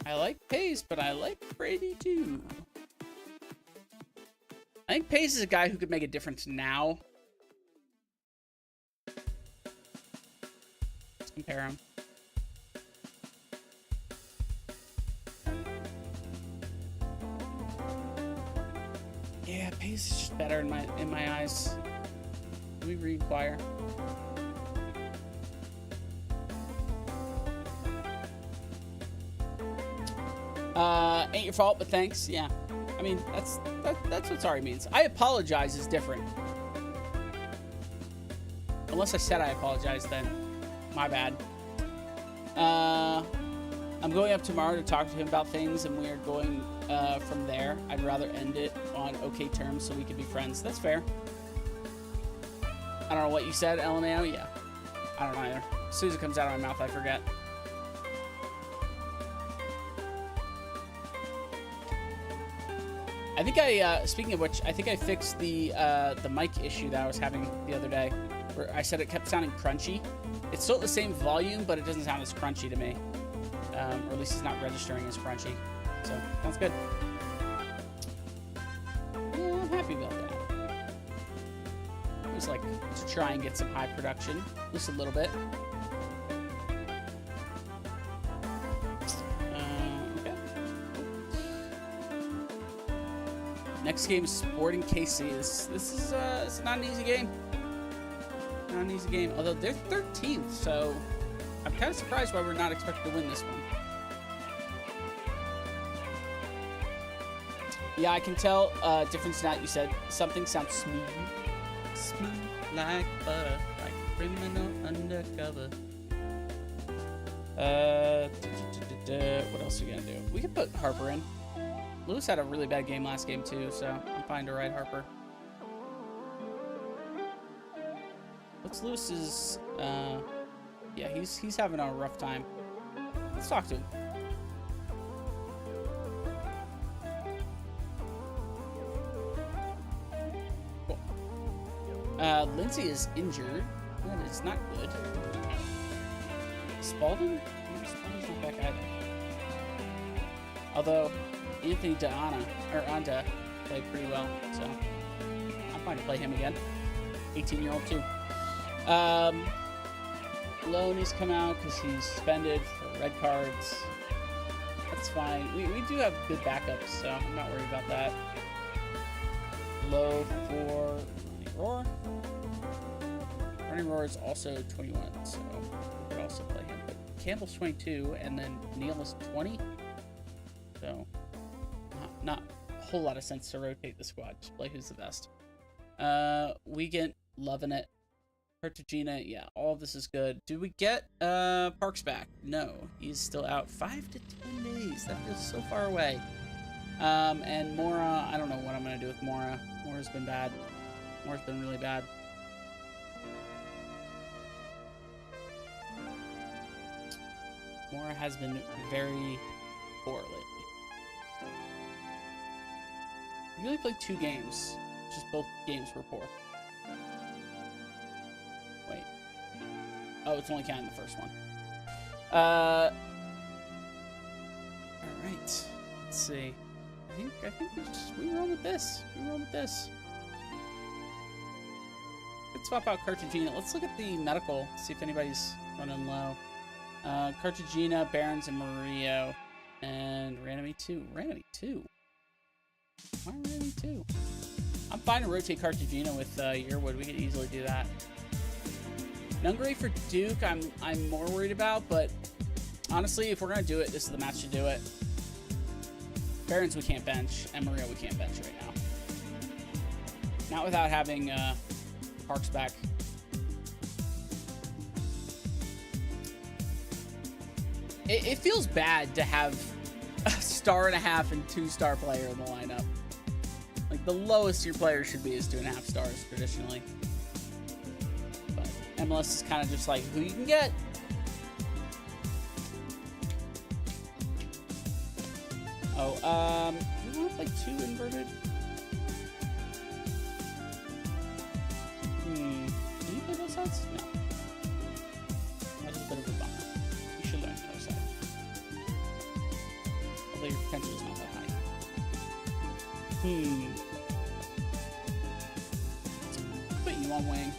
I like Pace, but I like Brady too. I think Pace is a guy who could make a difference now. Let's compare him. Yeah, Pace is just better in my eyes. Let me re-inquire. Ain't your fault, but thanks. Yeah. I mean, that's what sorry means. I apologize is different. Unless I said I apologize, then my bad. I'm going up tomorrow to talk to him about things, and we are going from there. I'd rather end it on okay terms so we can be friends. That's fair. I don't know what you said, LMAO. Yeah. I don't know either. As soon as it comes out of my mouth, I forget. I think speaking of which, I think I fixed the mic issue that I was having the other day, where I said it kept sounding crunchy. It's still at the same volume, but it doesn't sound as crunchy to me. Or at least it's not registering as crunchy. So, sounds good. Yeah, I'm happy about that. I always like to try and get some high production, at least a little bit. Next game is Sporting KC. This is it's not an easy game. Not an easy game. Although they're 13th, so I'm kind of surprised why we're not expected to win this one. Yeah, I can tell difference in that. You said something sounds smooth. Smooth like butter, like criminal undercover. What else are we gonna do? We could put Harper in. Lewis had a really bad game last game too, so I'm fine to ride Harper. What's Lewis's? Yeah, he's having a rough time. Let's talk to him. Cool. Lindsay is injured. That is not good. Spalding? Spalding's not back either. Although Anthony Anta played pretty well, so I'm fine to play him again. 18-year-old too. Loney's come out because he's suspended for red cards. That's fine. We do have good backups, so I'm not worried about that. Low for Running Roar. Running Roar is also 21, so we could also play him. But Campbell's 22, and then Neil is 20. So not a whole lot of sense to rotate the squad. Just play who's the best. Wiegand, loving it. Cartagena, yeah, all of this is good. Do we get Parks back? No, he's still out 5 to 10 days. That feels so far away. And Mora, I don't know what I'm going to do with Mora. Mora's been bad. Mora's been really bad. Mora has been very poor lately. We only played 2 games. Just both games were poor. Wait. Oh, it's only counting the first one. Alright. Let's see. I think we run with this. Let's swap out Cartagena. Let's look at the medical, see if anybody's running low. Cartagena, Barons, and Murillo. And Randomie 2. Randomie 2? Why Randomie 2? I'm fine to rotate Cartagena with Yearwood. We could easily do that. Nungray for Duke, I'm more worried about, but honestly, if we're gonna do it, this is the match to do it. Barons we can't bench, and Maria we can't bench right now. Not without having Parks back. It feels bad to have a 1.5-star and 2-star player in the lineup. Like, the lowest your player should be is 2.5 stars traditionally. But MLS is kind of just like who you can get. Oh, do you want like 2 inverted? Can you play both sides? No. That's a bit of a bummer. You should learn the other side. Although your potential is not that high. Put you on wing.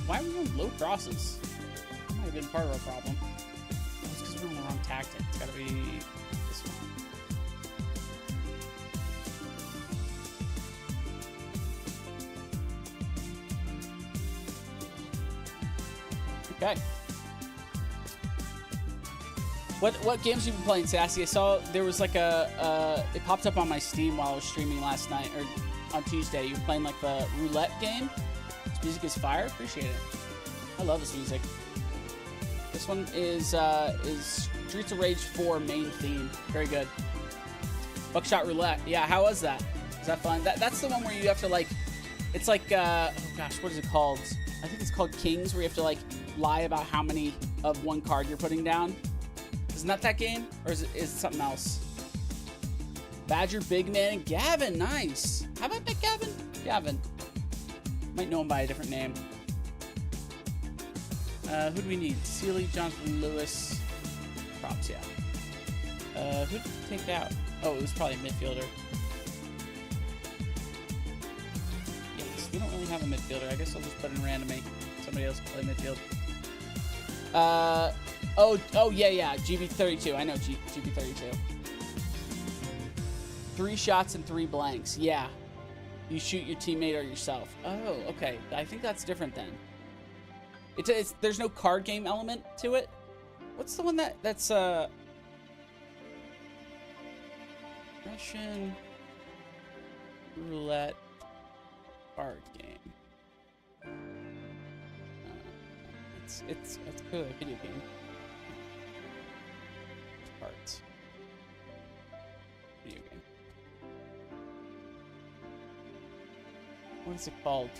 Why are we on low crosses? That might have been part of our problem. It's because we're on the wrong tactic. It's gotta be this one. Okay. What games have you been playing, Sassy? I saw there was like it popped up on my Steam while I was streaming last night, or on Tuesday. You were playing like the roulette game. This music is fire. Appreciate it. I love this music. This one is Streets of Rage 4 main theme. Very good. Buckshot Roulette. Yeah, how was that? Is that fun? That's the one where you have to like, it's like oh gosh, what is it called? I think it's called Kings, where you have to like lie about how many of one card you're putting down. Isn't that game, or is it something else? Badger, Big Man, and Gavin. Nice. How about that, Gavin? Gavin. Might know him by a different name. Who do we need? Sealy, Jonathan, Lewis. Props, yeah. Who did we take out? Oh, it was probably a midfielder. Yes, we don't really have a midfielder. I guess I'll just put in randomly. Somebody else can play midfield. Oh, yeah. GB32. I know GB32. 3 shots and 3 blanks. Yeah. You shoot your teammate or yourself. Oh, okay. I think that's different then. It's there's no card game element to it. What's the one that's Russian roulette card game? It's clearly a video game. Cards. Video game. What is it called?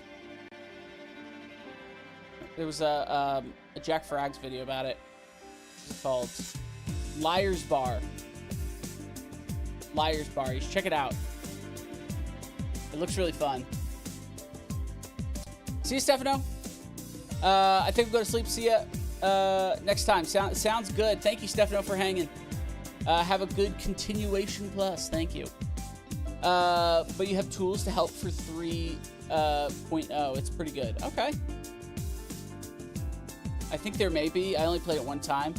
There was a Jack Frags video about it. It's called Liar's Bar. Liar's Bar. You should check it out. It looks really fun. See you, Stefano. I think we'll go to sleep. See ya next time. Sounds good. Thank you, Stefano, for hanging. Have a good continuation plus. Thank you. But you have tools to help for 3.0. It's pretty good. Okay. I think there may be. I only played it one time.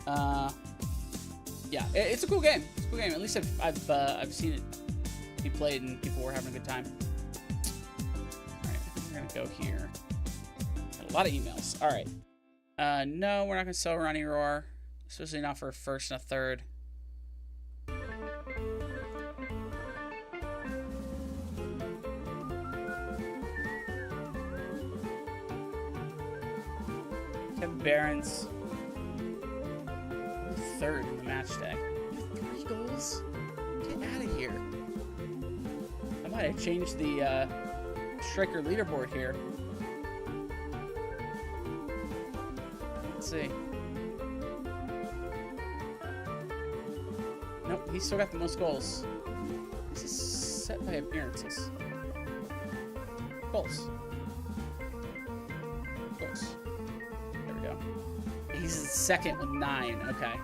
Yeah, it's a cool game. It's a cool game. At least I've seen it be played and people were having a good time. All right, I think we're gonna go here. Got a lot of emails. All right. No, we're not gonna sell Ronnie Roar, especially not for a first and a third. Kevin Barron's third in the match day. 3 goals? Get out of here. I might have changed the striker leaderboard here. Let's see. Nope, he's still got the most goals. This is set by appearances. Goals. Goals. There we go. He's second with 9. Okay.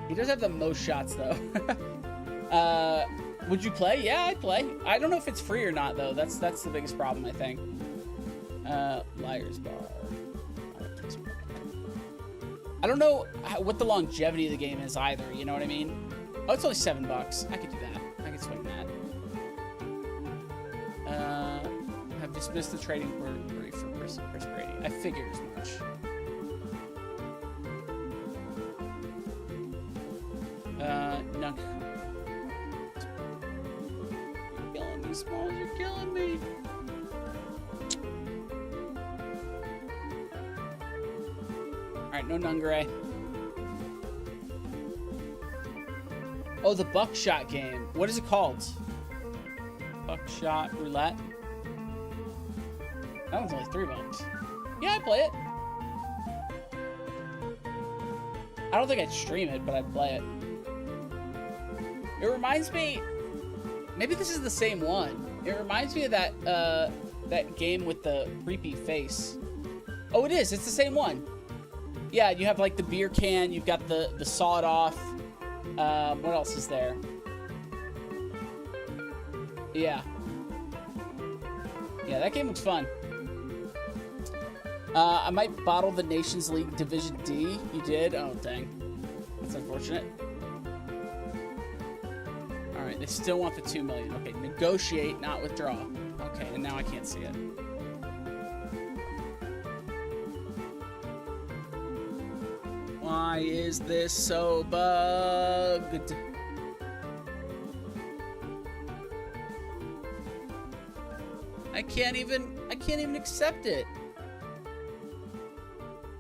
He does have the most shots, though. Would you play? Yeah, I'd play. I don't know if it's free or not, though. That's the biggest problem, I think. Liar's Bar. I don't know what the longevity of the game is either, you know what I mean? Oh, it's only $7. I could do that. I could swing that. Have dismissed the trading query for Chris Brady. I figured as much. No. You're killing me, Smalls. You're killing me. Alright, no Nungray. Oh, the Buckshot game. What is it called? Buckshot Roulette? That one's only $3. Yeah, I'd play it. I don't think I'd stream it, but I'd play it. It reminds me... Maybe this is the same one. It reminds me of that, that game with the creepy face. Oh, it is. It's the same one. Yeah, you have, like, the beer can. You've got the sawed-off. What else is there? Yeah. Yeah, that game looks fun. I might bottle the Nations League Division D. You did? Oh, dang. That's unfortunate. Alright, they still want the $2 million. Okay, negotiate, not withdraw. Okay, and now I can't see it. Why is this so bugged? I can't even accept it.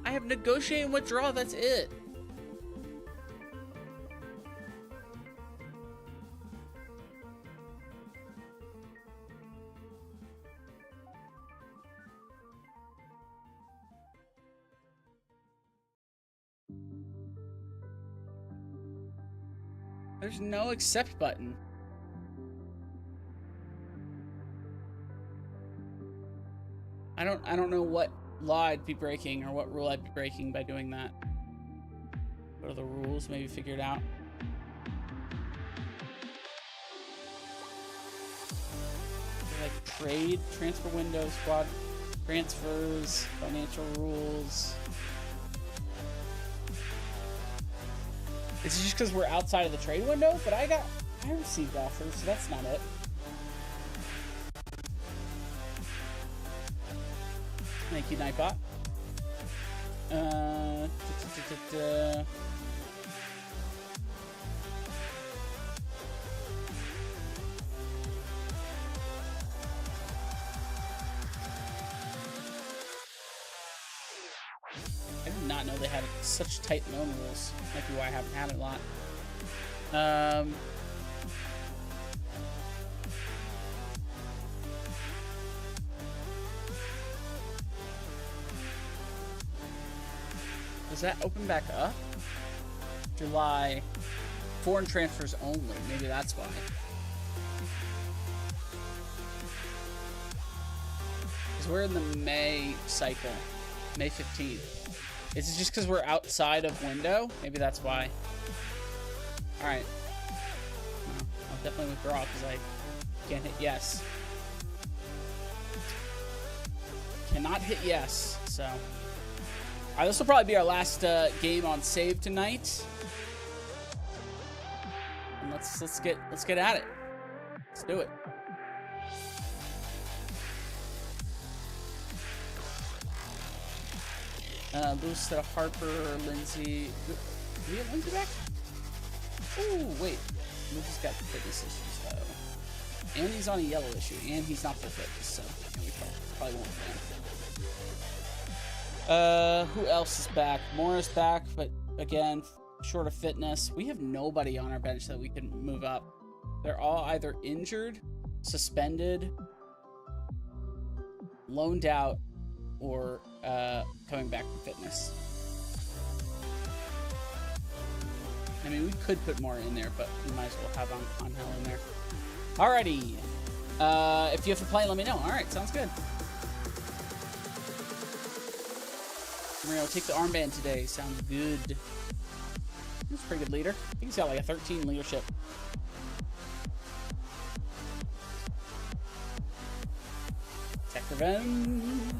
I have negotiate and withdraw, that's it. There's no accept button. I don't know what law I'd be breaking or what rule I'd be breaking by doing that. What are the rules? Maybe figure it out. Like trade, transfer window, squad transfers, financial rules. Is it just because we're outside of the trade window? But I received offers, so that's not it. Thank you, Nightbot. I did not know they had such tight loan rules. Might be why I haven't had it a lot. Does that open back up? July. Foreign transfers only. Maybe that's why. Because we're in the May cycle. May 15th. Is it just because we're outside of window? Maybe that's why. Alright. Well, I'll definitely withdraw because I can't hit yes. Cannot hit yes, so... Alright, this will probably be our last game on save tonight. And let's get at it. Let's do it. Boost to Harper, Lindsay. Do we get Lindsay back? Ooh, wait. Lindsay's got fitness issues though, and he's on a yellow issue, and he's not full fitness, so yeah, we probably won't win. Who else is back? Mora's back, but again, short of fitness. We have nobody on our bench that we can move up. They're all either injured, suspended, loaned out, or coming back from fitness. I mean, we could put more in there, but we might as well have on Hell in there. Alrighty. If you have to play, let me know. Alright, sounds good. Mario, take the armband today. Sounds good. He's a pretty good leader. I think he's got like a 13 leadership. Tech revenge.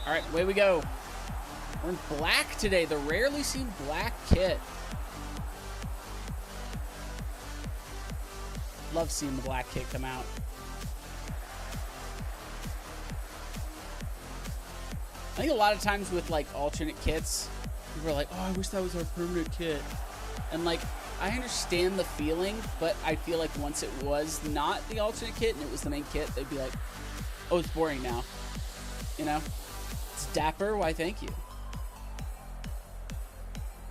All right, away we go. We're in black today, the rarely seen black kit. Love seeing the black kit come out. I think a lot of times with like alternate kits, people are like, oh, I wish that was our permanent kit. And like, I understand the feeling, but I feel like once it was not the alternate kit and it was the main kit, they'd be like, oh, it's boring now. You know? It's dapper, why thank you.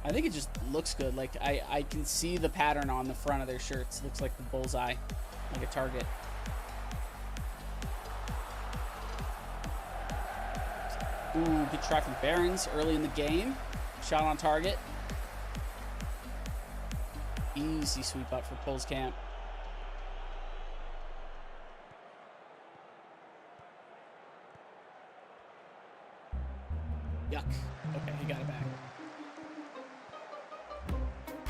I think it just looks good. Like, I can see the pattern on the front of their shirts. It looks like the bullseye, like a target. Ooh, good try from Barons early in the game. Shot on target. Easy sweep up for Pulls Camp. Yuck. Okay, he got it back.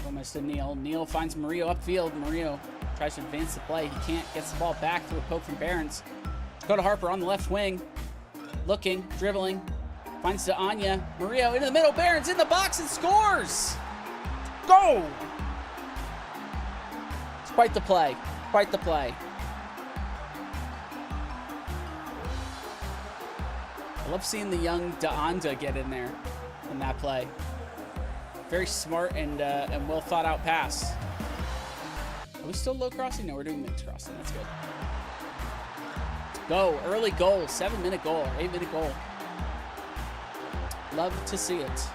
Almost to Neal. Neal finds Murillo upfield. Murillo tries to advance the play. He can't. Gets the ball back through a poke from Barons. Dakota Harper on the left wing. Looking, dribbling. Finds to Anya. Murillo into the middle. Barons in the box and scores! Go! It's quite the play. Quite the play. I love seeing the young Deonda get in there in that play. Very smart and well thought out pass. Are we still low crossing? No, we're doing mid crossing. That's good. Go. Early goal. 7-minute goal. 8-minute goal. Love to see it.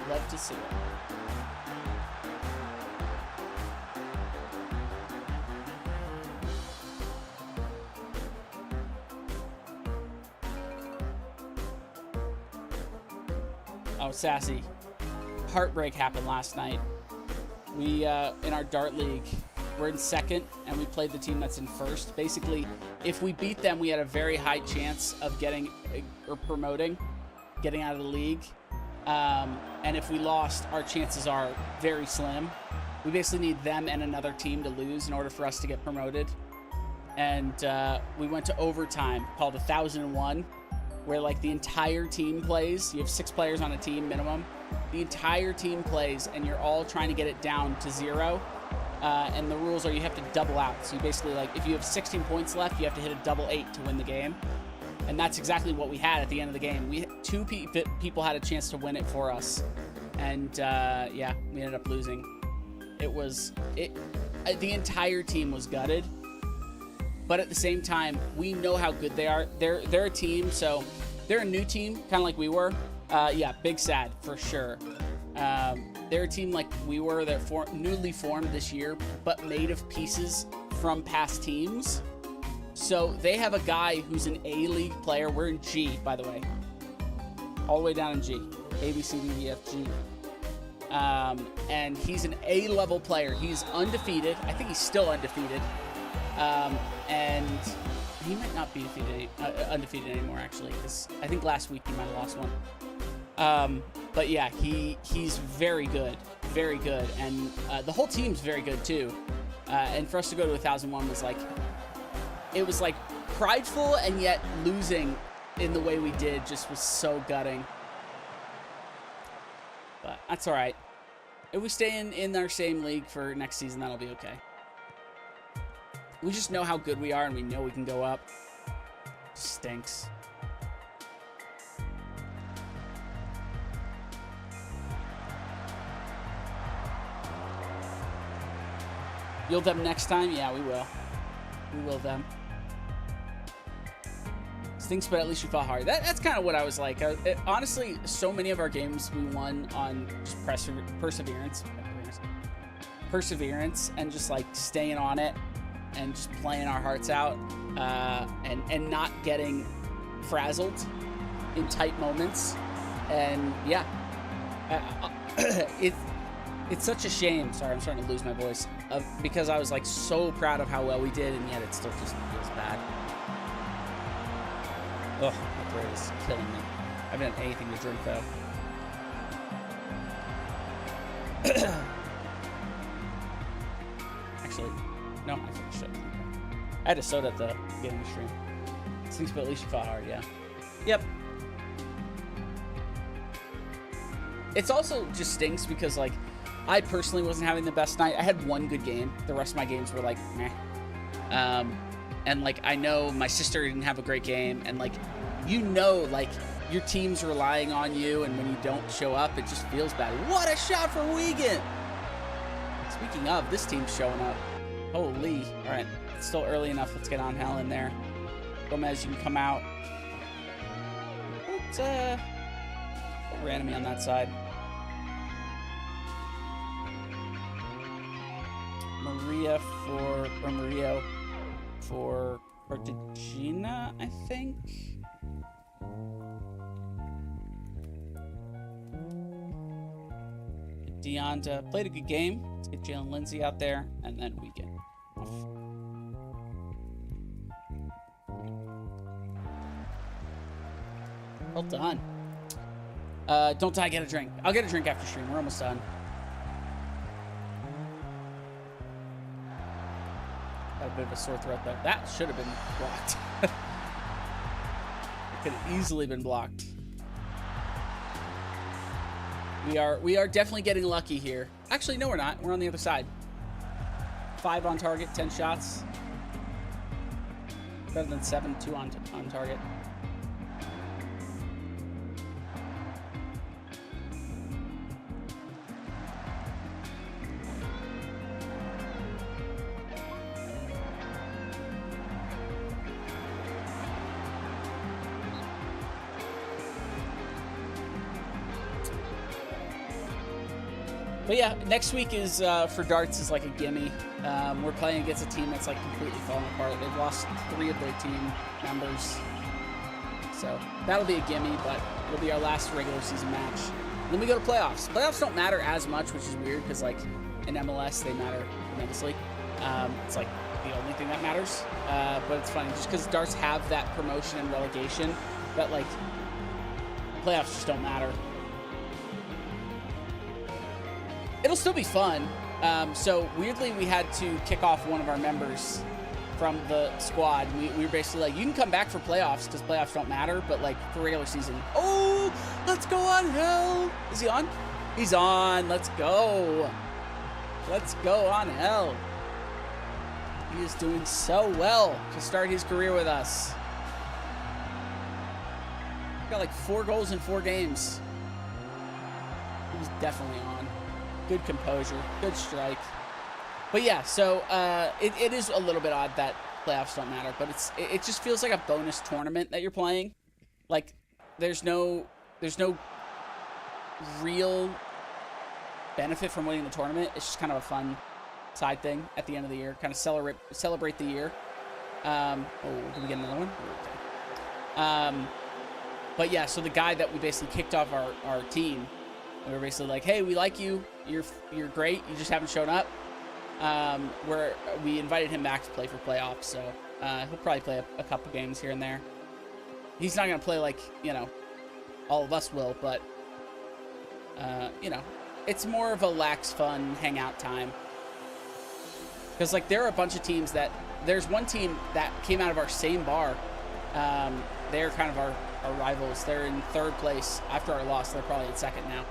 Love to see it. Oh, Sassy. Heartbreak happened last night. We, in our dart league, we're in second, and we played the team that's in first. Basically, if we beat them, we had a very high chance of getting, or promoting, getting out of the league. And if we lost, our chances are very slim. We basically need them and another team to lose in order for us to get promoted. And we went to overtime, called 1,001, where like the entire team plays. You have 6 players on a team minimum. The entire team plays, and you're all trying to get it down to 0. And the rules are you have to double out. So you basically, like, if you have 16 points left, you have to hit a double 8 to win the game. And that's exactly what we had at the end of the game. We 2 people had a chance to win it for us. And yeah, we ended up losing. The entire team was gutted. But at the same time, we know how good they are. They're a team, so they're a new team, kind of like we were. Yeah, big sad for sure. They're a team like we were, that newly formed this year, but made of pieces from past teams. So they have a guy who's an A-League player. We're in G, by the way. All the way down in G. A, B, C, D, E, F, G. And he's an A-level player. He's undefeated. I think he's still undefeated. And he might not be undefeated anymore, actually, because I think last week he might have lost one. But yeah, he's very good, and the whole team's very good too. And for us to go to 1,001 was like, it was like prideful, and yet losing in the way we did just was so gutting. But that's all right. If we stay in our same league for next season, that'll be okay. We just know how good we are, and we know we can go up. Stinks. You'll them next time? Yeah, we will. We will them. Stinks, but at least you fought hard. That's kind of what I was like. Honestly, so many of our games we won on just perseverance, and just like staying on it and just playing our hearts out, and not getting frazzled in tight moments. And yeah, it's such a shame. Sorry, I'm starting to lose my voice. Because I was like so proud of how well we did, and yet it still just feels bad. Ugh, my throat is killing me. I haven't had anything to drink though. Actually, no, I finished it. I had a soda at the beginning of the stream. Stinks, but at least you fought hard, yeah. Yep. It's also just stinks because, like, I personally wasn't having the best night. I had one good game. The rest of my games were, like, meh. And, like, I know my sister didn't have a great game. And, like, you know, like, your team's relying on you. And when you don't show up, it just feels bad. What a shot for Wiegand! Speaking of, this team's showing up. Holy. All right. It's still early enough. Let's get on Hell in there. Gomez, you can come out. Put Ranemy on that side. Mario for Cartagena, I think. Deonta played a good game. Let's get Jalen Lindsay out there, and then we get off. Well done. Don't die, get a drink. I'll get a drink after stream. We're almost done. Got a bit of a sore throat, though. That should have been blocked. It could have easily been blocked. We are definitely getting lucky here. Actually, no, we're not. We're on the other side. 5 on target, 10 shots. Better than 7-2 on target. But yeah, next week is for darts is like a gimme. We're playing against a team that's like completely falling apart. They've lost 3 of their team members, so that'll be a gimme. But it'll be our last regular season match. Then we go to playoffs. Playoffs don't matter as much, which is weird because like in MLS they matter tremendously. It's like the only thing that matters. But it's funny just because darts have that promotion and relegation, that like playoffs just don't matter. It'll still be fun. So weirdly, we had to kick off one of our members from the squad. We were basically like, you can come back for playoffs because playoffs don't matter, but like for regular season. Oh, let's go on Hell. Is he on? He's on. Let's go. Let's go on Hell. He is doing so well to start his career with us. Got like 4 goals in 4 games. He's definitely on. Good composure, good strike. But yeah, so it is a little bit odd that playoffs don't matter, but it just feels like a bonus tournament that you're playing. Like there's no real benefit from winning the tournament. It's just kind of a fun side thing at the end of the year, kind of celebrate the year. Oh, did we get another one? Okay. But yeah, so the guy that we basically kicked off our team, we were basically like, hey, we like you. You're great. You just haven't shown up. We invited him back to play for playoffs, so he'll probably play a couple games here and there. He's not going to play like, you know, all of us will, but, you know, it's more of a lax, fun hangout time. Because, like, there are a bunch of teams that... There's one team that came out of our same bar. They're kind of our rivals. They're in 3rd place after our loss. They're probably in 2nd now.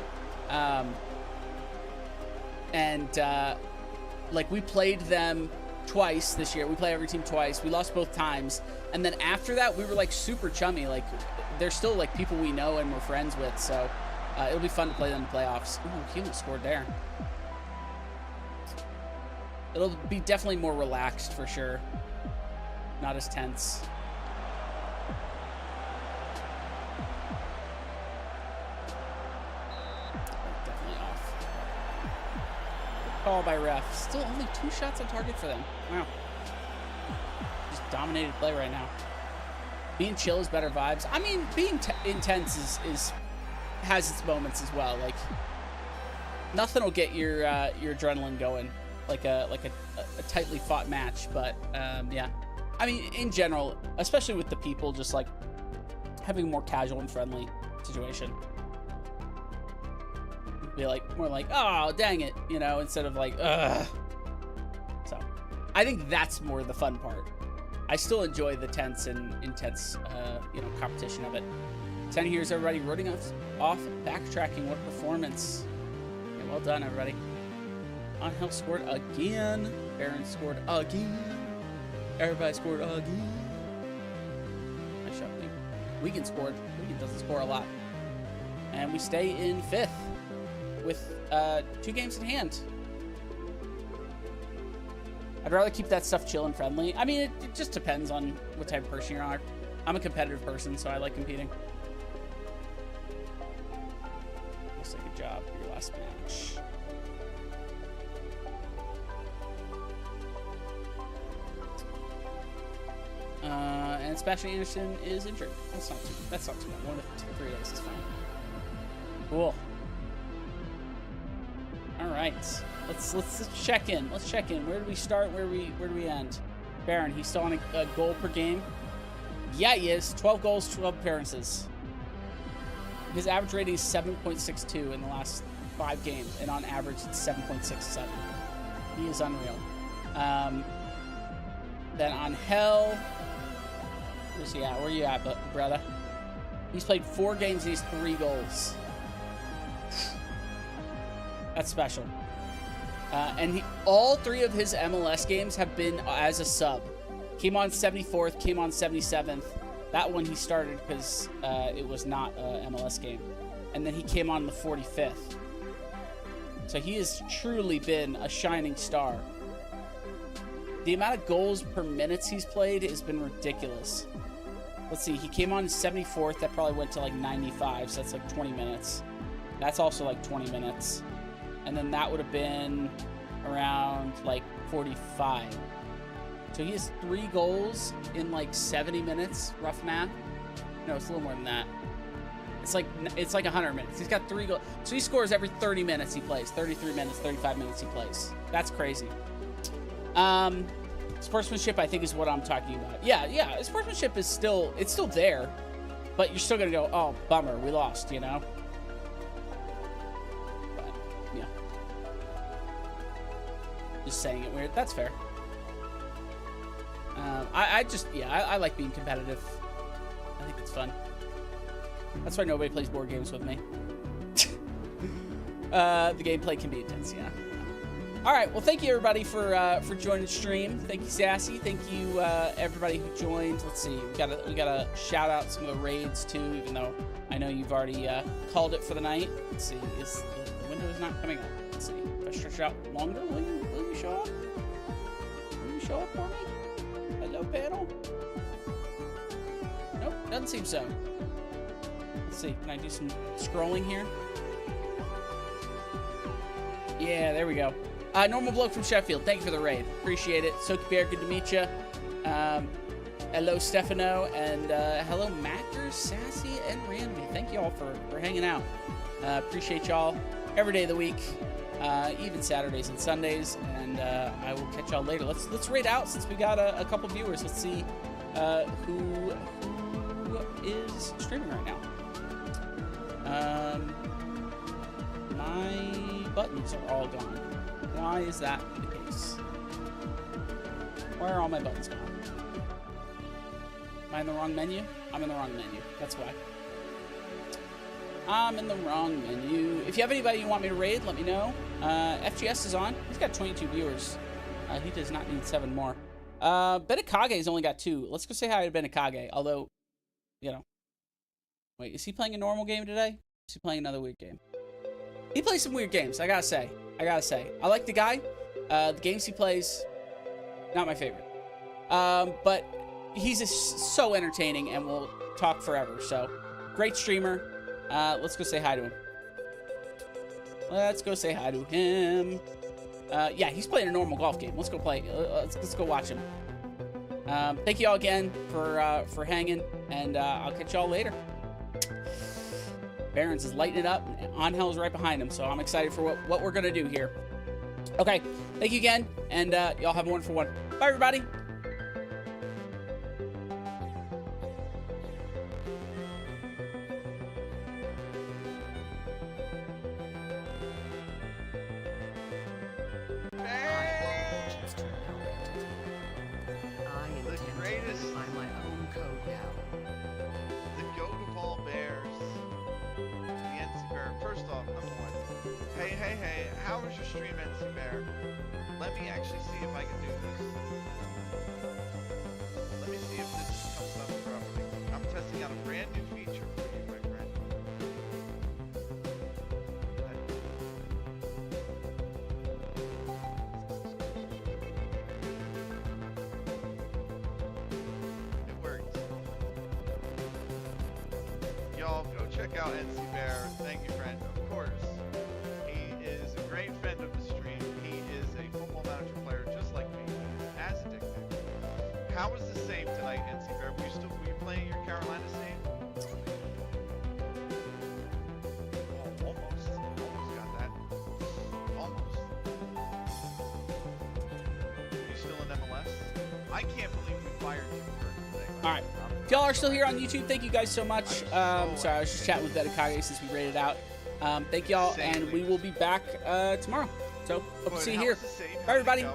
Like, we played them twice this year. We play every team twice. We lost both times. And then after that, we were, like, super chummy. Like, they're still, like, people we know and we're friends with. So, it'll be fun to play them in playoffs. Ooh, Hewlett scored there. It'll be definitely more relaxed for sure. Not as tense. Call by ref. Still only 2 shots on target for them. Wow. Just dominated play right now. Being chill is better vibes. I mean, being intense has its moments as well. Like, nothing will get your adrenaline going like a tightly fought match. But yeah, I mean, in general, especially with the people, just like having a more casual and friendly situation. Be like more like, oh dang it, you know, instead of like ugh. So I think that's more the fun part. I still enjoy the tense and intense, you know, competition of it. 10 here's everybody rooting us off, backtracking. What performance. Okay, well done, everybody. Angel scored again. Baron scored again. Everybody scored again. Nice shot, dude. Wigan scored. Wigan doesn't score a lot. And we stay in 5th with 2 games in hand. I'd rather keep that stuff chill and friendly. I mean, it just depends on what type of person you are. I'm a competitive person, so I like competing. Looks like a job for your last match. And Sebastian Anderson is injured. That's not too bad. 1 of 3 days is fine. Cool. All right. Let's check in. Let's check in. Where do we start? Where do we end? Baron, he's still on a goal per game. Yeah, he is. 12 goals, 12 appearances. His average rating is 7.62 in the last 5 games, and on average, it's 7.67. He is unreal. Then on Hell, where's he at? Where you at, brother? He's played 4 games. He's 3 goals. That's special. And all 3 of his MLS games have been as a sub. Came on 74th, came on 77th. That one he started because it was not an MLS game. And then he came on the 45th. So he has truly been a shining star. The amount of goals per minutes he's played has been ridiculous. Let's see, he came on 74th. That probably went to like 95, so that's like 20 minutes. That's also like 20 minutes. And then that would have been around like 45. So he has 3 goals in like 70 minutes, rough math. No, it's a little more than that. It's like 100 minutes. He's got 3 goals. So he scores every 30 minutes he plays. 33 minutes, 35 minutes he plays. That's crazy. Sportsmanship, I think, is what I'm talking about. Yeah. Sportsmanship is still there, but you're still gonna go, oh, bummer, we lost, you know. But yeah, just saying it weird. That's fair. I like being competitive. I think it's fun. That's why nobody plays board games with me. The gameplay can be intense, yeah. All right, well, thank you everybody for joining the stream. Thank you, Sassy. Thank you everybody who joined. Let's see, we gotta shout out some of the raids too, even though I know you've already called it for the night. Let's see, the window is not coming up. Let's see, if I stretch out longer, will you show up? Will you show up for me? Hello, panel. Nope, doesn't seem so. Let's see, can I do some scrolling here? Yeah, there we go. Normal Bloke from Sheffield, thank you for the raid. Appreciate it. Soki Bear, good to meet you. Hello, Stefano, and hello, Macker, Sassy, and Randy. Thank you all for hanging out. Appreciate y'all every day of the week, even Saturdays and Sundays, and I will catch y'all later. Let's raid out since we got a couple viewers. Let's see who is streaming right now. My buttons are all gone. Why is that the case? Why are all my buttons gone? Am I in the wrong menu? I'm in the wrong menu. That's why. I'm in the wrong menu. If you have anybody you want me to raid, let me know. FGS is on. He's got 22 viewers. He does not need 7 more. Benikage's only got 2. Let's go say hi to Benikage. Although, you know. Wait, is he playing a normal game today? Is he playing another weird game? He plays some weird games, I gotta say. I like the guy. The games he plays, not my favorite. But he's just so entertaining and will talk forever. So, great streamer. Let's go say hi to him. Let's go say hi to him. Yeah, he's playing a normal golf game. Let's go play. Let's go watch him. Thank you all again for hanging, and I'll catch y'all later. Barons is lighting it up. Angel is right behind him, so I'm excited for what we're gonna do here. Okay, thank you again, and y'all have a wonderful one. Bye, everybody. The greatest hey, how was your stream, NC Bear? Let me actually see if I can do this. Let me see if this comes up properly. I'm testing out a brand new feature for you, my friend. It worked. Y'all, go check out NC Bear. Thank you, friend. Of course. He is a great friend of the stream. He is a football manager player just like me. As addicted. How was the save tonight, NC Bear? Were you playing your Carolina save? Oh, almost. Almost got that. Almost. Are you still in MLS? I can't believe we fired you for today. All right. If y'all are still here on YouTube, thank you guys so much. Sorry, I was just chatting with Dedekage since we rated out. Thank y'all, and we will be back tomorrow. So, hope to see you here. Bye, everybody.